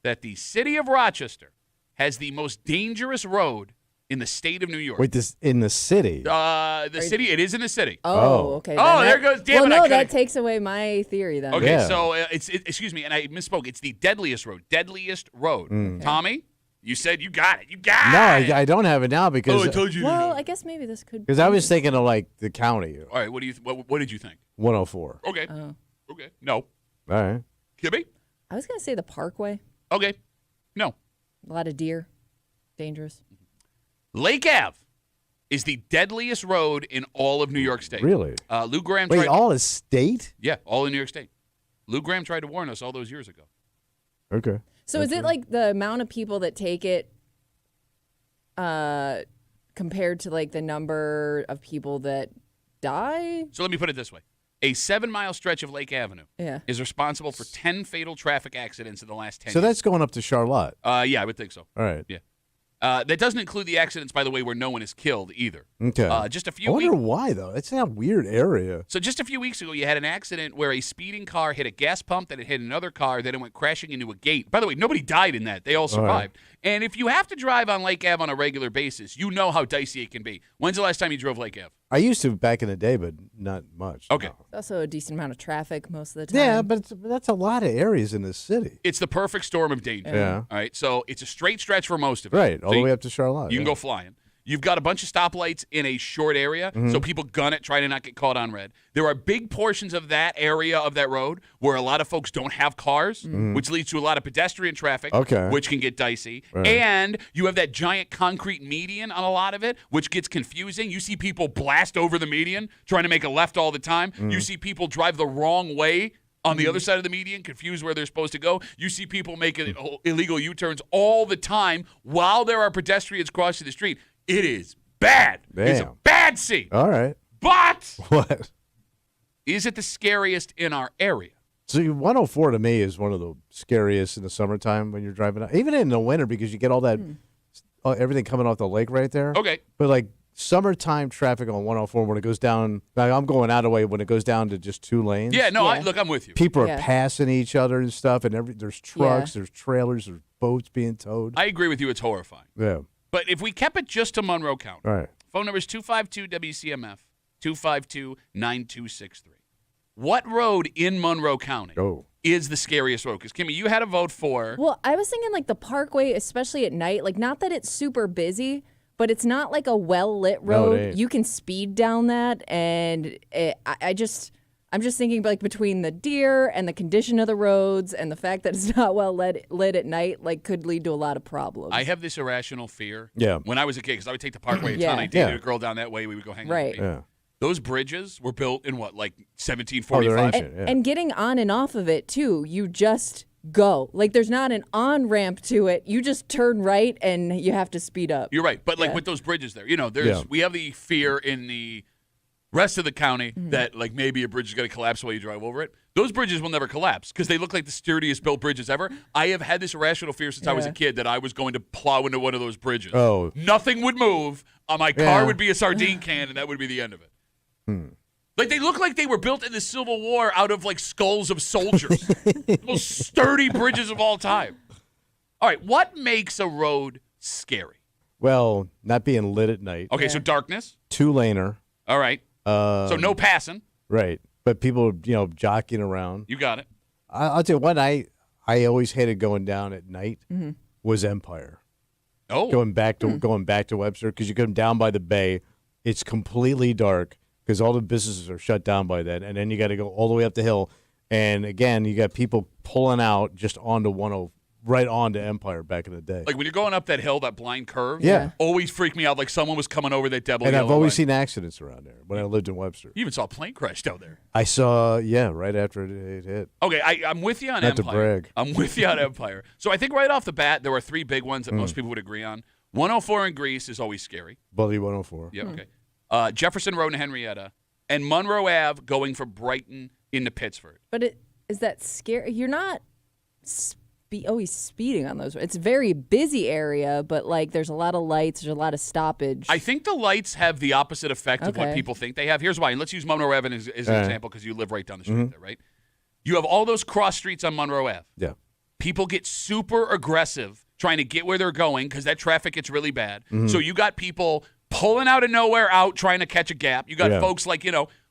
that the city of Rochester has the most dangerous road in the state of New York? Wait, this in the city? The city. It is in the city. Oh, okay. Oh, then there goes. Damn well, it. no, that takes away my theory then. Okay, Yeah. so excuse me, and I misspoke. It's the deadliest road. Deadliest road. Tommy, you said you got it. You got it. No, I don't have it now because Oh, I told you. Well, I guess maybe this could. I was thinking of like the county. All right. What do you? What did you think? 104. Okay. Oh. Okay. No. All right. Kibby. I was gonna say the Parkway. Okay. No. A lot of deer. Dangerous. Lake Ave is the deadliest road in all of New York State. Really? Lou Graham Wait, tried. all is state? Yeah, all in New York State. Lou Graham tried to warn us all those years ago. Okay. So is it like the amount of people that take it compared to like the number of people that die? So let me put it this way. A 7-mile stretch of Lake Avenue Yeah. is responsible for 10 fatal traffic accidents in the last 10 So years. that's going up to Charlotte. Yeah, I would think so. All right. Yeah. That doesn't include the accidents, by the way, where no one is killed either. Okay. Just a I few wonder weeks. why, though. It's a weird area. So just a few weeks ago, you had an accident where a speeding car hit a gas pump, then it hit another car, then it went crashing into a gate. By the way, nobody died in that. They all survived. And if you have to drive on Lake Ave on a regular basis, you know how dicey it can be. When's the last time you drove Lake Ave? I used to back in the day, but not much. Okay. no. It's also a decent amount of traffic most of the time. Yeah, but that's a lot of areas in this city. It's the perfect storm of danger. Yeah. All right, so it's a straight stretch for most of it. Right, all So the way up to Charlotte. You can go flying. You've got a bunch of stoplights in a short area, Mm-hmm. so people gun it, try to not get caught on red. There are big portions of that area of that road where a lot of folks don't have cars, which leads to a lot of pedestrian traffic, Okay. which can get dicey. Right. And you have that giant concrete median on a lot of it, which gets confusing. You see people blast over the median, trying to make a left all the time. You see people drive the wrong way on the other side of the median, confused where they're supposed to go. You see people making illegal U-turns all the time while there are pedestrians crossing the street. It is bad. It's a Damn. bad scene. All right. But What? is it the scariest in our area? See, 104 to me is one of the scariest in the summertime when you're driving out. Even in the winter because you get all that, everything coming off the lake right there. Okay. But like summertime traffic on 104 when it goes down, like I'm going out of the way when it goes down to just 2 lanes. Yeah, no, Yeah. look, I'm with you. People are Yeah. passing each other and stuff, and there's trucks, there's trailers, there's boats being towed. I agree with you. It's horrifying. Yeah. But if we kept it just to Monroe County, All right. phone number is 252-WCMF, 252-9263. What road in Monroe County is the scariest road? Because, Kimmy, you had a vote for. Well, I was thinking like the Parkway, especially at night. Like, not that it's super busy, but it's not like a well-lit road. ain't. You can speed down that, and I'm just thinking like between the deer and the condition of the roads and the fact that it's not well lit at night, like could lead to a lot of problems. I have this irrational fear. Yeah. When I was a kid, because I would take the Parkway a Yeah. ton. I dated Yeah. a girl down that way. We would go hang out. Right. with me. Yeah. Those bridges were built in what, like Oh, 1745? they're ancient. Yeah. And getting on and off of it too, you just go. Like there's not an on ramp to it. You just turn right and you have to speed up. You're right. But like Yeah. with those bridges there, Yeah. we have the fear in the rest of the county that like maybe a bridge is going to collapse while you drive over it. Those bridges will never collapse because they look like the sturdiest built bridges ever. I have had this irrational fear since I was a Yeah. kid that I was going to plow into one of those bridges. Oh. Nothing would move. My car Yeah. would be a sardine can, and that would be the end of it. Like they look like they were built in the Civil War out of like skulls of soldiers. The most sturdy bridges of all time. All right, what makes a road scary? Well, not being lit at night. Okay, so darkness. 2-laner. All right. So no passing. Right. But people, jockeying around. You got it. I'll tell you what I always hated going down at night was Empire. Oh. Going back to Webster because you come down by the bay, it's completely dark because all the businesses are shut down by then, and then you got to go all the way up the hill, and again you got people pulling out just onto right on to Empire back in the day. Like when you're going up that hill, that blind curve. Yeah. Always freaked me out. Like someone was coming over that double. And I've yellow always line. seen accidents around there when I lived in Webster. You even saw a plane crash down there. I saw, right after it hit. Okay, I'm with you on Not to Empire. brag. I'm with you on Empire. So I think right off the bat, there were 3 big ones that most people would agree on. 104 in Greece is always scary. Bully 104. Yeah, okay. Jefferson Road in Henrietta. And Monroe Ave going from Brighton into Pittsford. But is that scary? You're not always speeding on those. It's a very busy area, but like there's a lot of lights, there's a lot of stoppage. I think the lights have the opposite effect of what people think they have. Here's why. And let's use Monroe Ave as an example because you live right down the street there, right? You have all those cross streets on Monroe Ave. Yeah. People get super aggressive trying to get where they're going because that traffic gets really bad. So you got people pulling out of nowhere out trying to catch a gap. You got folks like,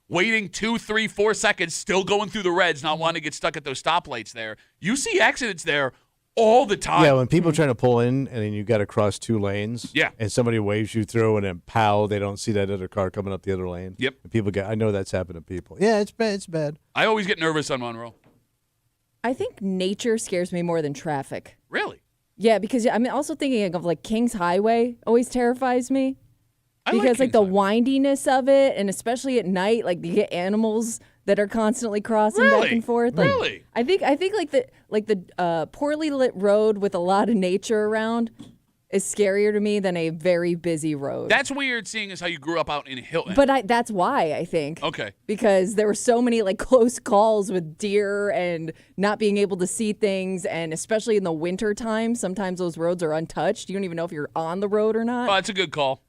waiting 2, 3, 4 seconds, still going through the reds, not wanting to get stuck at those stoplights there. You see accidents there all the time. Yeah, when people are trying to pull in and then you got to cross 2 lanes. Yeah. And somebody waves you through and then pow, they don't see that other car coming up the other lane. Yep. And people I know that's happened to people. Yeah, it's bad. It's bad. I always get nervous on Monroe. I think nature scares me more than traffic. Really? Yeah, because I'm also thinking of like Kings Highway always terrifies me. Because Kings the Highway. windiness of it, and especially at night, like you get animals that are constantly crossing back and forth. Like, Really? I think like the poorly lit road with a lot of nature around is scarier to me than a very busy road. That's weird seeing as how you grew up out in Hilton. But that's why I think. Okay. Because there were so many like close calls with deer and not being able to see things, and especially in the winter time, sometimes those roads are untouched. You don't even know if you're on the road or not. Oh, that's a good call.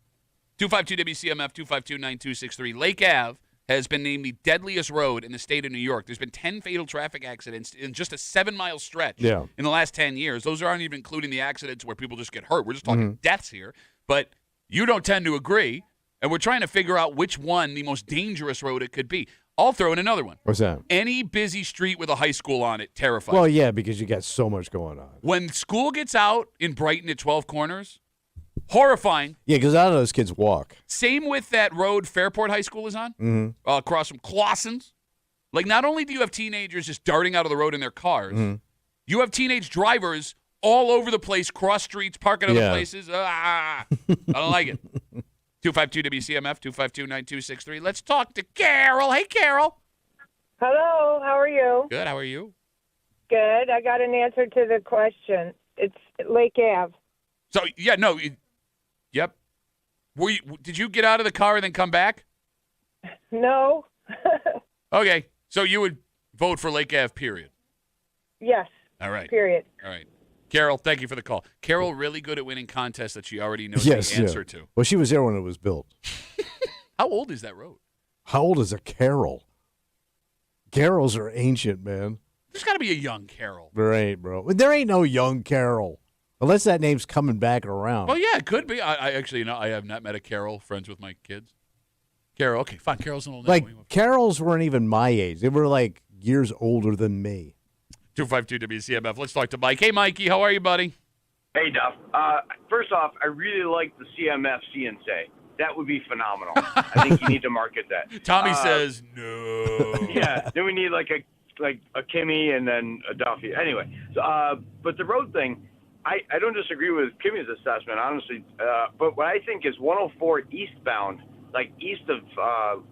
252 WCMF 252-9263. Lake Ave has been named the deadliest road in the state of New York. There's been 10 fatal traffic accidents in just a 7-mile stretch in the last 10 years. Those aren't even including the accidents where people just get hurt. We're just talking deaths here. But you don't tend to agree, and we're trying to figure out which one the most dangerous road it could be. I'll throw in another one. What's that? Any busy street with a high school on it, terrifying. Well, yeah, because you got so much going on. When school gets out in Brighton at 12 Corners, horrifying. Yeah, because a lot of those kids walk. Same with that road Fairport High School is on, across from Clausen's. Like, not only do you have teenagers just darting out of the road in their cars, you have teenage drivers all over the place, cross streets, park at other places. I don't like it. 252-WCMF, 252-9263. Let's talk to Carol. Hey, Carol. Hello, how are you? Good, how are you? Good. I got an answer to the question. It's Lake Ave. So, yep. Did you get out of the car and then come back? No. Okay, so you would vote for Lake Ave, period. Yes. All right. Period. All right. Carol, thank you for the call. Carol, really good at winning contests that she already knows the answer to. Well, she was there when it was built. How old is that road? How old is a Carol? Carols are ancient, man. There's got to be a young Carol. There ain't, bro. There ain't no young Carol. Unless that name's coming back around. Well, yeah, it could be. I actually, I have not met a Carol, friends with my kids. Carol, okay, fine. Carol's an old name. Like, Carols weren't even my age. They were, like, years older than me. 252-WCMF. Let's talk to Mike. Hey, Mikey, how are you, buddy? Hey, Duff. First off, I really like the CMF CNC. That would be phenomenal. I think you need to market that. Tommy says no. Yeah, then we need like a Kimmy and then a Duffy. Anyway, but the road thing, I don't disagree with Kimmy's assessment, honestly. But what I think is 104 eastbound, like east of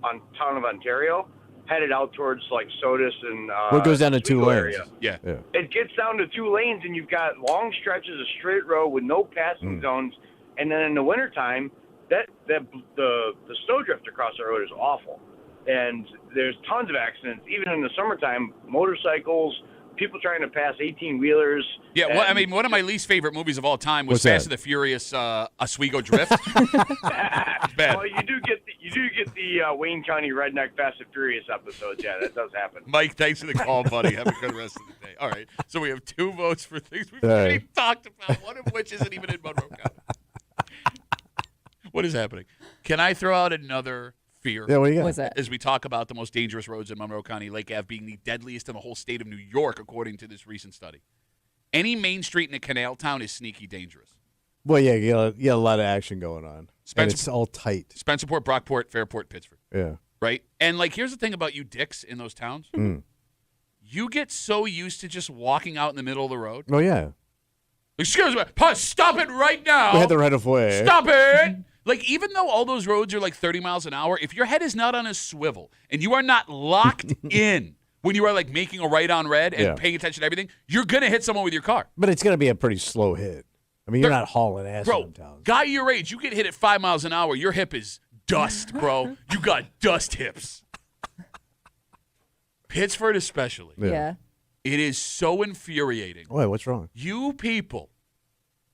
on town of Ontario, headed out towards like Sodus and Well, it goes down to 2 Oswego lanes. area. Yeah. It gets down to 2 lanes, and you've got long stretches of straight road with no passing zones. And then in the wintertime, the snowdrift across the road is awful. And there's tons of accidents, even in the summertime, motorcycles, people trying to pass 18-wheelers. Yeah, well, I mean, one of my least favorite movies of all time was What's that? Fast and the Furious Oswego Drift. It's bad. Well, you do get the Wayne County Redneck Fast and Furious episodes. Yeah, that does happen. Mike, thanks for the call, buddy. Have a good rest of the day. All right, so we have 2 votes for things we've All already right. talked about, one of which isn't even in Monroe County. What is happening? Can I throw out another fear? Yeah, what do you got? What's that? As we talk about the most dangerous roads in Monroe County, Lake Ave being the deadliest in the whole state of New York, according to this recent study. Any main street in a canal town is sneaky dangerous. Well, yeah, you got a lot of action going on. And it's all tight. Spencerport, Brockport, Fairport, Pittsford. Yeah. Right? And, like, here's the thing about you dicks in those towns. You get so used to just walking out in the middle of the road. Oh, yeah. Excuse me. Stop it right now. We had the right of way. Stop it. Like, even though all those roads are like 30 miles an hour, if your head is not on a swivel and you are not locked in when you are like making a right on red and paying attention to everything, you're going to hit someone with your car. But it's going to be a pretty slow hit. I mean, you're not hauling ass bro, sometimes. Guy your age, you get hit at 5 miles an hour, your hip is dust, bro. You got dust hips. Pittsford especially. Yeah. It is so infuriating. Wait, what's wrong? You people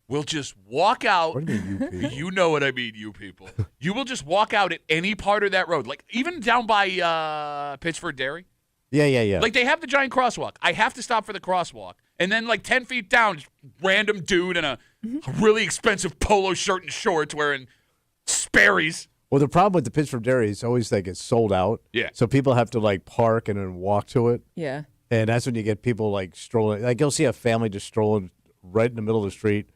will just walk out. What do you mean, you people? You know what I mean, you people. You will just walk out at any part of that road. Like, even down by Pittsford Dairy. Yeah. Like, they have the giant crosswalk. I have to stop for the crosswalk. And then, like, 10 feet down, just random dude in a really expensive polo shirt and shorts wearing Sperry's. Well, the problem with the Pittsburgh Dairy is always like it's sold out. Yeah. So people have to like park and then walk to it. Yeah. And that's when you get people like strolling. Like you'll see a family just strolling right in the middle of the street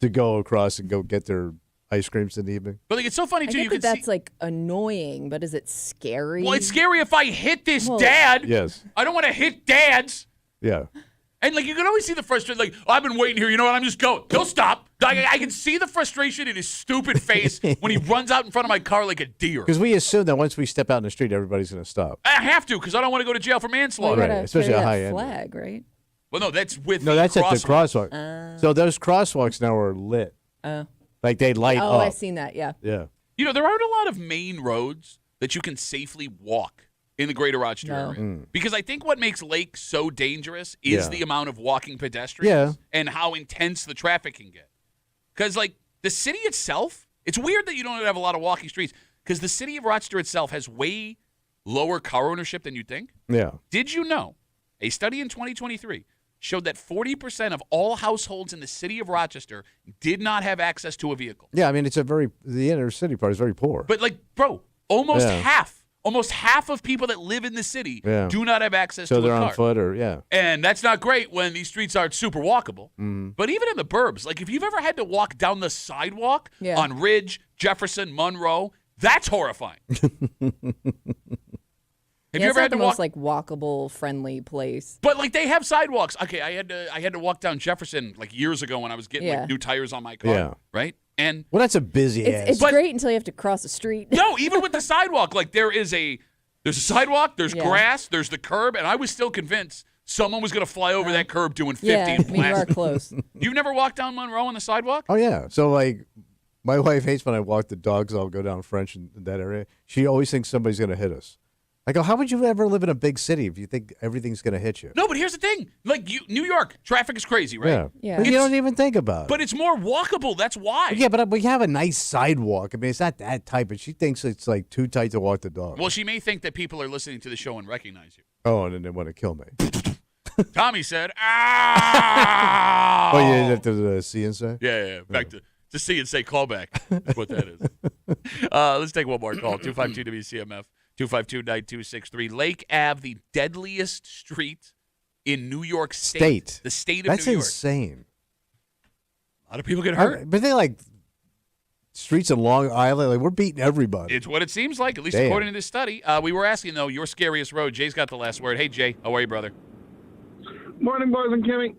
to go across and go get their ice creams in the evening. But like, it's so funny, I too. get that's like annoying, but is it scary? Well, it's scary if I hit this dad. Yes. I don't want to hit dads. Yeah. And, like, you can always see the frustration. Like, I've been waiting here. You know what? I'm just going. He'll stop. I can see the frustration in his stupid face when he runs out in front of my car like a deer. Because we assume that once we step out in the street, everybody's going to stop. I have to because I don't want to go to jail for manslaughter. Right, especially a high end. Flag, right? Well, no, that's with No, that's crosswalk. at the crosswalk. So those crosswalks now are lit. Oh. Like they light up. Oh, I've seen that, yeah. Yeah. You know, there aren't a lot of main roads that you can safely walk in the greater Rochester area. Because I think what makes Lake so dangerous is the amount of walking pedestrians and how intense the traffic can get. Because, like, the city itself, it's weird that you don't have a lot of walking streets because the city of Rochester itself has way lower car ownership than you think. Yeah. Did you know a study in 2023 showed that 40% of all households in the city of Rochester did not have access to a vehicle? Yeah, I mean, the inner city part is very poor. But, like, bro, almost half of people that live in the city do not have access to a car. So they're on foot or, And that's not great when these streets aren't super walkable. Mm-hmm. But even in the burbs, like if you've ever had to walk down the sidewalk on Ridge, Jefferson, Monroe, that's horrifying. Have you ever had to the walk? most like walkable, friendly place? But like they have sidewalks. Okay, I had to walk down Jefferson like years ago when I was getting like new tires on my car. Right? And well, that's a busy ass. It's great until you have to cross the street. No, even with the sidewalk, like there's a sidewalk, there's grass, there's the curb, and I was still convinced someone was going to fly over that curb doing 50 and blast. You are close. You've never walked down Monroe on the sidewalk? Oh, yeah. So, like, my wife hates when I walk the dogs. I'll go down French in that area. She always thinks somebody's going to hit us. I go, how would you ever live in a big city if you think everything's going to hit you? No, but here's the thing. Like, New York, traffic is crazy, right? Yeah. But you don't even think about it. But it's more walkable. That's why. Yeah, but we have a nice sidewalk. I mean, it's not that tight, but she thinks it's, like, too tight to walk the dog. Well, she may think that people are listening to the show and recognize you. Oh, and then they want to kill me. Tommy said, "Ow!" Oh, yeah, after the see and say? Yeah. Back to see and say callback. That's what that is. Let's take one more call. 252 WCMF. 252-9263. Lake Ave, the deadliest street in New York State. The state of That's New York. That's insane. A lot of people get hurt. But they like streets in Long Island. Like we're beating everybody. It's what it seems like, at least according to this study. We were asking, though, your scariest road. Jay's got the last word. Hey, Jay. How are you, brother? Morning, boys and Kimmy.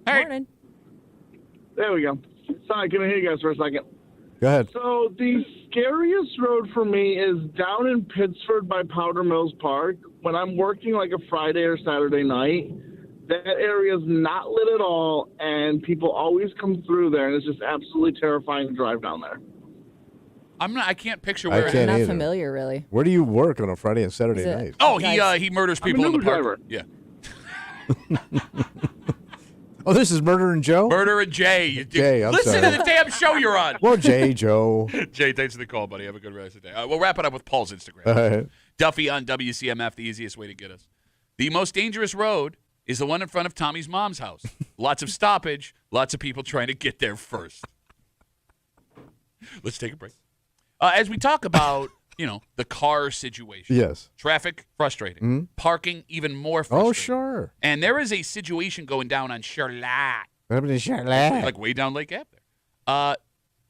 Hey. Morning. There we go. Sorry, I couldn't hear you guys for a second. Go ahead. So the scariest road for me is down in Pittsford by Powder Mills Park. When I'm working like a Friday or Saturday night, that area is not lit at all, and people always come through there, and it's just absolutely terrifying to drive down there. I can't picture where it is. I'm not either. familiar, really. Where do you work on a Friday and Saturday night? Oh, he murders people in the park. Driver. Yeah. Oh, this is Murder and Joe? Murder and Jay. Jay, I'm Listen sorry. to the damn show you're on. Well, Jay, Joe. Jay, thanks for the call, buddy. Have a good rest of the day. We'll wrap it up with Paul's Instagram. All right. Duffy on WCMF, the easiest way to get us. The most dangerous road is the one in front of Tommy's mom's house. Lots of stoppage, lots of people trying to get there first. Let's take a break. As we talk about, the car situation. Yes. Traffic, frustrating. Parking, even more frustrating. Oh, sure. And there is a situation going down on Charlotte. What happened to Charlotte? Like way down Lake Ave there.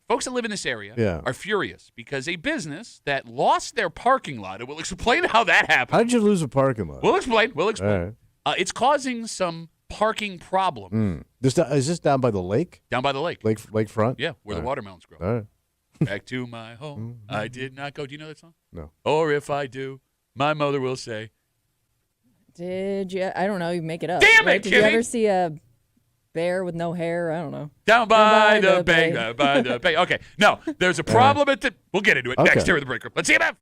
Folks that live in this area are furious because a business that lost their parking lot, and we'll explain how that happened. How did you lose a parking lot? We'll explain. All right. It's causing some parking problem Is this down by the lake? down by the lake. Lakefront? Yeah, where the watermelons grow. All right. Back to my home, I did not go. Do you know that song? No. Or if I do, my mother will say. Did you? I don't know. You make it up. Damn it, right? Did you Kimmy! ever see a bear with no hair? I don't know. Down by the bay. Down by the bay. Okay. No, there's a problem at the. We'll get into it next here at the break room. Let's see CMF.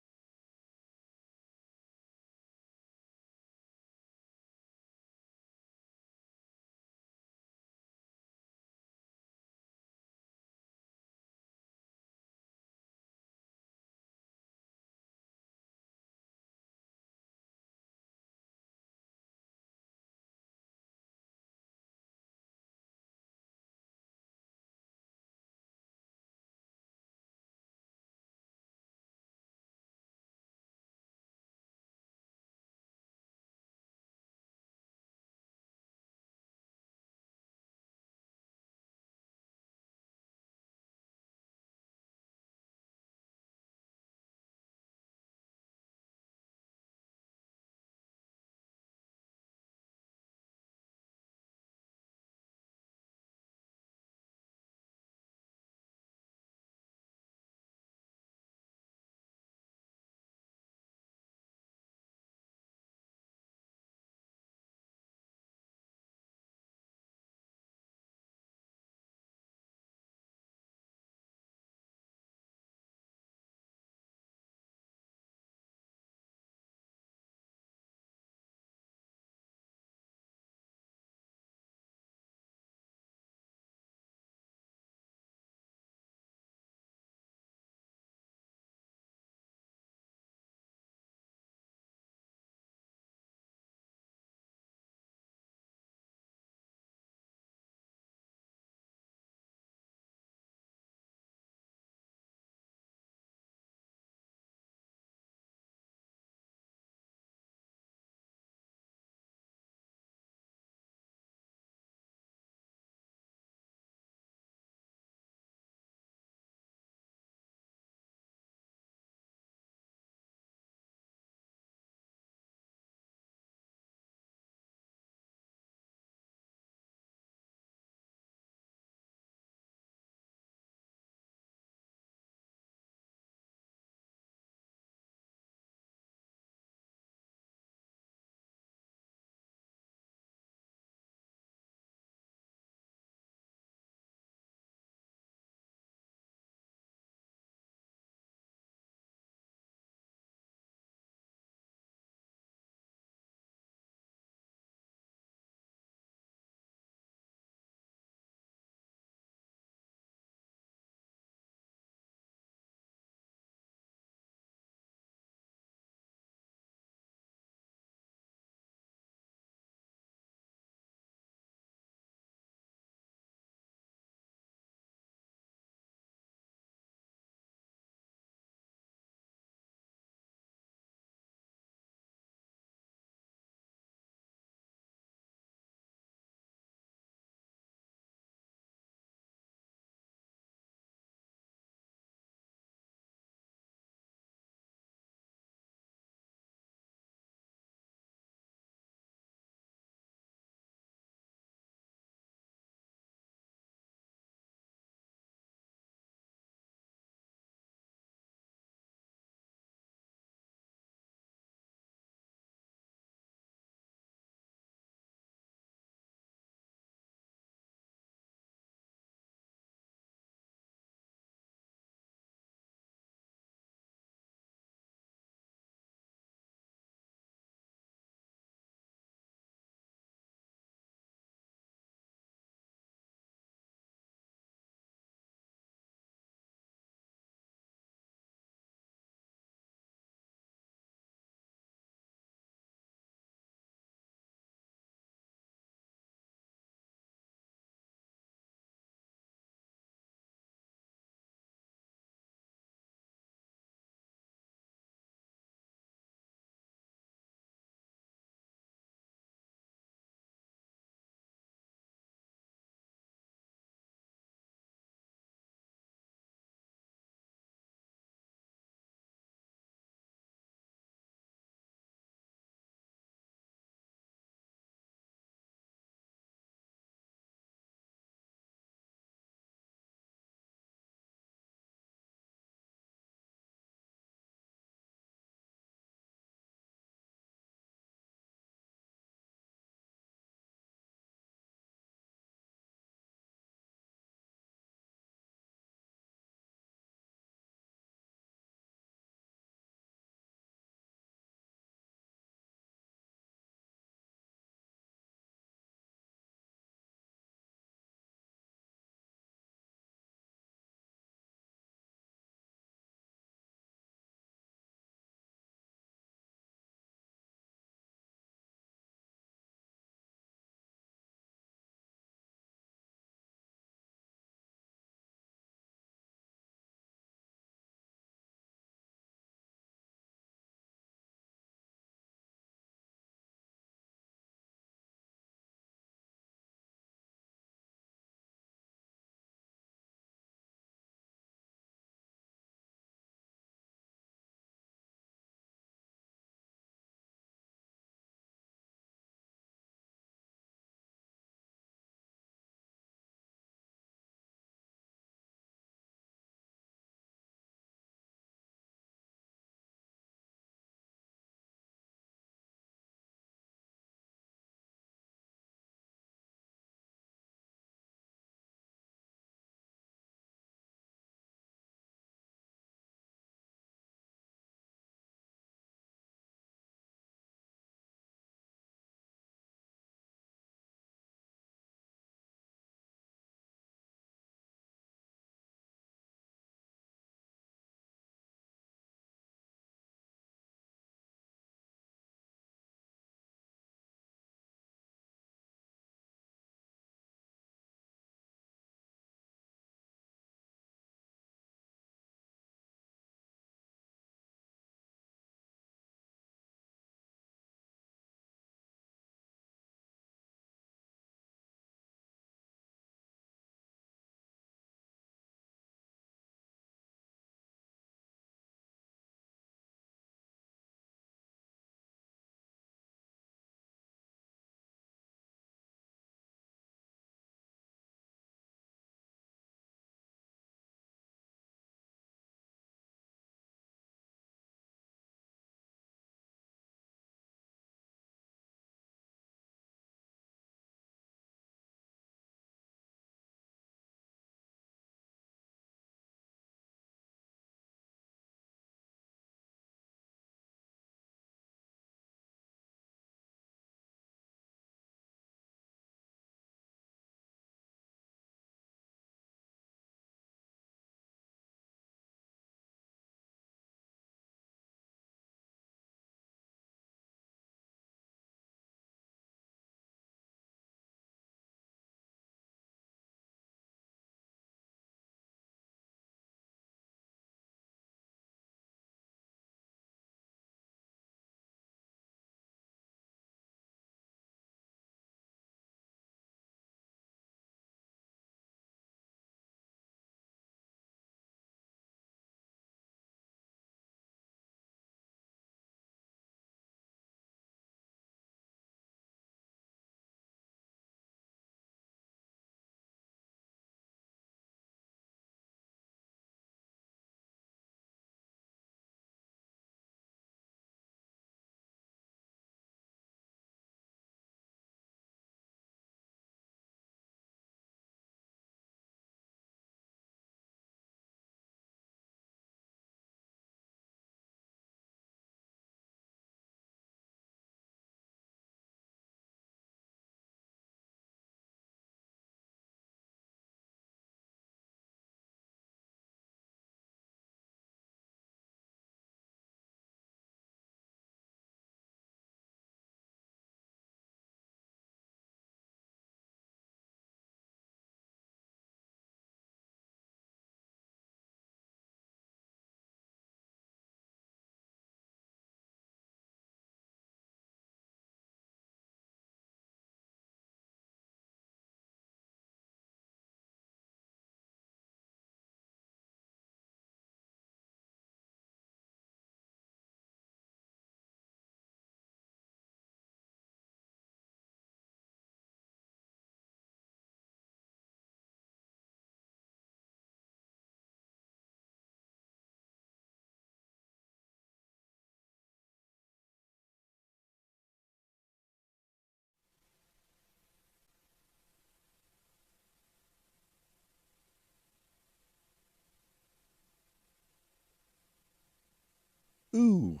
Ooh.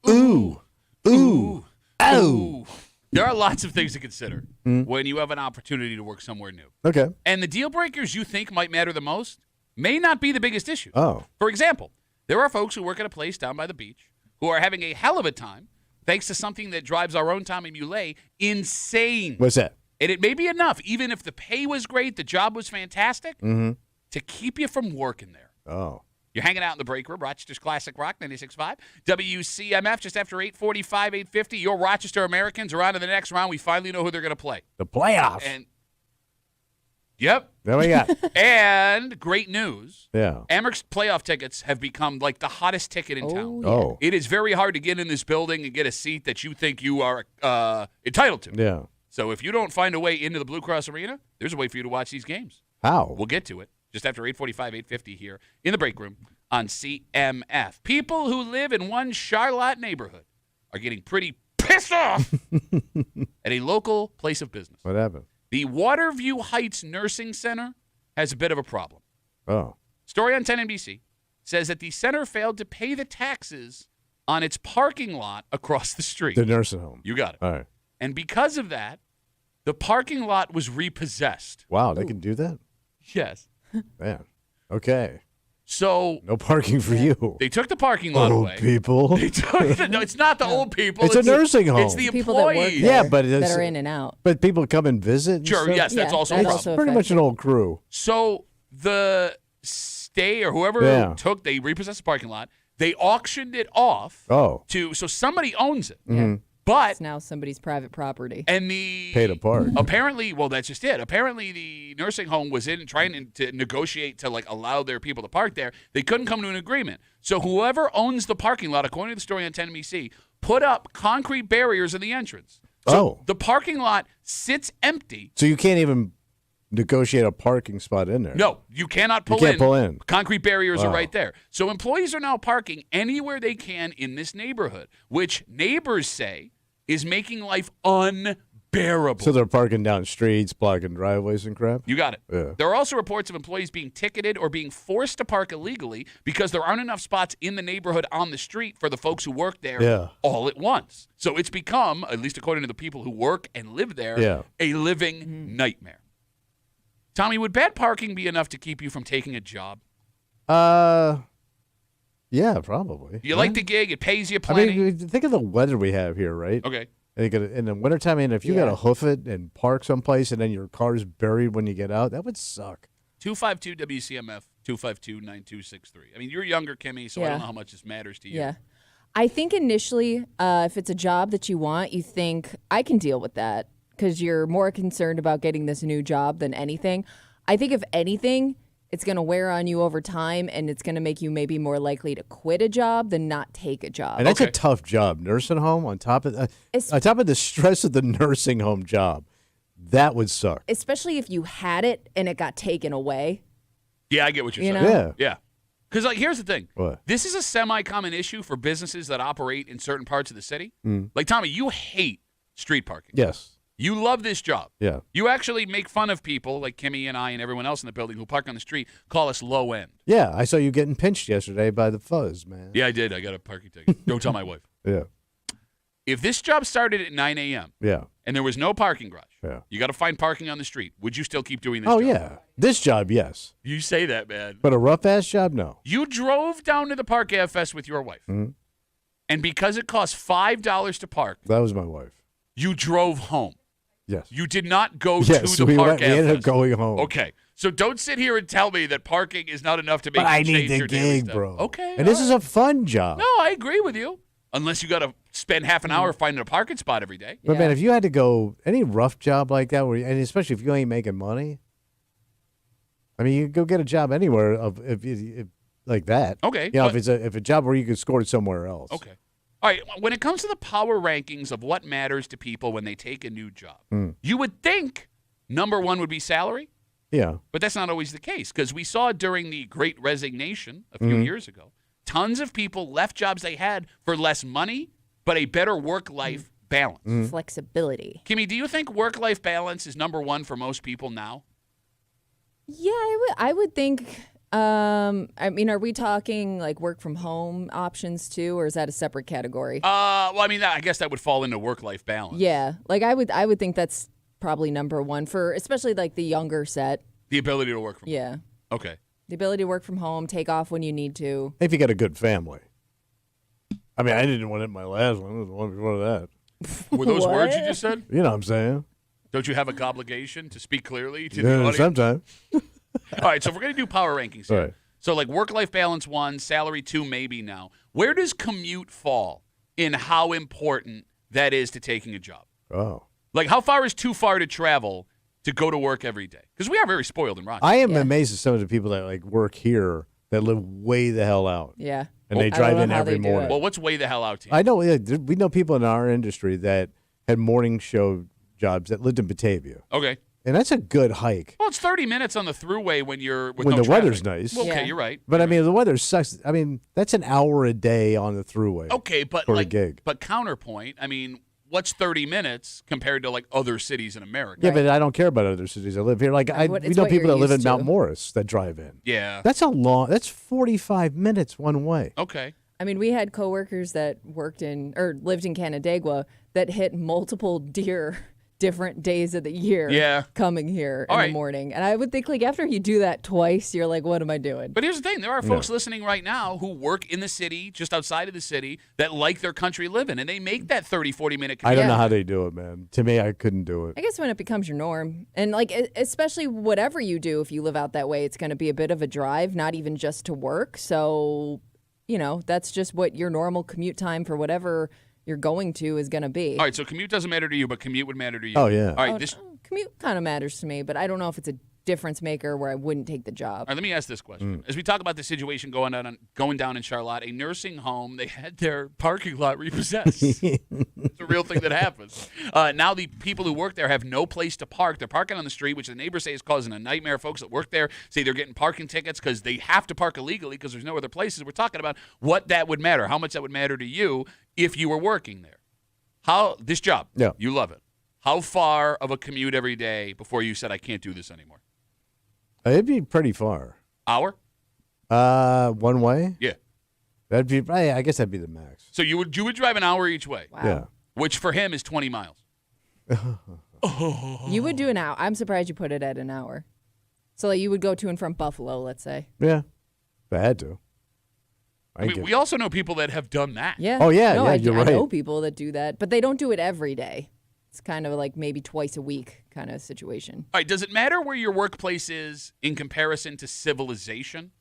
Ooh. Ooh. Ooh. There are lots of things to consider when you have an opportunity to work somewhere new. Okay. And the deal breakers you think might matter the most may not be the biggest issue. Oh. For example, there are folks who work at a place down by the beach who are having a hell of a time thanks to something that drives our own Tommy Muley insane. What's that? And it may be enough, even if the pay was great, the job was fantastic, to keep you from working there. Oh. You're hanging out in the break room, Rochester's Classic Rock, 96.5. WCMF, just after 8:45, 8:50. Your Rochester Americans are on to the next round. We finally know who they're going to play. The playoffs. And yep. There we go. And great news. Yeah. Amerks playoff tickets have become like the hottest ticket in town. Yeah. Oh. It is very hard to get in this building and get a seat that you think you are entitled to. Yeah. So if you don't find a way into the Blue Cross Arena, there's a way for you to watch these games. How? We'll get to it just after 8:45, 8:50 here in the break room on CMF. People who live in one Charlotte neighborhood are getting pretty pissed off at a local place of business. What happened? The Waterview Heights Nursing Center has a bit of a problem. Oh. Story on 10 NBC says that the center failed to pay the taxes on its parking lot across the street. The nursing home. You got it. All right. And because of that, the parking lot was repossessed. Wow, they can do that? Yes. Man. Okay. So no parking for you. They took the parking lot old away. people. They took the, no, it's not the old people. It's a nursing home. It's the People that work employees. there Yeah, but it's, that are in and out. But people come and visit. And Sure, stuff? yes, that's Yeah, also that a also problem. Pretty much an old crew. So the stay or whoever they repossessed the parking lot. They auctioned it off. Oh. So somebody owns it. Mm-hmm. But It's now somebody's private property. and the Paid a park. Apparently, well, that's just it. Apparently, the nursing home was trying to negotiate to like allow their people to park there. They couldn't come to an agreement. So whoever owns the parking lot, according to the story on 10 NBC, put up concrete barriers in the entrance. So the parking lot sits empty. So you can't even negotiate a parking spot in there. No, you cannot pull You can't pull in. Concrete barriers are Wow. right there. So employees are now parking anywhere they can in this neighborhood, which neighbors say is making life unbearable. So they're parking down streets, blocking driveways and crap? You got it. Yeah. There are also reports of employees being ticketed or being forced to park illegally because there aren't enough spots in the neighborhood on the street for the folks who work there all at once. So it's become, at least according to the people who work and live there, a living nightmare. Tommy, would bad parking be enough to keep you from taking a job? Yeah, probably. You like the gig, it pays you plenty. I mean, think of the weather we have here, right? Okay. I think in the wintertime, and if you got to hoof it and park someplace and then your car's buried when you get out, that would suck. 252 WCMF 252-9263. I mean, you're younger, Kimmy, so I don't know how much this matters to you. Yeah. I think initially, if it's a job that you want, you think, I can deal with that because you're more concerned about getting this new job than anything. I think if anything, it's going to wear on you over time, and it's going to make you maybe more likely to quit a job than not take a job. And that's a tough job. Nursing home on top of the stress of the nursing home job, that would suck. Especially if you had it and it got taken away. Yeah, I get what you're You saying. know? Yeah. Because, like, here's the thing. What? This is a semi-common issue for businesses that operate in certain parts of the city. Mm. Like, Tommy, you hate street parking. Yes. You love this job. Yeah. You actually make fun of people like Kimmy and I and everyone else in the building who park on the street, call us low end. Yeah, I saw you getting pinched yesterday by the fuzz, man. Yeah, I did. I got a parking ticket. Don't tell my wife. Yeah. If this job started at 9 a.m. Yeah. and there was no parking garage, Yeah. you got to find parking on the street, would you still keep doing this Oh, job? yeah. This job, yes. You say that, man. But a rough-ass job, no. You drove down to the Park AFS with your wife, and because it cost $5 to park, That was my wife. you drove home. Yes. You did not go Yes, to the we Park went- we ended up AFS. going home. Okay. So don't sit here and tell me that parking is not enough to make But I you need change the your daily gig, stuff. bro. Okay. And this is a fun job. No, I agree with you. Unless you got to spend half an hour finding a parking spot every day. But, man, if you had to go any rough job like that, and especially if you ain't making money, I mean, you could go get a job anywhere if like that. Okay, You know, but- if a job where you could score it somewhere else. Okay. All right. When it comes to the power rankings of what matters to people when they take a new job, you would think number one would be salary, Yeah. but that's not always the case because we saw during the Great Resignation a few years ago, tons of people left jobs they had for less money, but a better work-life balance. Flexibility. Kimmy, do you think work-life balance is number one for most people now? Yeah, I would think. I mean, are we talking like work from home options too, or is that a separate category? Well, I mean, I guess that would fall into work-life balance. Yeah, like I would think that's probably number one for especially like the younger set. The ability to work from home. Yeah. Okay. The ability to work from home, take off when you need to. If you got a good family. I mean, I didn't want it in my last one. It was the one before that. Were those What? words you just said? You know what I'm saying? Don't you have a obligation to speak clearly to the audience? Sometimes. All right, so if we're going to do power rankings here. Right. So like work-life balance 1, salary 2 maybe now. Where does commute fall in how important that is to taking a job? Oh. Like how far is too far to travel to go to work every day? Because we are very spoiled in Rochester. I am amazed at some of the people that like work here that live way the hell out. Yeah. And they I drive don't know in how every they do morning. it. Well, what's way the hell out to you? I know. Yeah, we know people in our industry that had morning show jobs that lived in Batavia. Okay. And that's a good hike. Well, it's 30 minutes on the throughway when you're with When no the weather's traffic. nice. Well, okay, Yeah. you're right. But I mean, the weather sucks. I mean, that's an hour a day on the thruway. Okay, but for a like, gig. but counterpoint. I mean, what's 30 minutes compared to like other cities in America? Yeah, but I don't care about other cities. I live here. Like we It's know what people you're that live in used Mount to. Morris that drive in. Yeah. That's 45 minutes one way. Okay. I mean, we had coworkers that worked in or lived in Canandaigua that hit multiple deer different days of the year Yeah. coming here All in right. the morning. And I would think like after you do that twice, you're like, what am I doing? But here's the thing. There are folks listening right now who work in the city, just outside of the city, that like their country living, and they make that 30, 40-minute I commute. don't know how they do it, man. To me, I couldn't do it. I guess when it becomes your norm, and like especially whatever you do, if you live out that way, it's going to be a bit of a drive, not even just to work. So, you know, that's just what your normal commute time for whatever you're going to is going to be. All right, so commute doesn't matter to you, but commute would matter to you. Oh, yeah. All right, this. All Commute kind of matters to me, but I don't know if it's a difference maker where I wouldn't take the job. right, let me ask this question. As we talk about the situation going down in Charlotte, a nursing home, they had their parking lot repossessed. It's a real thing that happens. Now the people who work there have no place to park. They're parking on the street, which the neighbors say is causing a nightmare. Folks that work there say they're getting parking tickets because they have to park illegally because there's no other places. We're talking about what that would matter, how much that would matter to you if you were working there. This job, Yeah. you love it. How far of a commute every day before you said, I can't do this anymore? It'd be pretty far. Hour? One way? Yeah. That'd be. I guess that'd be the max. So you would drive an hour each way, Wow. Yeah. which for him is 20 miles. You would do an hour. I'm surprised you put it at an hour. So like, you would go to and from Buffalo, let's say. Yeah. If I had to. I mean, we also know people that have done that. Yeah. Oh, yeah, No, yeah, I you're know right. people that do that, but they don't do it every day. It's kind of like maybe twice a week kind of situation. All right, does it matter where your workplace is in comparison to civilization?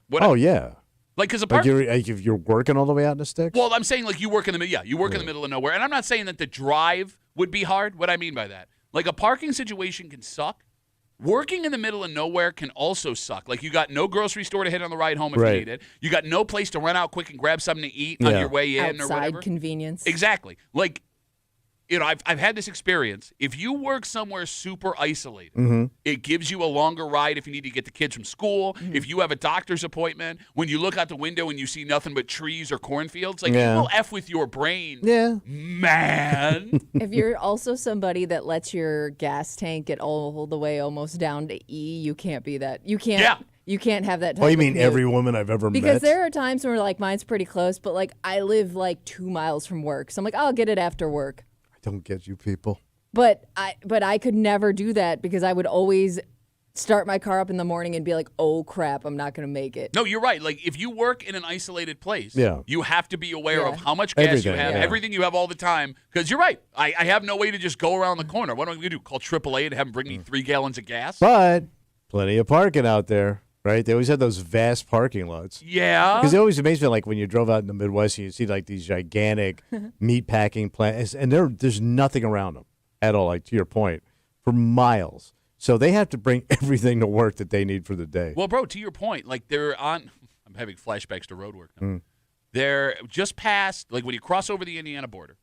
Yeah. Like, because Like if you're working all the way out in the sticks. well, I'm saying like you work in the middle. Yeah, you work in the middle of nowhere, and I'm not saying that the drive would be hard. What I mean by that, like a parking situation can suck. Working in the middle of nowhere can also suck. Like you got no grocery store to hit on the ride home if you Right. need it. You got no place to run out quick and grab something to eat on Yeah. your way in or Outside whatever. convenience. Exactly. Like, you know, I've had this experience. If you work somewhere super isolated, Mm-hmm. it gives you a longer ride if you need to get the kids from school. If you have a doctor's appointment, when you look out the window and you see nothing but trees or cornfields, like Yeah. you will F with your brain. Yeah. Man. If you're also somebody that lets your gas tank get all the way almost down to E, you can't be that. You can't. Yeah. You can't have that. Type Oh, you of mean commute. every woman I've ever met? Because there are times where like mine's pretty close, but like I live like 2 miles from work, so I'm like I'll get it after work. I don't get you people. But I could never do that because I would always start my car up in the morning and be like, oh crap, I'm not gonna make it. No, you're right. Like if you work in an isolated place, Yeah. you have to be aware Yeah. of how much gas Everything, you have, yeah. everything you have all the time. Because you're right. I have no way to just go around the corner. What am I going to do? Call AAA and have them bring me 3 gallons of gas? But plenty of parking out there, right? They always have those vast parking lots. Yeah. Because it always amazed me, like when you drove out in the Midwest and you see like these gigantic meat packing plants, and there's nothing around them at all. Like to your point, for miles. So they have to bring everything to work that they need for the day. Well, bro, to your point, like they're on. I'm having flashbacks to road work now. They're just past, like when you cross over the Indiana border.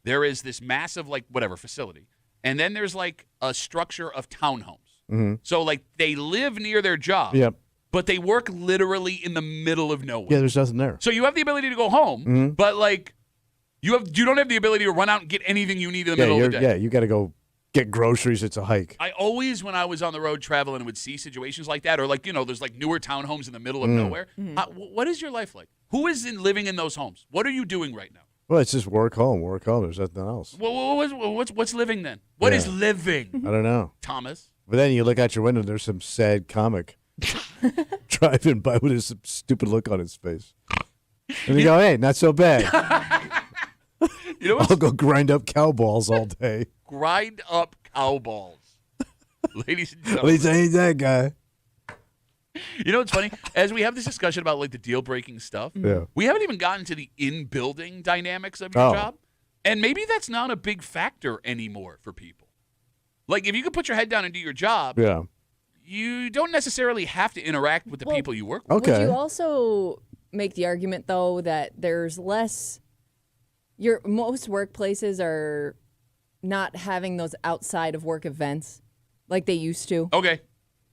There is this massive, like whatever facility, and then there's like a structure of townhomes. So like they live near their job, Yep. but they work literally in the middle of nowhere. Yeah, there's nothing there. So you have the ability to go home, but like you don't have the ability to run out and get anything you need in the middle of the day. Yeah, you got to go get groceries, it's a hike. I always, when I was on the road traveling, would see situations like that, or like, there's like newer townhomes in the middle of nowhere. What is your life like? Who is living in those homes? What are you doing right now? Well, it's just work home. There's nothing else. What's living then? What is living? I don't know. Thomas? But then you look out your window, there's some sad comic driving by with his stupid look on his face. And you go, hey, not so bad. I'll go grind up cow balls all day. Grind up cow balls. Ladies and At gentlemen. least I ain't that guy. You know what's funny? As we have this discussion about like the deal-breaking stuff, we haven't even gotten to the in-building dynamics of your job. And maybe that's not a big factor anymore for people. Like, if you can put your head down and do your job, you don't necessarily have to interact with the people you work with. Would you also make the argument, though, that there's less... most workplaces are not having those outside of work events like they used to. Okay.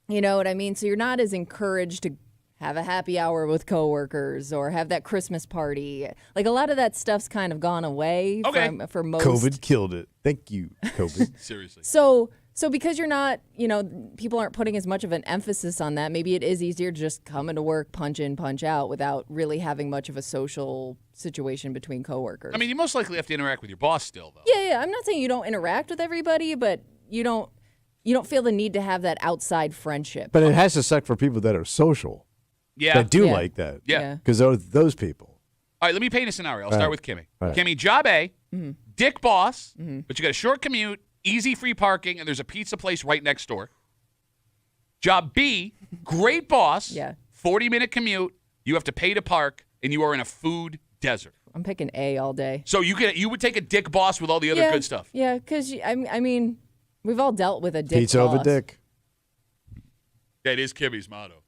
You know what I mean? So you're not as encouraged to have a happy hour with coworkers or have that Christmas party. Like, a lot of that stuff's kind of gone away for most. COVID killed it. Thank you, COVID. Seriously. So because you're not, people aren't putting as much of an emphasis on that, maybe it is easier to just come into work, punch in, punch out without really having much of a social situation between coworkers. I mean, you most likely have to interact with your boss still, though. Yeah. I'm not saying you don't interact with everybody, but you don't feel the need to have that outside friendship. But it has to suck for people that are social. Yeah. That do like that. Yeah. Because those people. All right, let me paint a scenario. I'll start with Kimmy. All right. Kimmy, job A, dick boss, but you got a short commute, easy free parking, and there's a pizza place right next door. Job B, great boss, 40-minute commute, you have to pay to park, and you are in a food desert. I'm picking A all day. So you would take a dick boss with all the other good stuff. Yeah, because, I mean, we've all dealt with a dick Pizza boss. over dick. That is Kimmy's motto.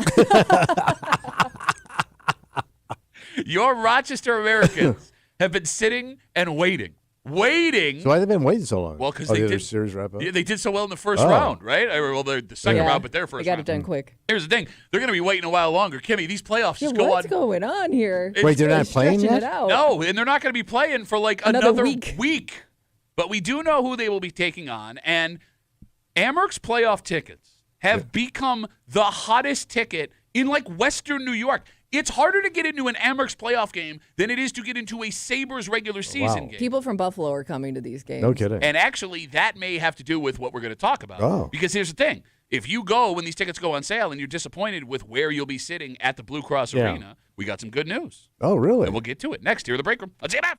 Your Rochester Americans have been sitting and waiting. So why have they been waiting so long? Well, because the they other did series wrap up? Yeah, they did so well in the first round, right? Well, the second round, but their first They got round. it done quick. Here's the thing. They're going to be waiting a while longer. Kimmy, these playoffs just go on. What's going on here? Wait, they're not playing Stretching yet? it out. No, and they're not going to be playing for like Another week. But we do know who they will be taking on. And Amerks playoff tickets have become the hottest ticket in like Western New York. It's harder to get into an Amerks playoff game than it is to get into a Sabres regular season game. People from Buffalo are coming to these games. No kidding. And actually, that may have to do with what we're going to talk about. Oh. Because here's the thing. If you go when these tickets go on sale and you're disappointed with where you'll be sitting at the Blue Cross Arena, we got some good news. Oh, really? And we'll get to it next here at the Break Room. Let's see about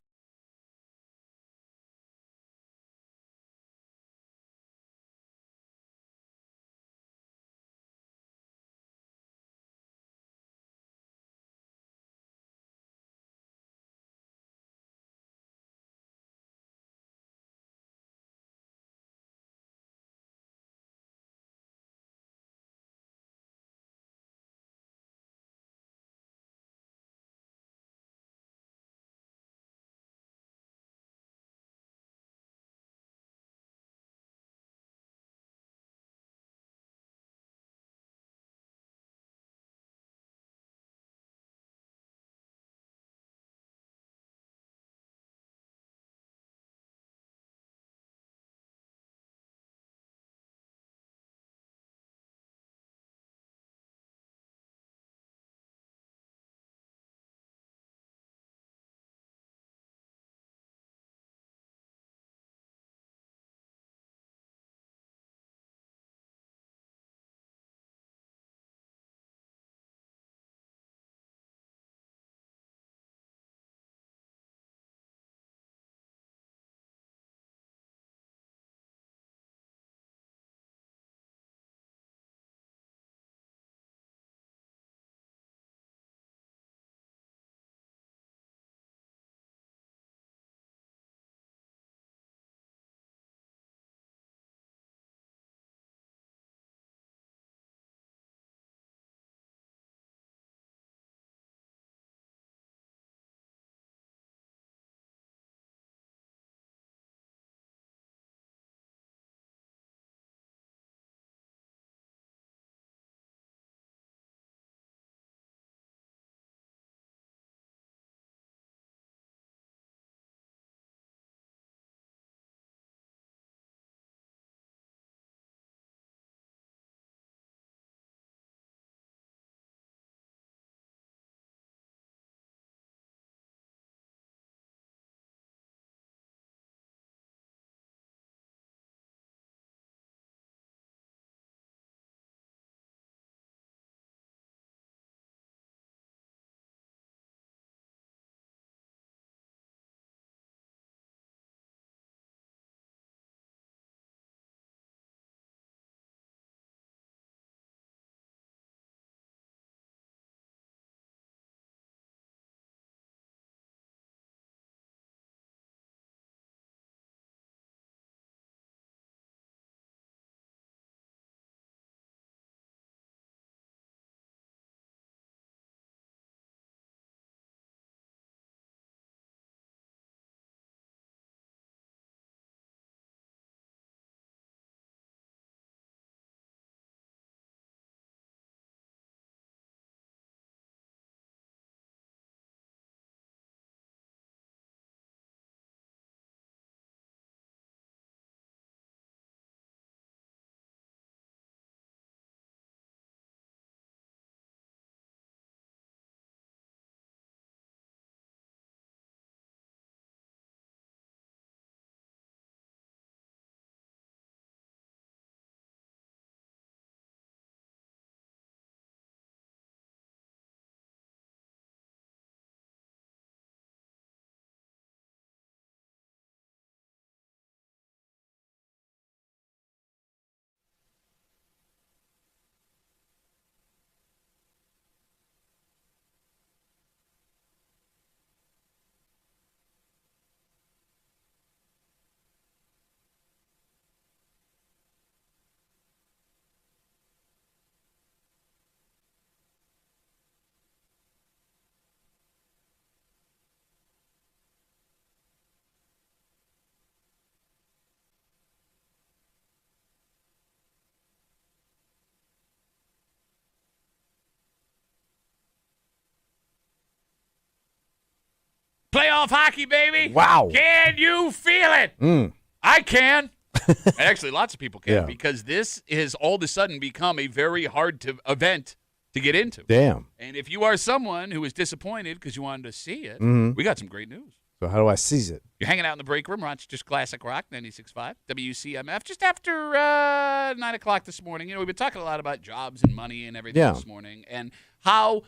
Playoff hockey, baby. Wow. Can you feel it? I can. And actually, lots of people can because this has all of a sudden become a very hard event to get into. Damn. And if you are someone who is disappointed because you wanted to see it, we got some great news. So how do I seize it? You're hanging out in the break room, Rochester's Classic Rock, 96.5, WCMF, just after 9 o'clock this morning. You know, we've been talking a lot about jobs and money and everything this morning and how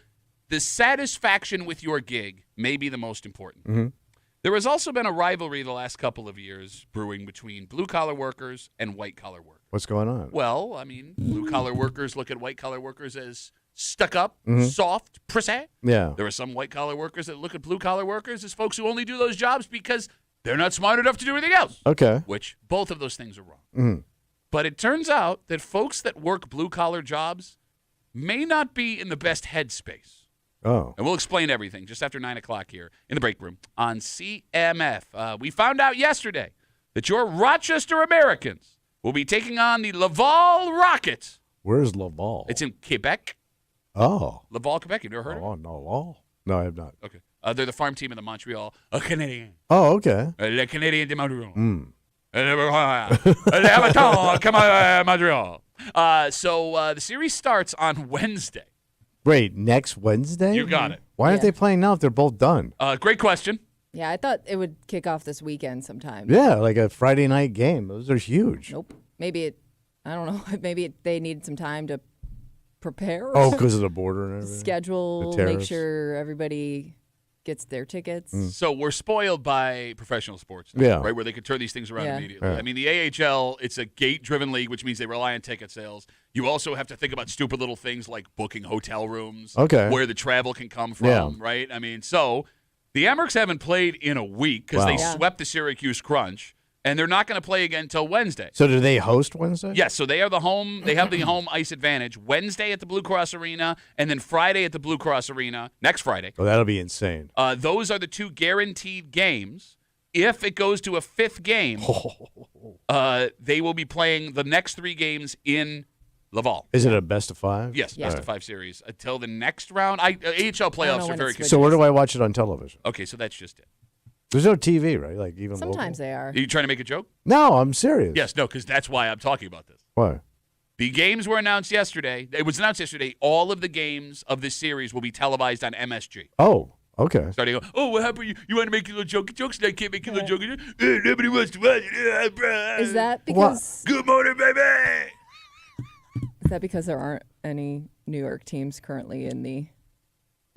the satisfaction with your gig may be the most important. There has also been a rivalry the last couple of years brewing between blue-collar workers and white-collar workers. What's going on? Well, I mean, blue-collar workers look at white-collar workers as stuck-up, soft, prissy. Yeah. There are some white-collar workers that look at blue-collar workers as folks who only do those jobs because they're not smart enough to do anything else. Okay. Which both of those things are wrong. But it turns out that folks that work blue-collar jobs may not be in the best headspace. Oh. And we'll explain everything just after 9 o'clock here in the break room on CMF. We found out yesterday that your Rochester Americans will be taking on the Laval Rockets. Where's Laval? It's in Quebec. Oh. Laval, Quebec. You've never heard of it? Oh, no. No, I have not. Okay. They're the farm team of the Montreal Canadiens. Oh, okay. Le Canadien de Montreal. Le Avatar, come on, Montreal. So the series starts on Wednesday. Wait, next Wednesday? You got it. Why aren't they playing now if they're both done? Great question. Yeah, I thought it would kick off this weekend sometime. Yeah, like a Friday night game. Those are huge. Nope. Maybe I don't know. Maybe they need some time to prepare. Oh, because of the border and everything? Schedule, The make tariffs. sure everybody gets their tickets. So we're spoiled by professional sports, now, Yeah. right, where they can turn these things around Yeah. immediately. Yeah. I mean, the AHL, it's a gate-driven league, which means they rely on ticket sales. You also have to think about stupid little things like booking hotel rooms, Okay. where the travel can come from, Yeah. right? I mean, so the Amerks haven't played in a week because they Wow. Yeah. swept the Syracuse Crunch, and they're not going to play again until Wednesday. So do they host Wednesday? Yes, so they are the home. They have the home ice advantage Wednesday at the Blue Cross Arena, and then Friday at the Blue Cross Arena next Friday. Oh, that'll be insane. Those are the two guaranteed games. If it goes to a fifth game, they will be playing the next 3 games in Laval. Is it a best of 5? Yes, Yeah. best of 5 series until the next round. AHL playoffs are when very it's confusing. So where do I watch it on television? Okay, so that's just it. There's no TV, right? Like even Sometimes local? they are. Are you trying to make a joke? No, I'm serious. Yes, no, because that's why I'm talking about this. Why? The games were announced yesterday. It was announced yesterday. All of the games of this series will be televised on MSG. Oh, okay. Starting to go, oh, what happened? You want to make a little jokes? And I can't make a little joke. Nobody wants to watch it. Is that because Good morning, baby. there aren't any New York teams currently in the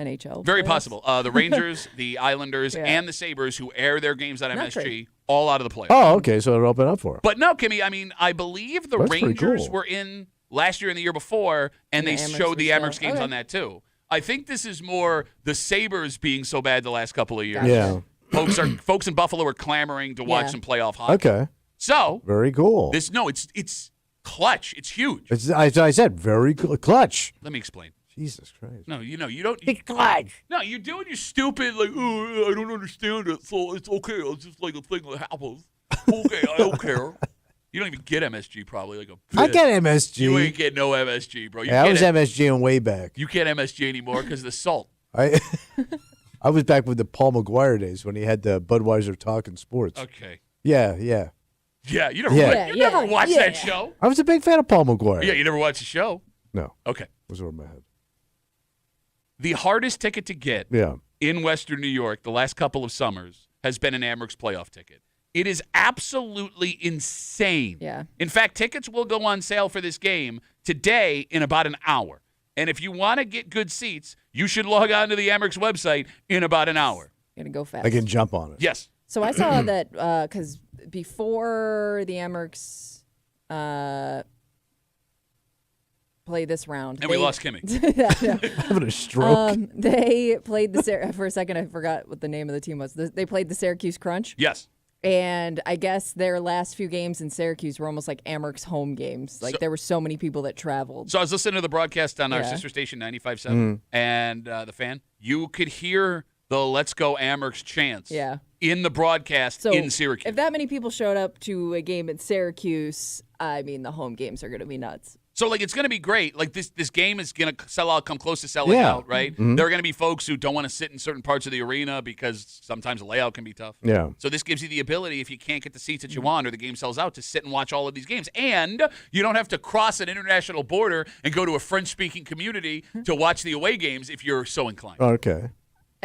NHL? Very playoffs? possible. The Rangers, the Islanders, Yeah. and the Sabres, who air their games on Not MSG, true. all out of the playoffs. Oh, okay. So it'll open up for it. But no, Kimmy, I mean, I believe the That's pretty Rangers cool. were in last year and the year before, and And they the Amerks showed the were Amerks still- games okay. on that too. I think this is more the Sabres being so bad the last couple of years. Gotcha. Yeah. Folks in Buffalo are clamoring to watch Yeah. some playoff hockey. Okay. So Very cool. it's clutch. It's huge. I said very cool. Clutch. Let me explain. Jesus Christ. No, you don't. Big clutch. No, you're doing your stupid like. Oh, I don't understand it, so it's okay. It's just like a thing that happens. Okay, I don't care. You don't even get MSG probably like a. I bitch. get MSG. You ain't get no MSG, bro. You Yeah, I get was it- MSG and way back. You can't MSG anymore because of the salt. I I was back with the Paul McGuire days when he had the Budweiser Talking Sports. Okay. Yeah. Yeah, you never. Yeah. You never watched yeah. that show. I was a big fan of Paul McGuire. Yeah, you never watched the show. No, Okay. it was over my head. The hardest ticket to get Yeah. in Western New York the last couple of summers has been an Amerks playoff ticket. It is absolutely insane. Yeah. In fact, tickets will go on sale for this game today in about an hour. And if you want to get good seats, you should log on to the Amerks website in about an hour. Gonna go fast. I can jump on it. Yes. So I saw that because before the Amerks played this round, And we lost Kimmy. Having a stroke. They played the for a second. I forgot what the name of the team was. They played the Syracuse Crunch, Yes. and I guess their last few games in Syracuse were almost like Amerks home games. Like So- there were so many people that traveled. So I was listening to the broadcast on our Yeah. sister station 95.7 and the Fan. You could hear the "Let's Go Amerks" chants Yeah. in the broadcast So in Syracuse. if that many people showed up to a game in Syracuse, I mean the home games are going to be nuts. So, like, it's going to be great. Like, this game is going to come close to selling out, right? Mm-hmm. There are going to be folks who don't want to sit in certain parts of the arena because sometimes the layout can be tough. Yeah. So this gives you the ability, if you can't get the seats that you want or the game sells out, to sit and watch all of these games. And you don't have to cross an international border and go to a French-speaking community to watch the away games if you're so inclined. Okay.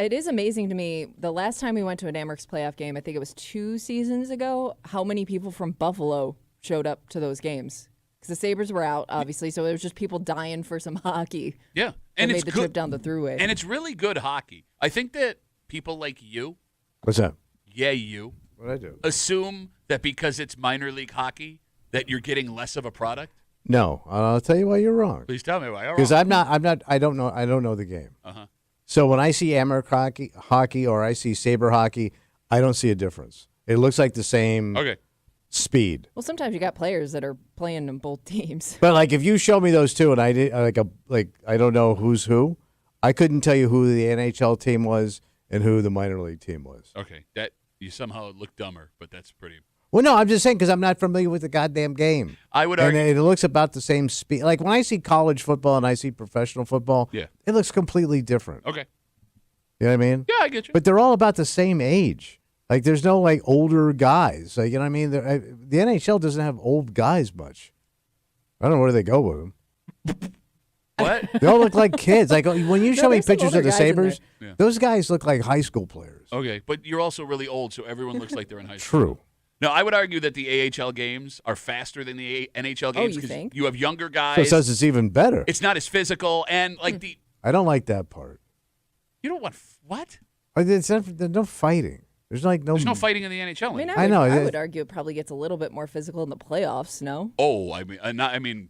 It is amazing to me. The last time we went to an Amerks playoff game, I think it was 2 seasons ago, how many people from Buffalo showed up to those games. Because the Sabres were out, obviously, so it was just people dying for some hockey. Yeah. And it's made the good. trip down the thruway. And it's really good hockey. I think that people like you, What's that? you, What'd I do? assume that because it's minor league hockey that you're getting less of a product. No, I'll tell you why you're wrong. Please tell me why you're wrong. Because I don't know the game. Uh-huh. So when I see Amerks hockey or I see Sabre hockey, I don't see a difference. It looks like the same speed. Well, sometimes you got players that are playing in both teams. But like if you show me those two and I did like I don't know who's who, I couldn't tell you who the NHL team was and who the minor league team was. Okay, that you somehow look dumber, but that's pretty. Well, no, I'm just saying because I'm not familiar with the goddamn game. I would and argue it looks about the same speed. Like when I see college football and I see professional football, Yeah. it looks completely different. Okay. You know what I mean? Yeah, I get you. But they're all about the same age. Like there's no like older guys. Like you know what I mean? The NHL doesn't have old guys much. I don't know where they go with them. What? They all look like kids. Like when you show me there's some pictures older of the guys in Sabres, there. Yeah. those guys look like high school players. Okay, but you're also really old, so everyone looks like they're in high school. True. No, I would argue that the AHL games are faster than the NHL games you think? you have younger guys. So it says it's even better. It's not as physical, and like the I don't like that part. you don't want what? There's no fighting. There's There's no fighting in the NHL. I mean, anymore. I would argue it probably gets a little bit more physical in the playoffs, no? Oh, I mean,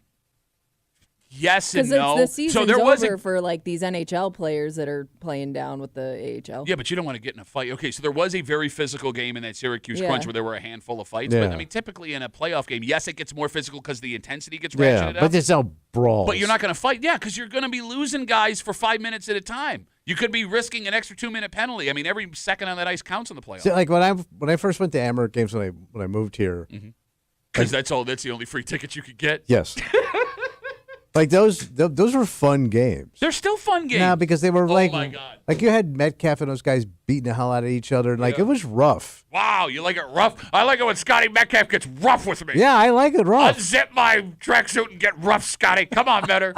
yes and Because no. the season's So there was over for like these NHL players that are playing down with the AHL. Yeah, but you don't want to get in a fight. Okay, so there was a very physical game in that Syracuse Yeah. Crunch where there were a handful of fights. But Yeah. I mean, typically in a playoff game, yes, it gets more physical because the intensity gets Yeah, ratcheted up. but there's no brawls. But you're not going to fight. Yeah, because you're going to be losing guys for 5 minutes at a time. You could be risking an extra 2-minute penalty. I mean, every second on that ice counts in the playoffs. See, like when I first went to Amerks games when I moved here. Because that's the only free tickets you could get. Yes. Like those were fun games. They're still fun games. No, because they were like, my God. like you had Metcalf and those guys beating the hell out of each other, and like it was rough. Wow, you like it rough? I like it when Scotty Metcalf gets rough with me. Yeah, I like it rough. Unzip my tracksuit and get rough, Scotty. Come on, better.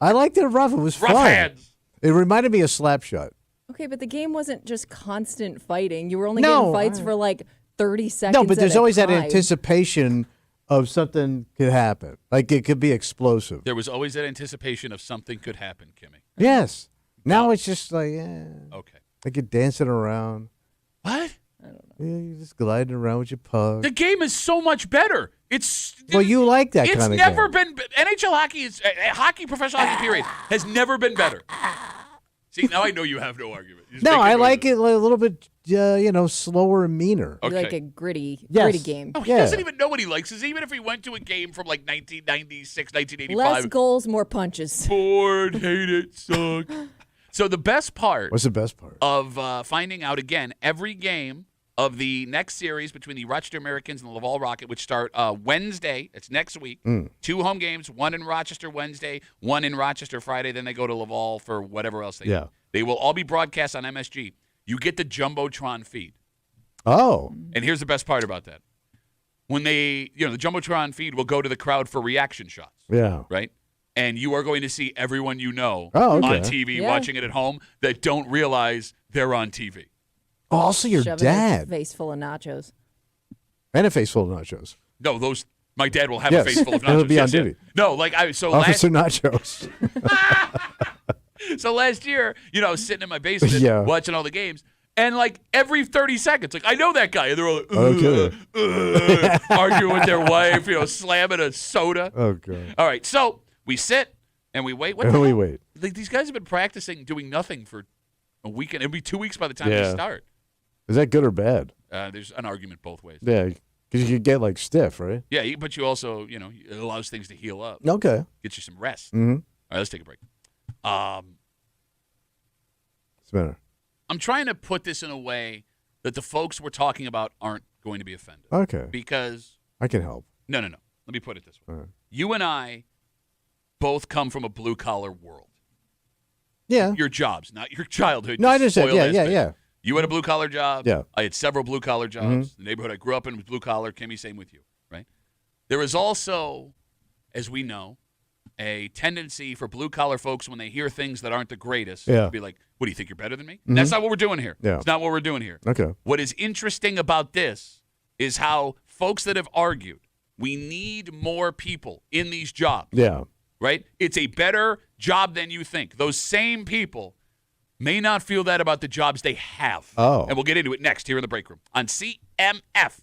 I liked it rough. It was Rough fun. hands. It reminded me of Slapshot. Okay, but the game wasn't just constant fighting. You were only No, getting fights for like 30 seconds. No, but there's at a always that time. anticipation of something could happen. Like it could be explosive. There was always that anticipation of something could happen, Kimmy. Yes. Now it's just like, Okay. like you're dancing around. What? Yeah, you're just gliding around with your pug. The game is so much better. It's Well, you like that it's kind of never game. been NHL hockey is hockey, professional hockey period has never been better. See, now I know you have no argument. You just No, make I noises. like it a little bit, slower and meaner. You Okay. like a gritty Yes. game. Oh, he Yeah. doesn't even know what he likes. Is even if he went to a game from like 1996, 1985. Less goals, more punches. Bored, hate it, suck. So the best part What's the best part? of finding out again every game of the next series between the Rochester Americans and the Laval Rocket, which start Wednesday. It's next week. 2 home games, one in Rochester Wednesday, one in Rochester Friday. Then they go to Laval for whatever else they do. Yeah. They will all be broadcast on MSG. You get the Jumbotron feed. Oh. And here's the best part about that. When the Jumbotron feed will go to the crowd for reaction shots, Yeah. right? And you are going to see everyone you know Oh, okay. on TV Yeah. watching it at home that don't realize they're on TV. Oh, also your Shoving dad. his face full of nachos. And a face full of nachos. No, my dad will have Yes. a face full of nachos. He'll be on Yes, yeah. duty. No, like last Officer Nachos. so last year, I was sitting in my basement Yeah. watching all the games, and like every 30 seconds, like I know that guy, and they're all like, Okay. arguing with their wife, slamming a soda. Oh, God. All right, so we sit and we wait. What the And we hell? wait. Like, these guys have been practicing doing nothing for a weekend. It'll be 2 weeks by the time Yeah. they start. Is that good or bad? There's an argument both ways. Yeah. Because you could get like stiff, right? Yeah, but you also, it allows things to heal up. Okay. Get you some rest. Mm-hmm. All right, let's take a break. It's better. I'm trying to put this in a way that the folks we're talking about aren't going to be offended. Okay. Because, I can help. no. Let me put it this way. All right. You and I both come from a blue-collar world. Yeah. Your jobs, not your childhood. No, you I just said, spoiled ass bitch. yeah. You had a blue-collar job. Yeah. I had several blue-collar jobs. The neighborhood I grew up in was blue-collar. Kimmy, same with you, right? There is also, as we know, a tendency for blue-collar folks when they hear things that aren't the greatest to be like, what, do you think you're better than me? That's not what we're doing here. Yeah. It's not what we're doing here. Okay. What is interesting about this is how folks that have argued, we need more people in these jobs. Yeah. Right? It's a better job than you think. Those same people may not feel that about the jobs they have. Oh. And we'll get into it next here in the break room on CMF.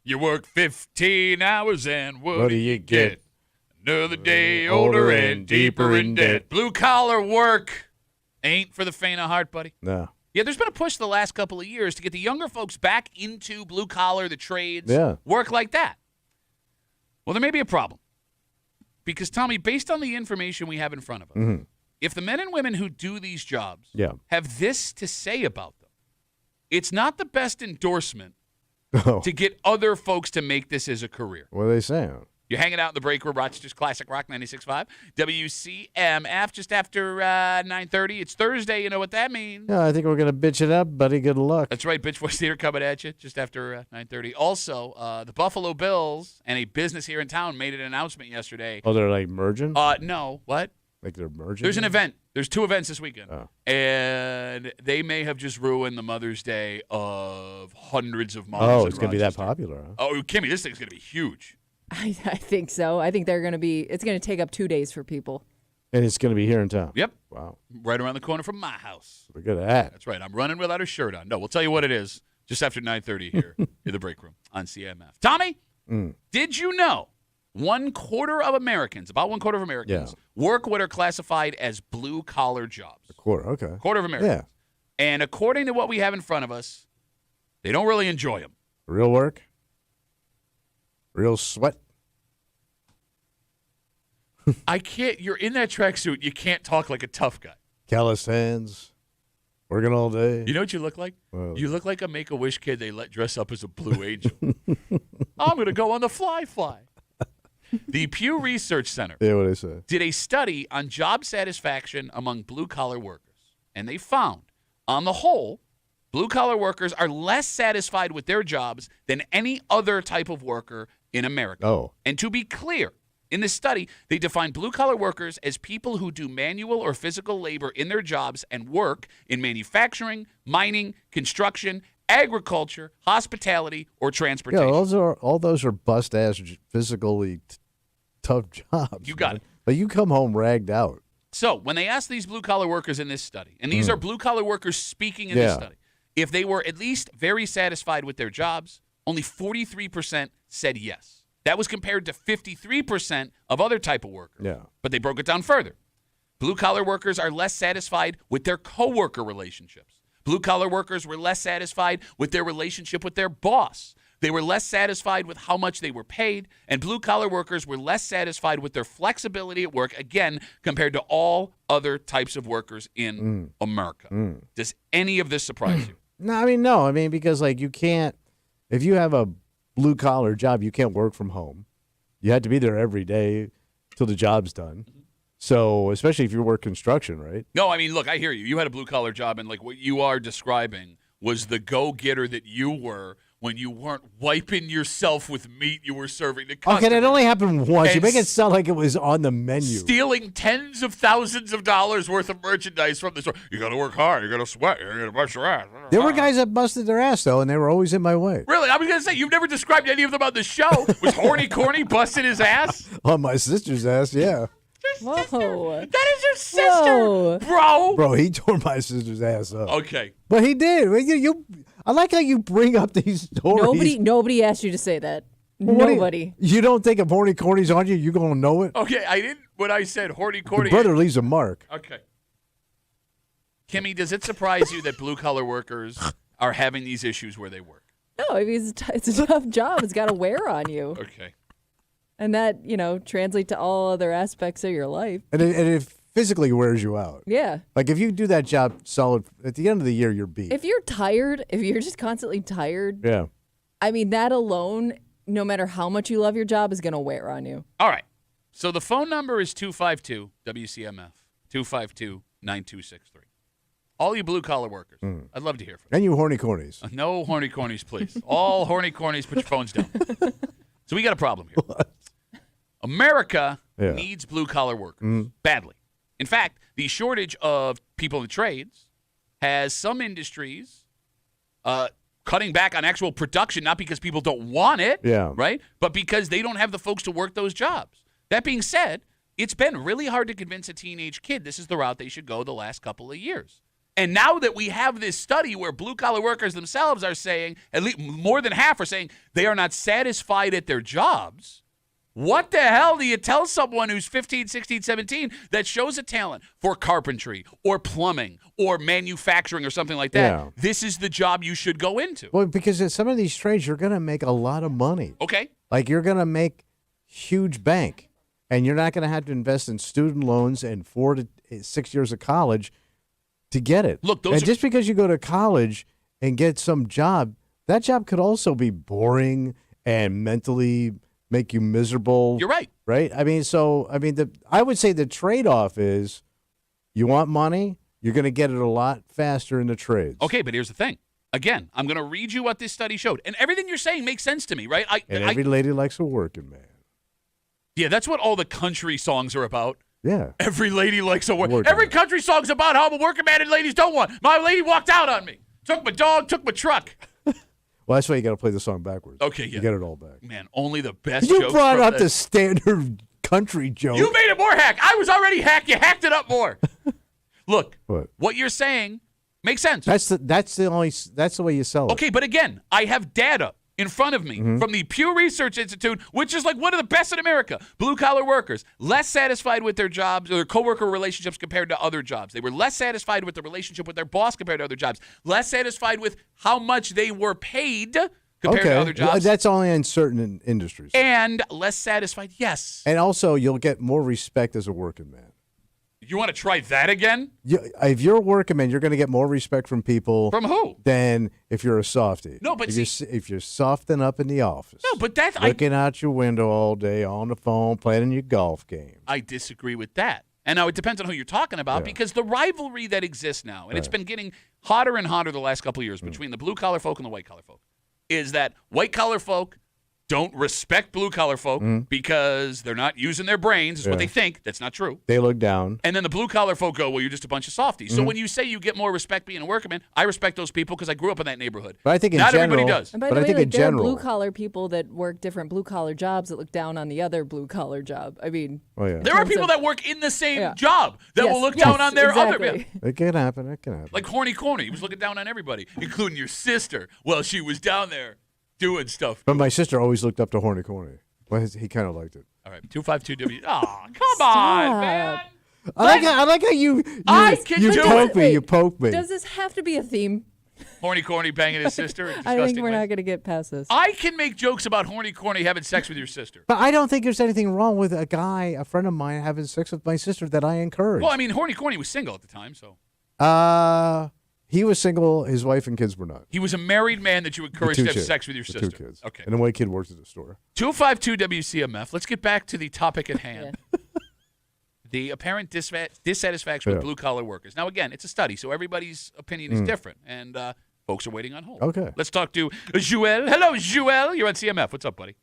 You work 15 hours and what do you get? Another day older and deeper in debt. Blue collar work ain't for the faint of heart, buddy. No. Yeah, there's been a push the last couple of years to get the younger folks back into blue collar, the trades, Yeah. work like that. Well, there may be a problem. Because, Tommy, based on the information we have in front of us, if the men and women who do these jobs have this to say about them, it's not the best endorsement to get other folks to make this as a career. What are they saying? You're hanging out in the break room, Rochester's Classic Rock 96.5, WCMF, just after 9:30. It's Thursday. You know what that means. Yeah, I think we're going to bitch it up, buddy. Good luck. That's right. Bitch Voice Theater coming at you just after 9:30. Also, the Buffalo Bills and a business here in town made an announcement yesterday. Oh, they're like merging? No. What? Like they're merging? There's an event. There's 2 events this weekend. Oh. And they may have just ruined the Mother's Day of hundreds of mothers. Oh, it's going to be that popular, huh? Oh, Kimmy, this thing's going to be huge. I think so. I think they're going to be. It's going to take up 2 days for people. And it's going to be here in town? Yep. Wow. Right around the corner from my house. Look at that. That's right. I'm running without a shirt on. No, we'll tell you what it is just after 9:30 here in the break room on CMF. Tommy, did you know about 1/4 of Americans work what are classified as blue-collar jobs? A quarter, okay. Quarter of Americans. Yeah. And according to what we have in front of us, they don't really enjoy them. Real work? Real sweat? I can't. You're in that tracksuit. You can't talk like a tough guy. Callous hands? Working all day? You know what you look like? Well, You look like a Make-A-Wish kid they let dress up as a blue angel. I'm going to go on the fly. The Pew Research Center yeah, what I say. did a study on job satisfaction among blue-collar workers, and they found, on the whole, blue-collar workers are less satisfied with their jobs than any other type of worker in America. Oh. And to be clear, in this study, they defined blue-collar workers as people who do manual or physical labor in their jobs and work in manufacturing, mining, construction, agriculture, hospitality, or transportation. Yeah, all those are bust-ass, physically tough jobs. You got it. But you come home ragged out. So when they asked these blue-collar workers in this study, and these are blue-collar workers speaking in this study, if they were at least very satisfied with their jobs, only 43% said yes. That was compared to 53% of other type of workers. Yeah. But they broke it down further. Blue-collar workers are less satisfied with their coworker relationships. Blue-collar workers were less satisfied with their relationship with their boss. They were less satisfied with how much they were paid, and blue-collar workers were less satisfied with their flexibility at work, again, compared to all other types of workers in America. Does any of this surprise you? No, I mean, because, like, you can't, if you have a blue-collar job, you can't work from home. You have to be there every day till the job's done. So, especially if you work construction, right? No, I mean, look, I hear you. You had a blue-collar job, and, like, what you are describing was the go-getter that you were when you weren't wiping yourself with meat you were serving to customers. Okay, that only happened once. You And make it sound like it was on the menu. Stealing tens of thousands of dollars worth of merchandise from the store. You got to work hard. You got to sweat. You got to bust your ass. There were guys that busted their ass, though, and they were always in my way. Really? I was going to say, you've never described any of them on the show. Was Horny Corny busting his ass? On my sister's ass, yeah. Whoa. That is your sister, Whoa. bro. Bro, he tore my sister's ass up. Okay. But he did. I like how you bring up these stories. Nobody asked you to say that. What do Nobody. You don't think if horny corny's on you, you're going to know it? Okay, I didn't, when I said Horny The Corny. brother leaves a mark. Okay. Kimmy, does it surprise you that blue-collar workers are having these issues where they work? No, I mean, it's a tough job. It's got to wear on you. Okay. And that, translates to all other aspects of your life. And it physically wears you out. Yeah. Like, if you do that job solid, at the end of the year, you're beat. If you're tired, if you're just constantly tired, Yeah. I mean, that alone, no matter how much you love your job, is going to wear on you. All right. So the phone number is 252-WCMF, 252-9263. All you blue-collar workers, I'd love to hear from you. And you horny cornies. No horny cornies, please. All horny cornies, put your phones down. So we got a problem here. What? America Yeah. needs blue-collar workers badly. In fact, the shortage of people in the trades has some industries cutting back on actual production, not because people don't want it, right? But because they don't have the folks to work those jobs. That being said, it's been really hard to convince a teenage kid this is the route they should go the last couple of years. And now that we have this study where blue-collar workers themselves are saying, at least more than half are saying they are not satisfied at their jobs, what the hell do you tell someone who's 15, 16, 17 that shows a talent for carpentry or plumbing or manufacturing or something like that? Yeah. This is the job you should go into. Well, because in some of these trades, you're going to make a lot of money. Okay. Like you're going to make huge bank, and you're not going to have to invest in student loans and 4 to 6 years of college to get it. Look, and just because you go to college and get some job, that job could also be boring and mentally make you miserable. You're right. Right? I mean, I would say the trade-off is you want money, you're going to get it a lot faster in the trades. Okay, but here's the thing. Again, I'm going to read you what this study showed. And everything you're saying makes sense to me, right? Every lady likes a working man. Yeah, that's what all the country songs are about. Yeah. Every lady likes a Working Every man. country song's about how I'm a working man and ladies don't want. My lady walked out on me. Took my dog, took my truck. Well, that's why you got to play the song backwards. Okay, yeah. You get it all back. Man, only the best You jokes brought from up this. the standard country joke. You made it more hack. I was already hacked. You hacked it up more. Look, What? you're saying makes sense. That's the way you sell it. Okay, but again, I have data in front of me from the Pew Research Institute, which is like one of the best in America. Blue-collar workers, less satisfied with their jobs or their coworker relationships compared to other jobs. They were less satisfied with the relationship with their boss compared to other jobs. Less satisfied with how much they were paid compared to other jobs. That's only in certain industries. And less satisfied, yes. And also, you'll get more respect as a working man. You want to try that again? If you're a working man, you're going to get more respect from people. From who? Than if you're a softie. No, but if you're softing up in the office. No, but that's looking out your window all day on the phone, playing your golf game. I disagree with that. And now it depends on who you're talking about because the rivalry that exists now, and it's been getting hotter and hotter the last couple of years between the blue-collar folk and the white-collar folk, is that white-collar folk don't respect blue-collar folk because they're not using their brains, is what they think. That's not true. They look down. And then the blue-collar folk go, well, you're just a bunch of softies. So when you say you get more respect being a working I respect those people because I grew up in that neighborhood. But I think in not general, everybody does. And by the way, there are blue-collar people that work different blue-collar jobs that look down on the other blue-collar job. I mean, there are people that work in the same job that will look down on their other. It can happen. It can happen. Like Horny Corny. He was looking down on everybody, including your sister. Well, she was down there doing stuff. But my sister always looked up to Horny Corny. Well, he kind of liked it. All right, 252W. Oh, come on, man. I like how you poke me. You poke me. Does this have to be a theme? Horny Corny banging his sister. I think we're not going to get past this. I can make jokes about Horny Corny having sex with your sister. But I don't think there's anything wrong with a friend of mine, having sex with my sister that I encourage. Well, I mean, Horny Corny was single at the time, so. He was single. His wife and kids were not. He was a married man that you encouraged to have sex with your sister. 2 kids. Okay. And the white kid worked at the store. 252 WCMF. Let's get back to the topic at hand. The apparent dissatisfaction with blue-collar workers. Now, again, it's a study, so everybody's opinion is different, and folks are waiting on hold. Okay. Let's talk to Joel. Hello, Joel. You're on CMF. What's up, buddy?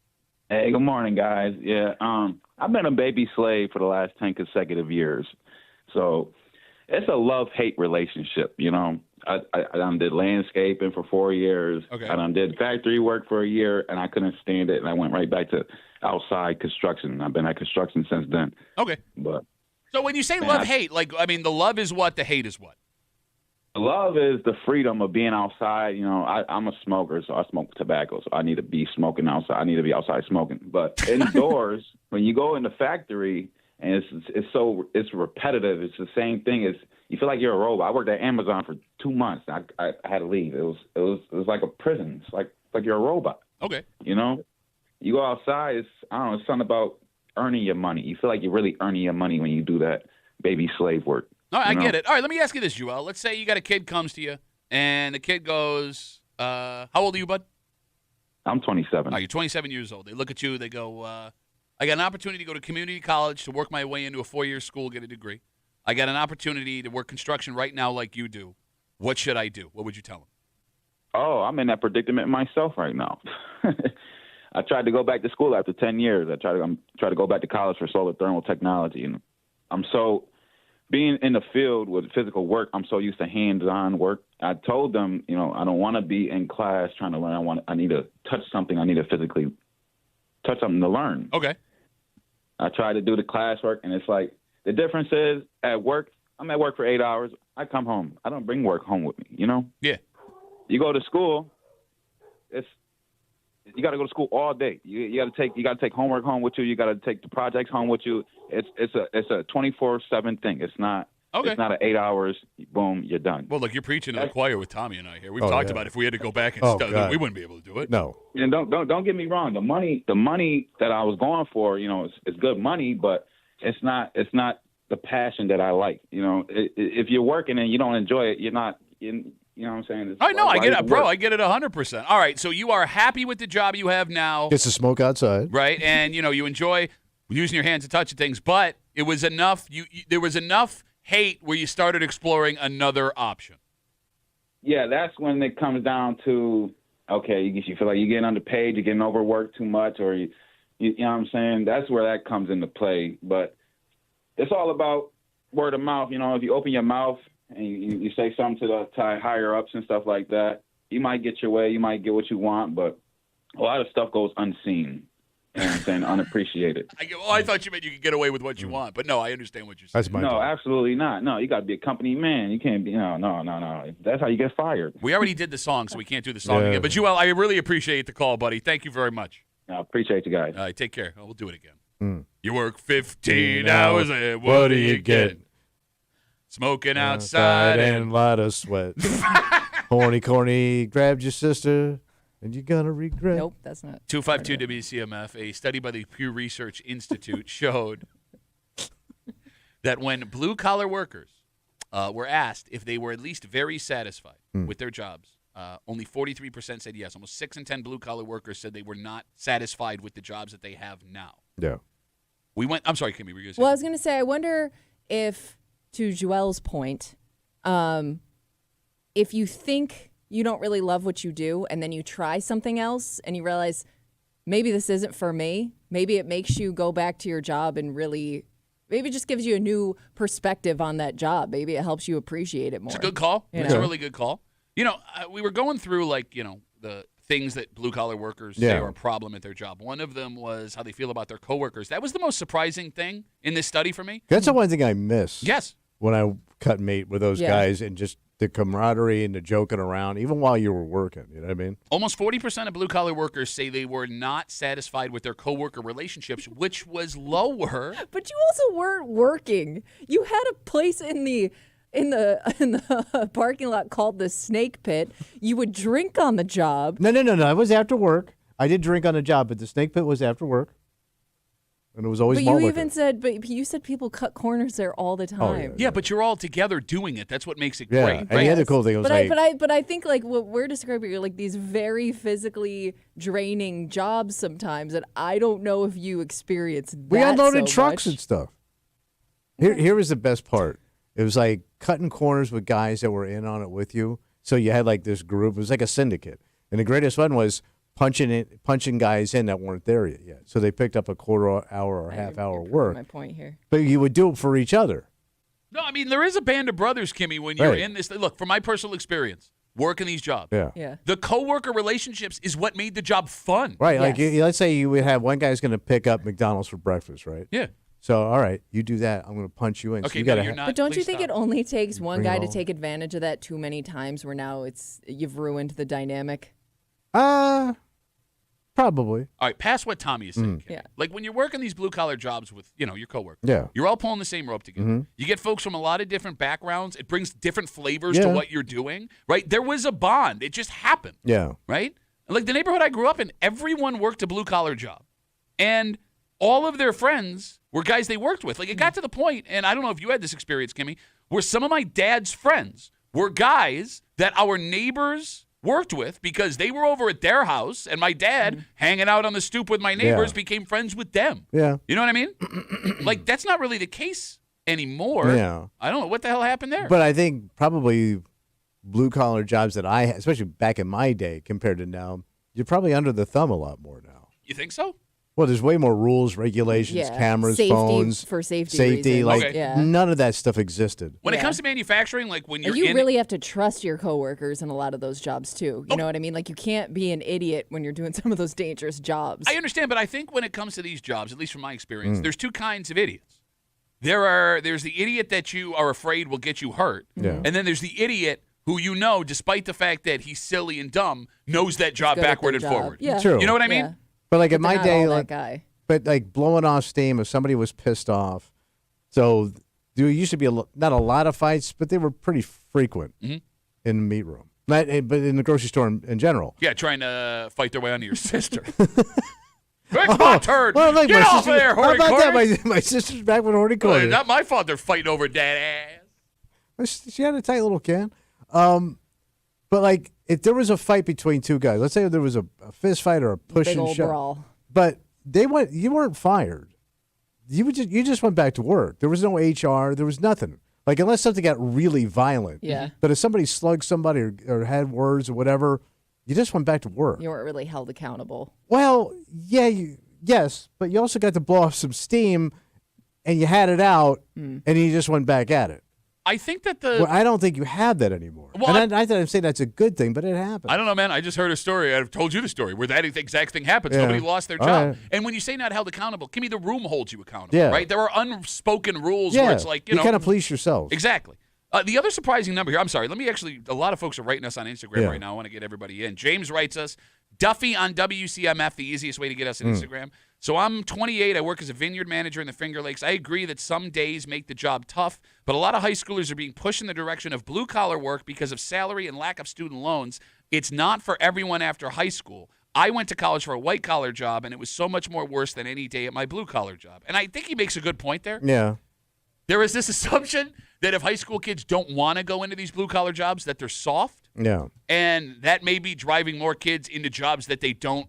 Hey, good morning, guys. Yeah, I've been a baby slave for the last 10 consecutive years, so it's a love-hate relationship, you know. I done did landscaping for 4 years. Okay. I done did factory work for a year, and I couldn't stand it, and I went right back to outside construction. I've been at construction since then. Okay. But so when you say love-hate, the love is what, the hate is what? love is the freedom of being outside. You know, I'm a smoker, so I smoke tobacco, so I need to be smoking outside. I need to be outside smoking. But indoors, when you go in the factory, and it's repetitive. It's the same thing. You feel like you're a robot. I worked at Amazon for 2 months. I had to leave. It was like a prison. It's like you're a robot. Okay. You know, you go outside. It's something about earning your money. You feel like you're really earning your money when you do that baby slave work. All right, I get it. All right, let me ask you this, Joel. Let's say you got a kid comes to you, and the kid goes, how old are you, bud? I'm 27. All right, you're 27 years old. They look at you. They go, I got an opportunity to go to community college to work my way into a 4-year school, get a degree. I got an opportunity to work construction right now like you do. What should I do? What would you tell them? Oh, I'm in that predicament myself right now. I tried to go back to school after 10 years. I tried to go back to college for solar thermal technology. And being in the field with physical work, I'm so used to hands-on work. I told them, I don't want to be in class trying to learn. I need to touch something. I need to physically touch something to learn. Okay. I tried to do the classwork, and it's like the difference is at work, I'm at work for 8 hours. I come home. I don't bring work home with me, you know? Yeah. You go to school, you got to go to school all day. You got to take homework home with you. You got to take the projects home with you. It's a 24/7 thing. It's not It's not an 8 hours. Boom, you're done. Well, look, you're preaching to the choir with Tommy and I here. We've talked about if we had to go back and study, we wouldn't be able to do it. No. And don't get me wrong. The money that I was going for, you know, it's good money, but it's not the passion that I like. You know, if you're working and you don't enjoy it, you're not. You know what I'm saying? I know. I get it, bro. I get it 100%. All right. So you are happy with the job you have now. Gets to smoke outside. Right. And, you know, you enjoy using your hands to touch things, but it was enough. There was enough hate where you started exploring another option. Yeah, that's when it comes down to, okay, you feel like you're getting underpaid, you're getting overworked too much, or you know what I'm saying? That's where that comes into play. But it's all about word of mouth. You know, if you open your mouth and you say something to the higher ups and stuff like that, you might get your way, you might get what you want, but a lot of stuff goes unseen. You know what I'm saying? Unappreciated. I thought you meant you could get away with what you want, but no, I understand what you're saying. That's my No, absolutely not. No, you got to be a company man. You can't be, no. That's how you get fired. We already did the song, so we can't do the song again. But, Joel, I really appreciate the call, buddy. Thank you very much. I appreciate you guys. All right, take care. We'll do it again. You work 15 hours, and what do you get? Smoking outside and a lot of sweat. Corny, grabbed your sister, and you're going to regret. Nope, that's not. 252 WCMF, a study by the Pew Research Institute showed that when blue-collar workers were asked if they were at least very satisfied with their jobs, only 43% said yes. Almost 6 in 10 blue-collar workers said they were not satisfied with the jobs that they have now. Yeah. I'm sorry, Kimmy, were you going to say? Well, I was going to say, I wonder if, to Joel's point, if you think you don't really love what you do and then you try something else and you realize maybe this isn't for me, maybe it makes you go back to your job and really, maybe it just gives you a new perspective on that job. Maybe it helps you appreciate it more. It's a good call. It's a really good call. You know, we were going through, like, you know, the things that blue-collar workers say are a problem at their job. One of them was how they feel about their coworkers. That was the most surprising thing in this study for me. That's the one thing I miss. Yes. When I cut mate with those guys and just the camaraderie and the joking around, even while you were working. You know what I mean? Almost 40% of blue-collar workers say they were not satisfied with their coworker relationships, which was lower. But you also weren't working. You had a place in the parking lot called the Snake Pit. You would drink on the job. No. I was after work. I did drink on the job, but the Snake Pit was after work. And it was always But you said people cut corners there all the time. Oh, yeah, but you're all together doing it. That's what makes it great. Right? And the other cool thing was but I think like what we're describing are like these very physically draining jobs sometimes that I don't know if you experience that we unloaded so trucks much. and stuff. Here was the best part. It was like cutting corners with guys that were in on it with you. So you had like this group. It was like a syndicate. And the greatest one was punching guys in that weren't there yet. So they picked up a quarter hour or half hour work. My point here. But you would do it for each other. No, I mean, there is a band of brothers, Kimmy, when you're in this. Look, from my personal experience, working these jobs, the coworker relationships is what made the job fun. Right. Like, let's say you would have one guy's going to pick up McDonald's for breakfast, right? Yeah. So, all right, you do that. I'm going to punch you in. Okay, so you're not. But don't you think it only takes one Bring it guy to all. take advantage of that too many times where now you've ruined the dynamic? Probably. All right, past what Tommy is saying. Yeah. Like when you're working these blue-collar jobs with, you know, your coworkers. Yeah. You're all pulling the same rope together. You get folks from a lot of different backgrounds. It brings different flavors to what you're doing, right? There was a bond. It just happened. Yeah. Right? Like the neighborhood I grew up in, everyone worked a blue-collar job. And all of their friends were guys they worked with. Like it got to the point, and I don't know if you had this experience, Kimmy, where some of my dad's friends were guys that our neighbors worked with because they were over at their house, and my dad hanging out on the stoop with my neighbors became friends with them. Yeah. You know what I mean? Like that's not really the case anymore. Yeah. I don't know what the hell happened there. But I think probably blue-collar jobs that I had, especially back in my day compared to now, you're probably under the thumb a lot more now. You think so? Well, there's way more rules, regulations, cameras, phones. For safety reasons. Like Okay. none of that stuff existed. When it comes to manufacturing, like when you're And you in really have to trust your coworkers in a lot of those jobs too. You know what I mean? Like you can't be an idiot when you're doing some of those dangerous jobs. I understand, but I think when it comes to these jobs, at least from my experience, there's two kinds of idiots. there's the idiot that you are afraid will get you hurt. Yeah. And then there's the idiot who despite the fact that he's silly and dumb, knows that job Good at backward their and job. forward. Yeah. True. You know what I mean? Yeah. But like in But my they're not day, all like, that guy. but like blowing off steam if somebody was pissed off. So there used to be not a lot of fights, but they were pretty frequent in the meat room. But in the grocery store in general. Yeah, trying to fight their way onto your sister. It's my turn. Well, like Get my off sister, there, how horny about corner. that? My sister's back with horny Well, corner. not my fault they're fighting over that ass. She had a tight little can. But like, if there was a fight between two guys, let's say there was a fist fight or a push Big and old shove, brawl. but you weren't fired. You just went back to work. There was no HR. There was nothing. Like unless something got really violent. Yeah. But if somebody slugged somebody or had words or whatever, you just went back to work. You weren't really held accountable. Well, yeah, yes, but you also got to blow off some steam, and you had it out, and you just went back at it. I think that Well, I don't think you have that anymore. Well, and I thought I'd say that's a good thing, but it happened. I don't know, man. I just heard a story. I've told you the story where that exact thing happens. Yeah. Nobody lost their All job. right. And when you say not held accountable, Kimmy, the room holds you accountable, Yeah. right? There are unspoken rules Yeah, where it's like, you know. kind of police yourselves. Exactly. The other surprising number here, I'm sorry, a lot of folks are writing us on Instagram Yeah. right now. I want to get everybody in. James writes us, Duffy on WCMF, the easiest way to get us on Instagram. So I'm 28. I work as a vineyard manager in the Finger Lakes. I agree that some days make the job tough, but a lot of high schoolers are being pushed in the direction of blue-collar work because of salary and lack of student loans. It's not for everyone after high school. I went to college for a white-collar job, and it was so much more worse than any day at my blue-collar job. And I think he makes a good point there. Yeah. There is this assumption that if high school kids don't want to go into these blue-collar jobs, that they're soft. Yeah. And that may be driving more kids into jobs that they don't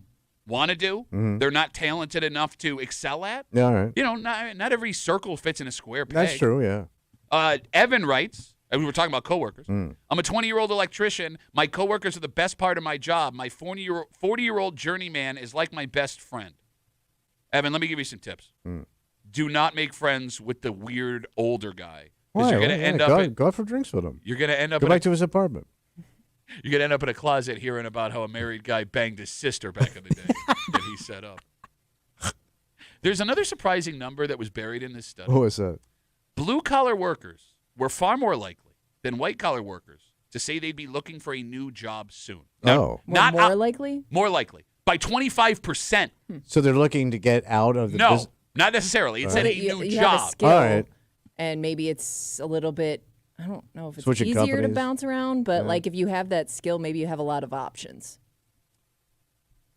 want to do. They're not talented enough to excel at. Yeah, all right. You know, not every circle fits in a square peg. That's true, yeah. Evan writes, and we were talking about coworkers. I'm a 20-year-old electrician. My coworkers are the best part of my job. My 40-year-old journeyman is like my best friend. Evan, let me give you some tips. Do not make friends with the weird older guy. Why? You're going to end up go out for drinks with him. You're going to end up Go back to his apartment. You're going to end up in a closet hearing about how a married guy banged his sister back in the day that he set up. There's another surprising number that was buried in this study. What was that? Blue-collar workers were far more likely than white-collar workers to say they'd be looking for a new job soon. Oh. More likely? More likely. By 25%. So they're looking to get out of the No, business? not necessarily. It said a new you job. have a skill, All right. and maybe it's a little bit, I don't know if it's Switching easier to companies. bounce around, but Yeah. like if you have that skill, maybe you have a lot of options.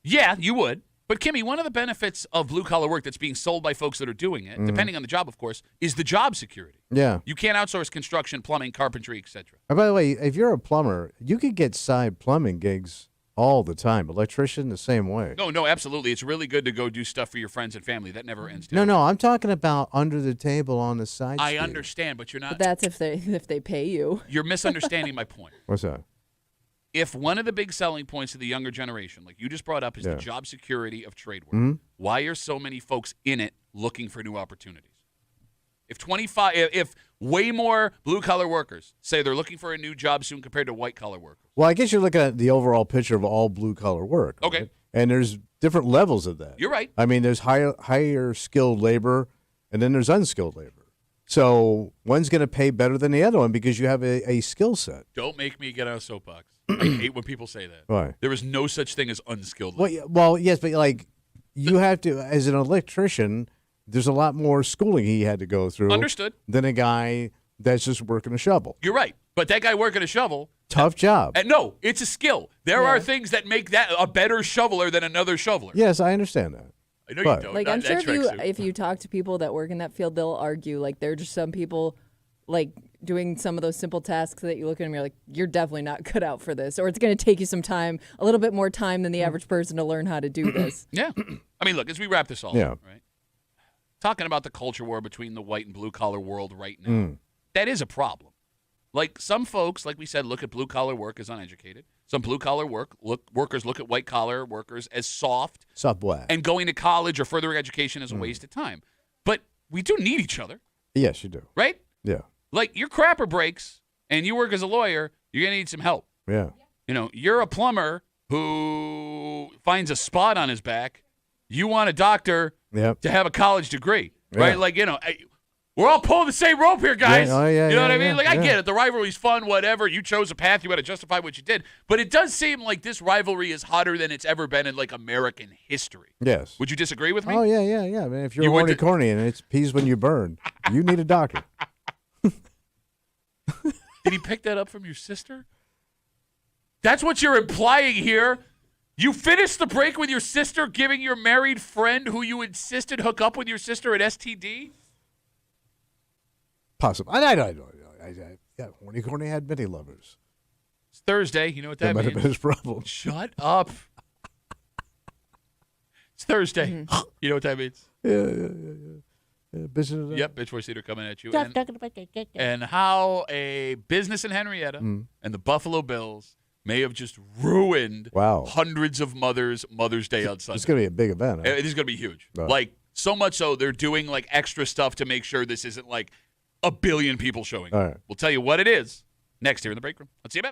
Yeah, you would. But, Kimmy, one of the benefits of blue-collar work that's being sold by folks that are doing it, depending on the job, of course, is the job security. Yeah. You can't outsource construction, plumbing, carpentry, etc. And by the way, if you're a plumber, you could get side plumbing gigs all the time. Electrician, the same way. No, absolutely. It's really good to go do stuff for your friends and family. That never ends. No, I'm talking about under the table on the side. I street. understand, but you're not. But that's if they pay you. You're misunderstanding my point. What's that? If one of the big selling points of the younger generation, like you just brought up, is Yeah. the job security of trade work, why are so many folks in it looking for new opportunities? If way more blue-collar workers say they're looking for a new job soon compared to white-collar workers. Well, I guess you're looking at the overall picture of all blue-collar work. Okay. Right? And there's different levels of that. You're right. I mean, there's higher skilled labor, and then there's unskilled labor. So one's going to pay better than the other one because you have a skill set. Don't make me get on a soapbox. I hate when people say that. Why? There is no such thing as unskilled labor. Well, yes, but like you have to, as an electrician, there's a lot more schooling he had to go through. Understood. Than a guy that's just working a shovel. You're right. But that guy working a shovel. Tough job. No, it's a skill. There are things that make that a better shoveler than another shoveler. Yes, I understand that. I know But- you don't. Like I'm That sure tracks if you talk to people that work in that field, they'll argue like they're just some people like doing some of those simple tasks that you look at them, you're like, you're definitely not cut out for this, or it's going to take you some time, a little bit more time than the average person to learn how to do this. Yeah. I mean, look, as we wrap this all Yeah. up, right? Talking about the culture war between the white and blue collar world right now, that is a problem. Like some folks, like we said, look at blue collar work as uneducated. Some blue collar workers look at white collar workers as soft. Subway. And going to college or furthering education is a waste of time. But we do need each other, Yes, you do. right? Yeah. Like your crapper breaks and you work as a lawyer, you're going to need some help. Yeah. You know, you're a plumber who finds a spot on his back. You want a doctor Yep. to have a college degree, right? Yeah. Like, you know, We're all pulling the same rope here, guys. Yeah, oh, yeah, you know what yeah, I mean? yeah, Like, I yeah. get it. The rivalry's fun, whatever. You chose a path. You got to justify what you did. But it does seem like this rivalry is hotter than it's ever been in, like, American history. Yes. Would you disagree with me? Oh, yeah. I mean, if you're You would horny do- corny and it's peas when you burn, you need a doctor. Did he pick that up from your sister? That's what you're implying here. You finished the break with your sister giving your married friend who you insisted hook up with your sister at STD? Possible. I yeah, horny corny had many lovers. It's Thursday. You know what that That might have means. been his problem. Shut up. It's Thursday. You know what that means? Yeah, bitching it up. Yep, Bitch Boy Cedar coming at you. And how a business in Henrietta and the Buffalo Bills may have just ruined hundreds of Mother's Day on Sunday. It's going to be a big event. Huh? It is going to be huge. Right. Like, so much so they're doing, like, extra stuff to make sure this isn't, like, a billion people showing. All right. We'll tell you what it is next here in the break room. Let's see you,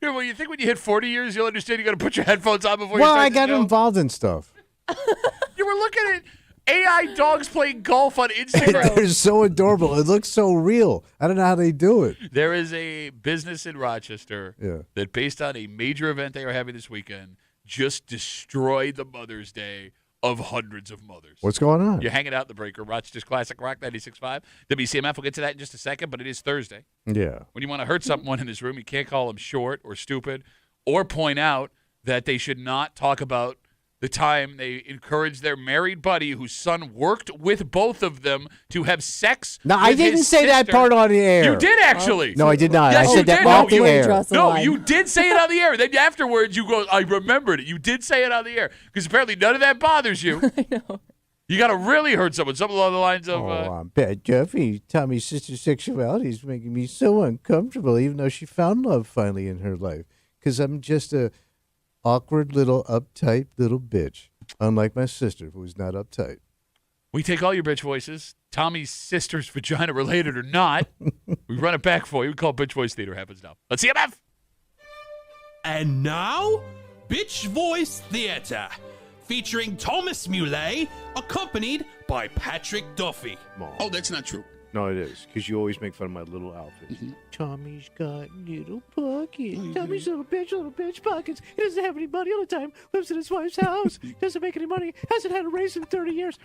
Yeah, well, you think when you hit 40 years, you'll understand you got to put your headphones on before you Well, start I the got show? involved in stuff. You were looking at AI dogs playing golf on Instagram. They're so adorable. It looks so real. I don't know how they do it. There is a business in Rochester Yeah. that, based on a major event they are having this weekend, just destroyed the Mother's Day of hundreds of mothers. What's going on? You're hanging out in the break room. Rochester's Classic Rock 96.5. WCMF, we'll get to that in just a second, but it is Thursday. Yeah. When you want to hurt someone in this room, you can't call them short or stupid or point out that they should not talk about the time they encouraged their married buddy whose son worked with both of them to have sex. No, I with didn't his say that sister. part on the air. You did actually. No, I did not. Yes, I you said that did. off the you, air. No, you did say it on the air. Then afterwards, you go, I remembered it. You did say it on the air because apparently none of that bothers you. I know. You got to really hurt someone. Something along the lines of. I'm bad, Jeffy. Tommy's sister's sexuality is making me so uncomfortable, even though she found love finally in her life. Because I'm just a awkward little uptight little bitch, unlike my sister, who's not uptight. We take all your bitch voices, Tommy's sister's vagina related or not. We run it back for you. We call it Bitch Voice Theater. Happens now. Let's see MF. And now, Bitch Voice Theater, featuring Thomas Muley, accompanied by Patrick Duffy. Oh, that's not true. No, it is, because you always make fun of my little outfit. Tommy's got little pockets. Tommy's little bitch pockets. He doesn't have any money all the time. Lives in his wife's house. Doesn't make any money. Hasn't had a raise in 30 years.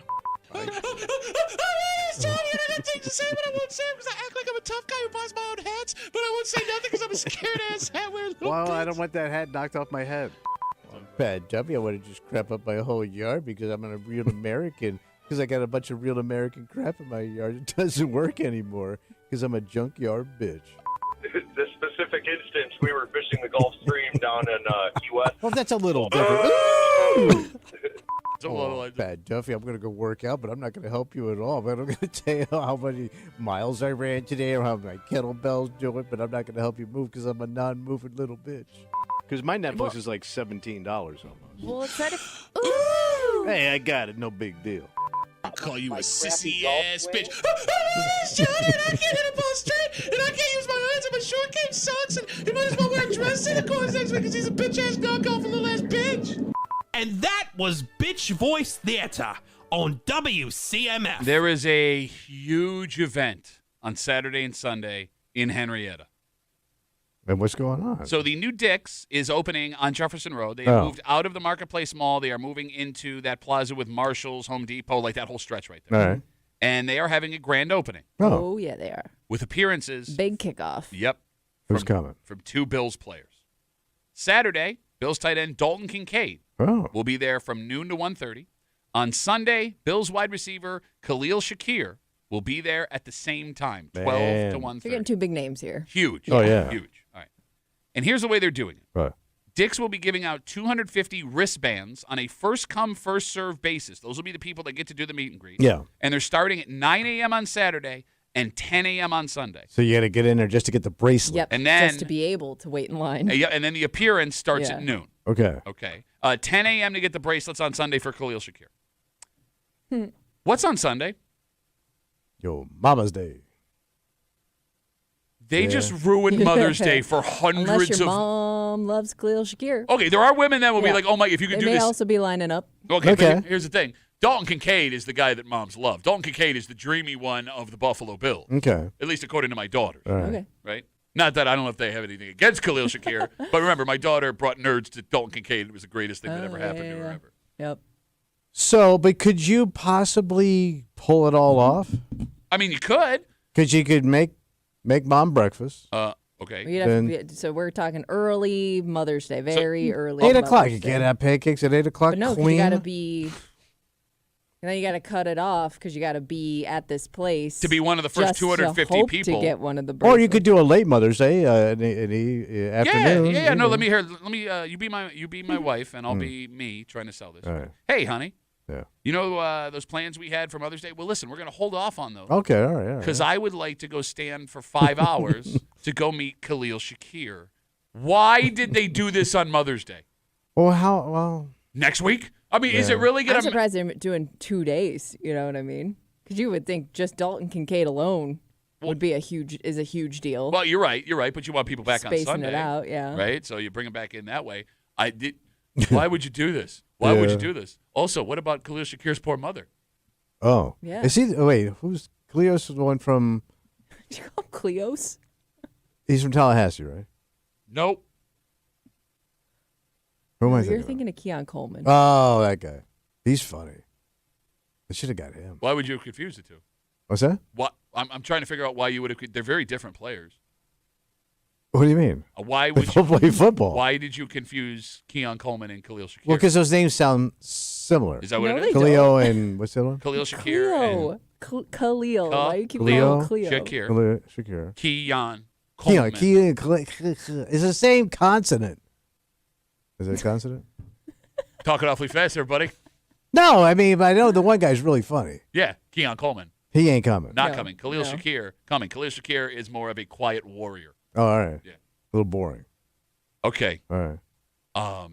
Sorry, I got things to say, but I won't say them because I act like I'm a tough guy who buys my own hats, but I won't say nothing because I'm a scared-ass hat wearing little Well, I bitch. don't want that hat knocked off my head. Bad Duffy, I want to just crap up my whole yard because I'm a real American. Because I got a bunch of real American crap in my yard. It doesn't work anymore because I'm a junkyard bitch. This specific instance, we were fishing the Gulf Stream down in Key West. Well, that's a little different. Oh, Bad Duffy, I'm going to go work out, but I'm not going to help you at all. But I'm going to tell you how many miles I ran today or how my kettlebells do it, but I'm not going to help you move because I'm a non-moving little bitch. Because my Netflix is like $17 almost. Well, it's that. Hey, I got it. No big deal. I'll call you a sissy-ass bitch. Shut it, I can't hit a ball straight, and I can't use my hands, and my short game sucks, and you might as well wear a dress in the course next week because he's a bitch-ass knockoff of little-ass bitch. And that was Bitch Voice Theater on WCMF. There is a huge event on Saturday and Sunday in Henrietta. And what's going on? So the new Dick's is opening on Jefferson Road. They have moved out of the Marketplace Mall. They are moving into that plaza with Marshall's, Home Depot, like that whole stretch right there. All right. And they are having a grand opening. Oh, yeah, they are. With appearances. Big kickoff. Yep. Who's coming? From two Bills players. Saturday, Bills tight end Dalton Kincaid will be there from noon to 1:30. On Sunday, Bills wide receiver Khalil Shakir will be there at the same time, 12 to 1:30. You're getting two big names here. Huge. Oh, yeah. Huge. All right. And here's the way they're doing it. Right. Dick's will be giving out 250 wristbands on a first-come, first-served basis. Those will be the people that get to do the meet and greet. Yeah. And they're starting at 9 a.m. on Saturday and 10 a.m. on Sunday. So you got to get in there just to get the bracelet. Yep. And then, just to be able to wait in line. and then the appearance starts Yeah. at noon. Okay. Okay. 10 a.m. to get the bracelets on Sunday for Khalil Shakir. What's on Sunday? Yo, Mama's Day. They just ruined Mother's Day for Unless hundreds your of. mom loves Khalil Shakir. Okay, there are women that will be Yeah. like, "Oh my, if you could They do may this." also be lining up. Okay, but here's the thing: Dalton Kincaid is the guy that moms love. Dalton Kincaid is the dreamy one of the Buffalo Bills. Okay. At least according to my daughters. All right. Okay. Right. Not that I don't know if they have anything against Khalil Shakir, but remember, my daughter brought nerds to Dalton Kincaid. It was the greatest thing that ever happened to her ever. Yep. So, but could you possibly pull it all off? I mean, you could. Because you could make mom breakfast. Okay. You'd have to be, so we're talking early Mother's Day, very early. 8 o'clock. Mother's You Day. can't have pancakes at 8 o'clock. But no, 'cause clean. you got to be. And then you got to cut it off because you got to be at this place To be one of the first just 250 to hope people. to get one of the. Or you bracelets. could do a late Mother's Day in the afternoon. Yeah. No, let me hear. Let me. You be my wife, and I'll be me trying to sell this. All right. Hey, honey. Yeah. You know those plans we had for Mother's Day? Well, listen, we're going to hold off on those. Okay, all right. Because I would like to go stand for 5 hours to go meet Khalil Shakir. Why did they do this on Mother's Day? Well, next week? I mean, is Yeah. it really going I'm to... surprised they're doing 2 days. You know what I mean? Because you would think just Dalton Kincaid alone. would be a huge deal. Well, you're right, but you want people back on Spacing Sunday. it out, yeah. Right? So you bring them back in that way. Why would you do this? Why would you do this? Also, what about Khalil Shakir's poor mother? Oh. Yeah. Is he? Oh, wait, who's Cleo's the one from? Did you call him Cleos? He's from Tallahassee, right? Nope. Who am I You're thinking? thinking of Keon Coleman. Oh, that guy. He's funny. I should have got him. Why would you confuse the two? What's that? What? I'm trying to figure out why you would have. They're very different players. What do you mean? Why They would both you play football. Why did you confuse Keon Coleman and Khalil Shakir? Well, because those names sound similar. Is that what it is? Khalil and what's the other one? Khalil Shakir Khalil. Why do you keep Khalil? calling him Cleo? Shakir. Khalil Shakir. Keon Keon. Coleman. It's the same consonant. Is it a consonant? Talking awfully fast there, buddy. No, I mean, but I know the one guy's really funny. Yeah, Keon Coleman. He ain't coming. Not coming. Khalil Shakir coming. Khalil Shakir is more of a quiet warrior. Oh, all right. Yeah. A little boring. Okay. All right.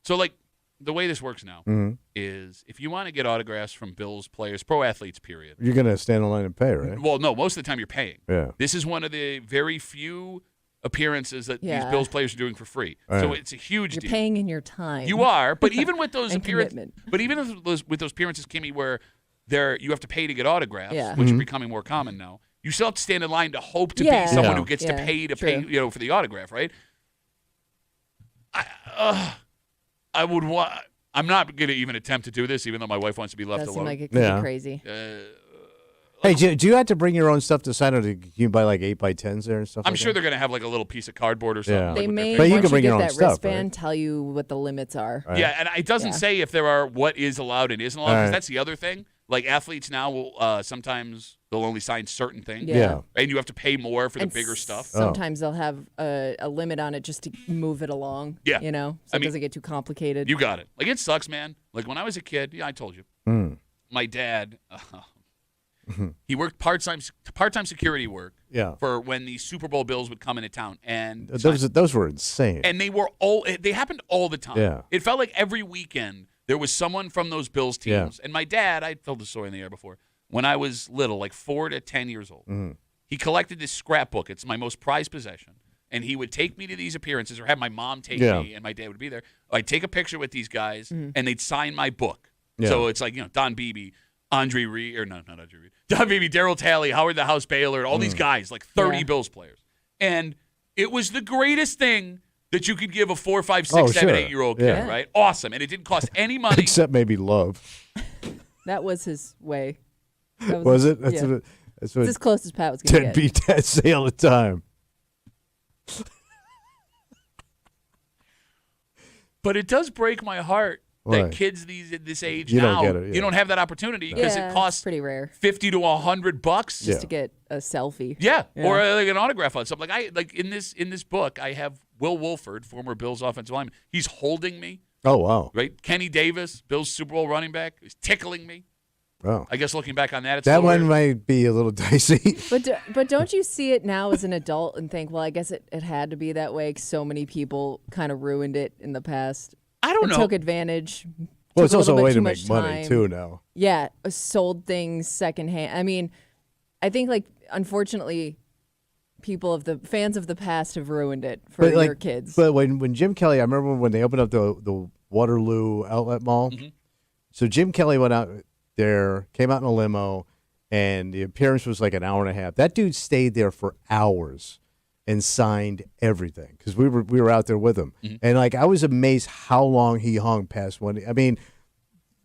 So, like, the way this works now Mhm. is if you want to get autographs from Bills players, pro athletes, period. You're going to stand in line and pay, right? Well, no, most of the time you're paying. Yeah. This is one of the very few appearances that these Yeah. Bills players are doing for free. All So right. it's a huge You're deal. paying in your time. You are, but even with those And appearances, commitment. with those appearances, Kimmy, where you have to pay to get autographs, Yeah. which Mm-hmm. are becoming more common now. You still have to stand in line to hope to Yeah. be someone Yeah. who gets to Yeah, pay true. for the autograph, right? I would want. I'm not going to even attempt to do this, even though my wife wants to be left That alone. seemed like it could Yeah. be crazy. Hey, do you have to bring your own stuff to sign, or can you buy like 8x10s there and stuff? I'm like sure that? they're going to have like a little piece of cardboard or something. Yeah. like, They with their may, But you picture. can once bring you your get own that stuff, wristband, right? tell you what the limits are. Right. Yeah, and it doesn't Yeah. say if there are what is allowed and isn't allowed, All because right. that's the other thing. Like athletes now will sometimes they'll only sign certain things. Yeah. And you have to pay more for the And bigger stuff. Sometimes they'll have a limit on it just to move it along. Yeah. You know, so I it mean, doesn't get too complicated. You got it. Like it sucks, man. Like when I was a kid, yeah, I told you. Mm. My dad, he worked part-time security work Yeah. for when the Super Bowl Bills would come into town, and Those were insane. they happened all the time. Yeah. It felt like every weekend there was someone from those Bills teams. Yeah. And my dad, I told the story in the air before, when I was little, like 4 to 10 years old, Mhm. he collected this scrapbook. It's my most prized possession. And he would take me to these appearances or have my mom take Yeah. me, and my dad would be there. I'd take a picture with these guys, Mm-hmm. and they'd sign my book. Yeah. So it's like, Don Beebe, Andre Reed, or no, not Andre Reed. Don Beebe, Darryl Talley, Howard the House Baylor, all these guys, like 30 Yeah. Bills players. And it was the greatest thing that you could give a 4, 5, 6, Oh, 7, sure. 8-year-old kid, Yeah. right? Awesome. And it didn't cost any money. Except maybe love. That was his way. That Was his- it? That's yeah. what. That's what. It's as close as Pat was going to get. Deadbeat dads say all the time. But it does break my heart Why? that kids this age You don't now, get it, yeah. you don't have that opportunity because Yeah, it it's costs pretty rare. $50 to $100. Just to get a selfie. Yeah, Yeah. or like an autograph on something. Like in this book, I have Will Wolford, former Bills offensive lineman. He's holding me, Oh wow. right? Kenny Davis, Bills Super Bowl running back, is tickling me. Oh. I guess looking back on that, it's That so one weird. might be a little dicey. But don't you see it now as an adult and think, well, I guess it had to be that way 'cause so many people kind of ruined it in the past. I don't and know. Took advantage. Well, it's took also a little bit way too to much make money time. too now. Yeah, sold things secondhand. I mean, I think like unfortunately, fans of the past have ruined it for your kids. But when Jim Kelly, I remember when they opened up the Waterloo Outlet Mall. Mm-hmm. So Jim Kelly went out there, came out in a limo, and the appearance was like an hour and a half. That dude stayed there for hours and signed everything because we were out there with him. Mm-hmm. And like I was amazed how long he hung past one. I mean,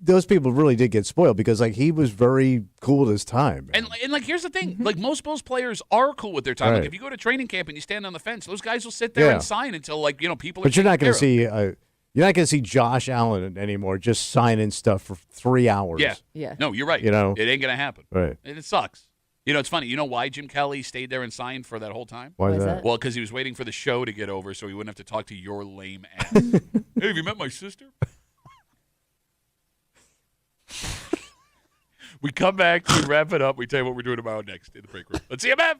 those people really did get spoiled because like he was very cool at his time. man. And like here's the thing, like most Bills players are cool with their time. Like Right. if you go to training camp and you stand on the fence, those guys will sit there Yeah. and sign until like people. But are you're not going going to to see you're not going to see Josh Allen anymore just signing stuff for 3 hours. Yeah. No, you're right. You know? It ain't going to happen. Right. And it sucks. It's funny. You know why Jim Kelly stayed there and signed for that whole time? Why is that? Well, because he was waiting for the show to get over so he wouldn't have to talk to your lame ass. Hey, have you met my sister? We come back, we wrap it up, we tell you what we're doing tomorrow next in the break room. Let's see you, man.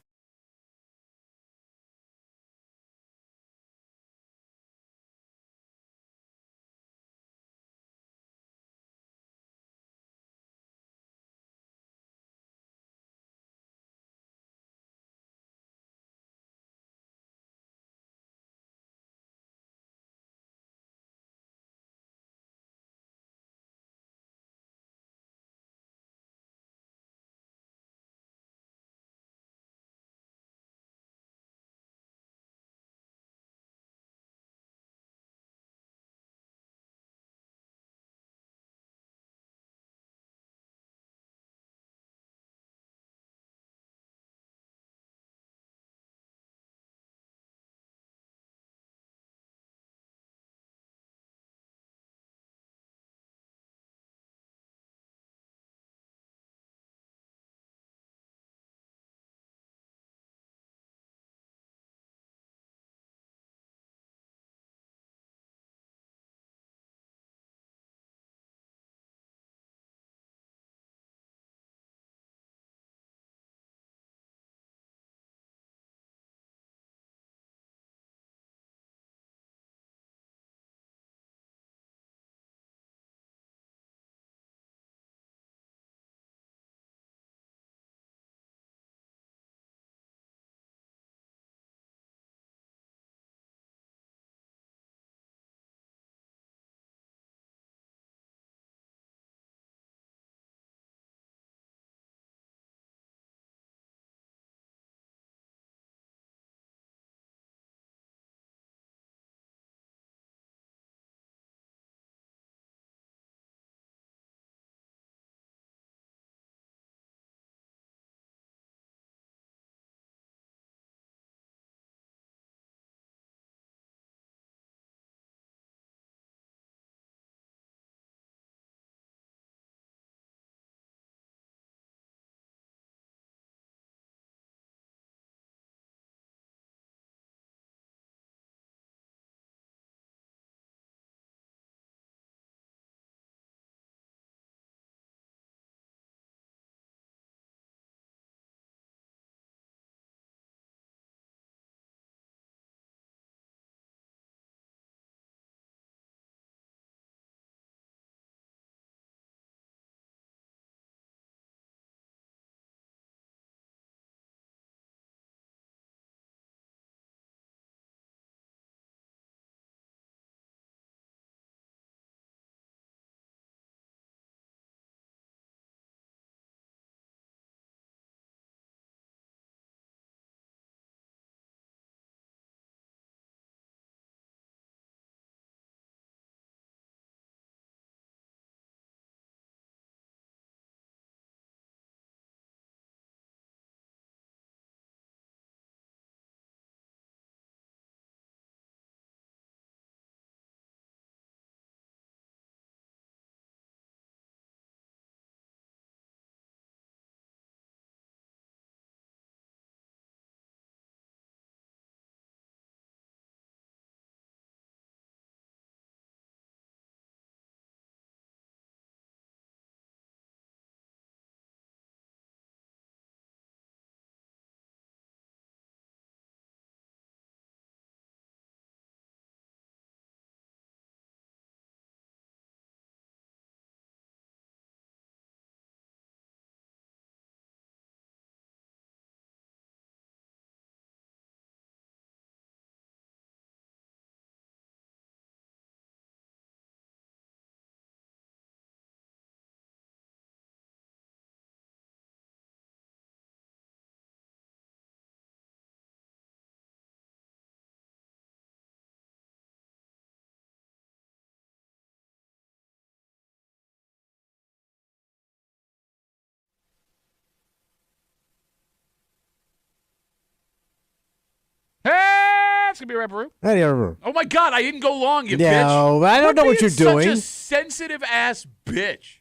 It's going to be a rapper. I never. Oh, my God. I didn't go long, you bitch. No, I don't know what you're doing. Such a sensitive-ass bitch.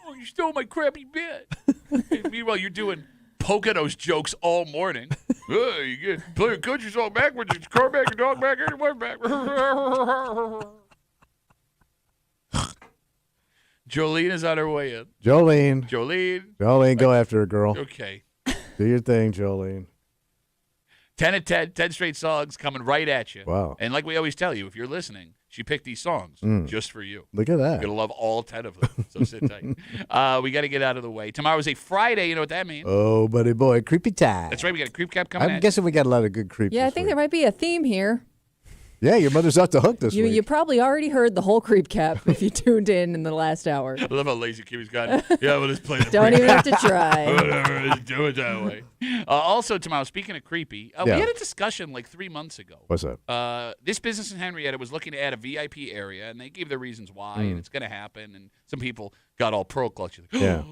Oh, you stole my crappy bit. Meanwhile, you're doing Poconos jokes all morning. You get play a country song backwards, it's car back, your dog back, everyone back. Jolene is on her way in. Jolene, go after her, girl. Okay. Do your thing, Jolene. 10 and 10 straight songs coming right at you. Wow. And like we always tell you, if you're listening, she picked these songs just for you. Look at that. You're going to love all 10 of them, so sit tight. We got to get out of the way. Tomorrow's a Friday. You know what that means? Oh, buddy boy, creepy time. That's right. We got a creep cap coming I'm guessing we got a lot of good creeps. Yeah, I think there might be a theme here. Yeah, your mother's off the hook this week. You probably already heard the whole creep cap if you tuned in the last hour. I love how lazy Kimmy's got. Yeah, we'll just play the Don't even have to try. Whatever, just do it that way. Also, tomorrow, speaking of creepy, we had a discussion like 3 months ago. What's that? This business in Henrietta was looking to add a VIP area, and they gave their reasons why, and it's going to happen. And some people got all pearl clutchy. Yeah.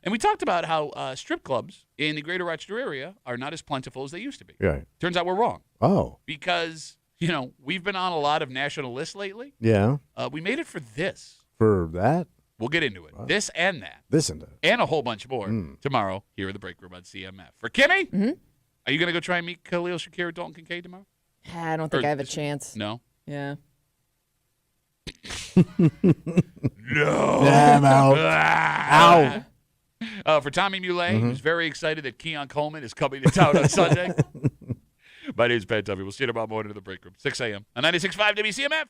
And we talked about how strip clubs in the greater Rochester area are not as plentiful as they used to be. Right. Turns out we're wrong. Oh. Because, you know, we've been on a lot of national lists lately. Yeah. We made it for this. For that? We'll get into it. Wow. This and that. This and that. And a whole bunch more tomorrow here in the break room on CMF. For Kimmy, are you going to go try and meet Khalil Shakir, Dalton Kincaid tomorrow? I don't think I have a chance. No? Yeah. No. Yeah, I'm out. Ow. For Tommy Muley, who's very excited that Keon Coleman is coming to town on Sunday. My name's Pat Tuffy. We'll see you tomorrow morning in the break room, 6 a.m. on 96.5 WCMF.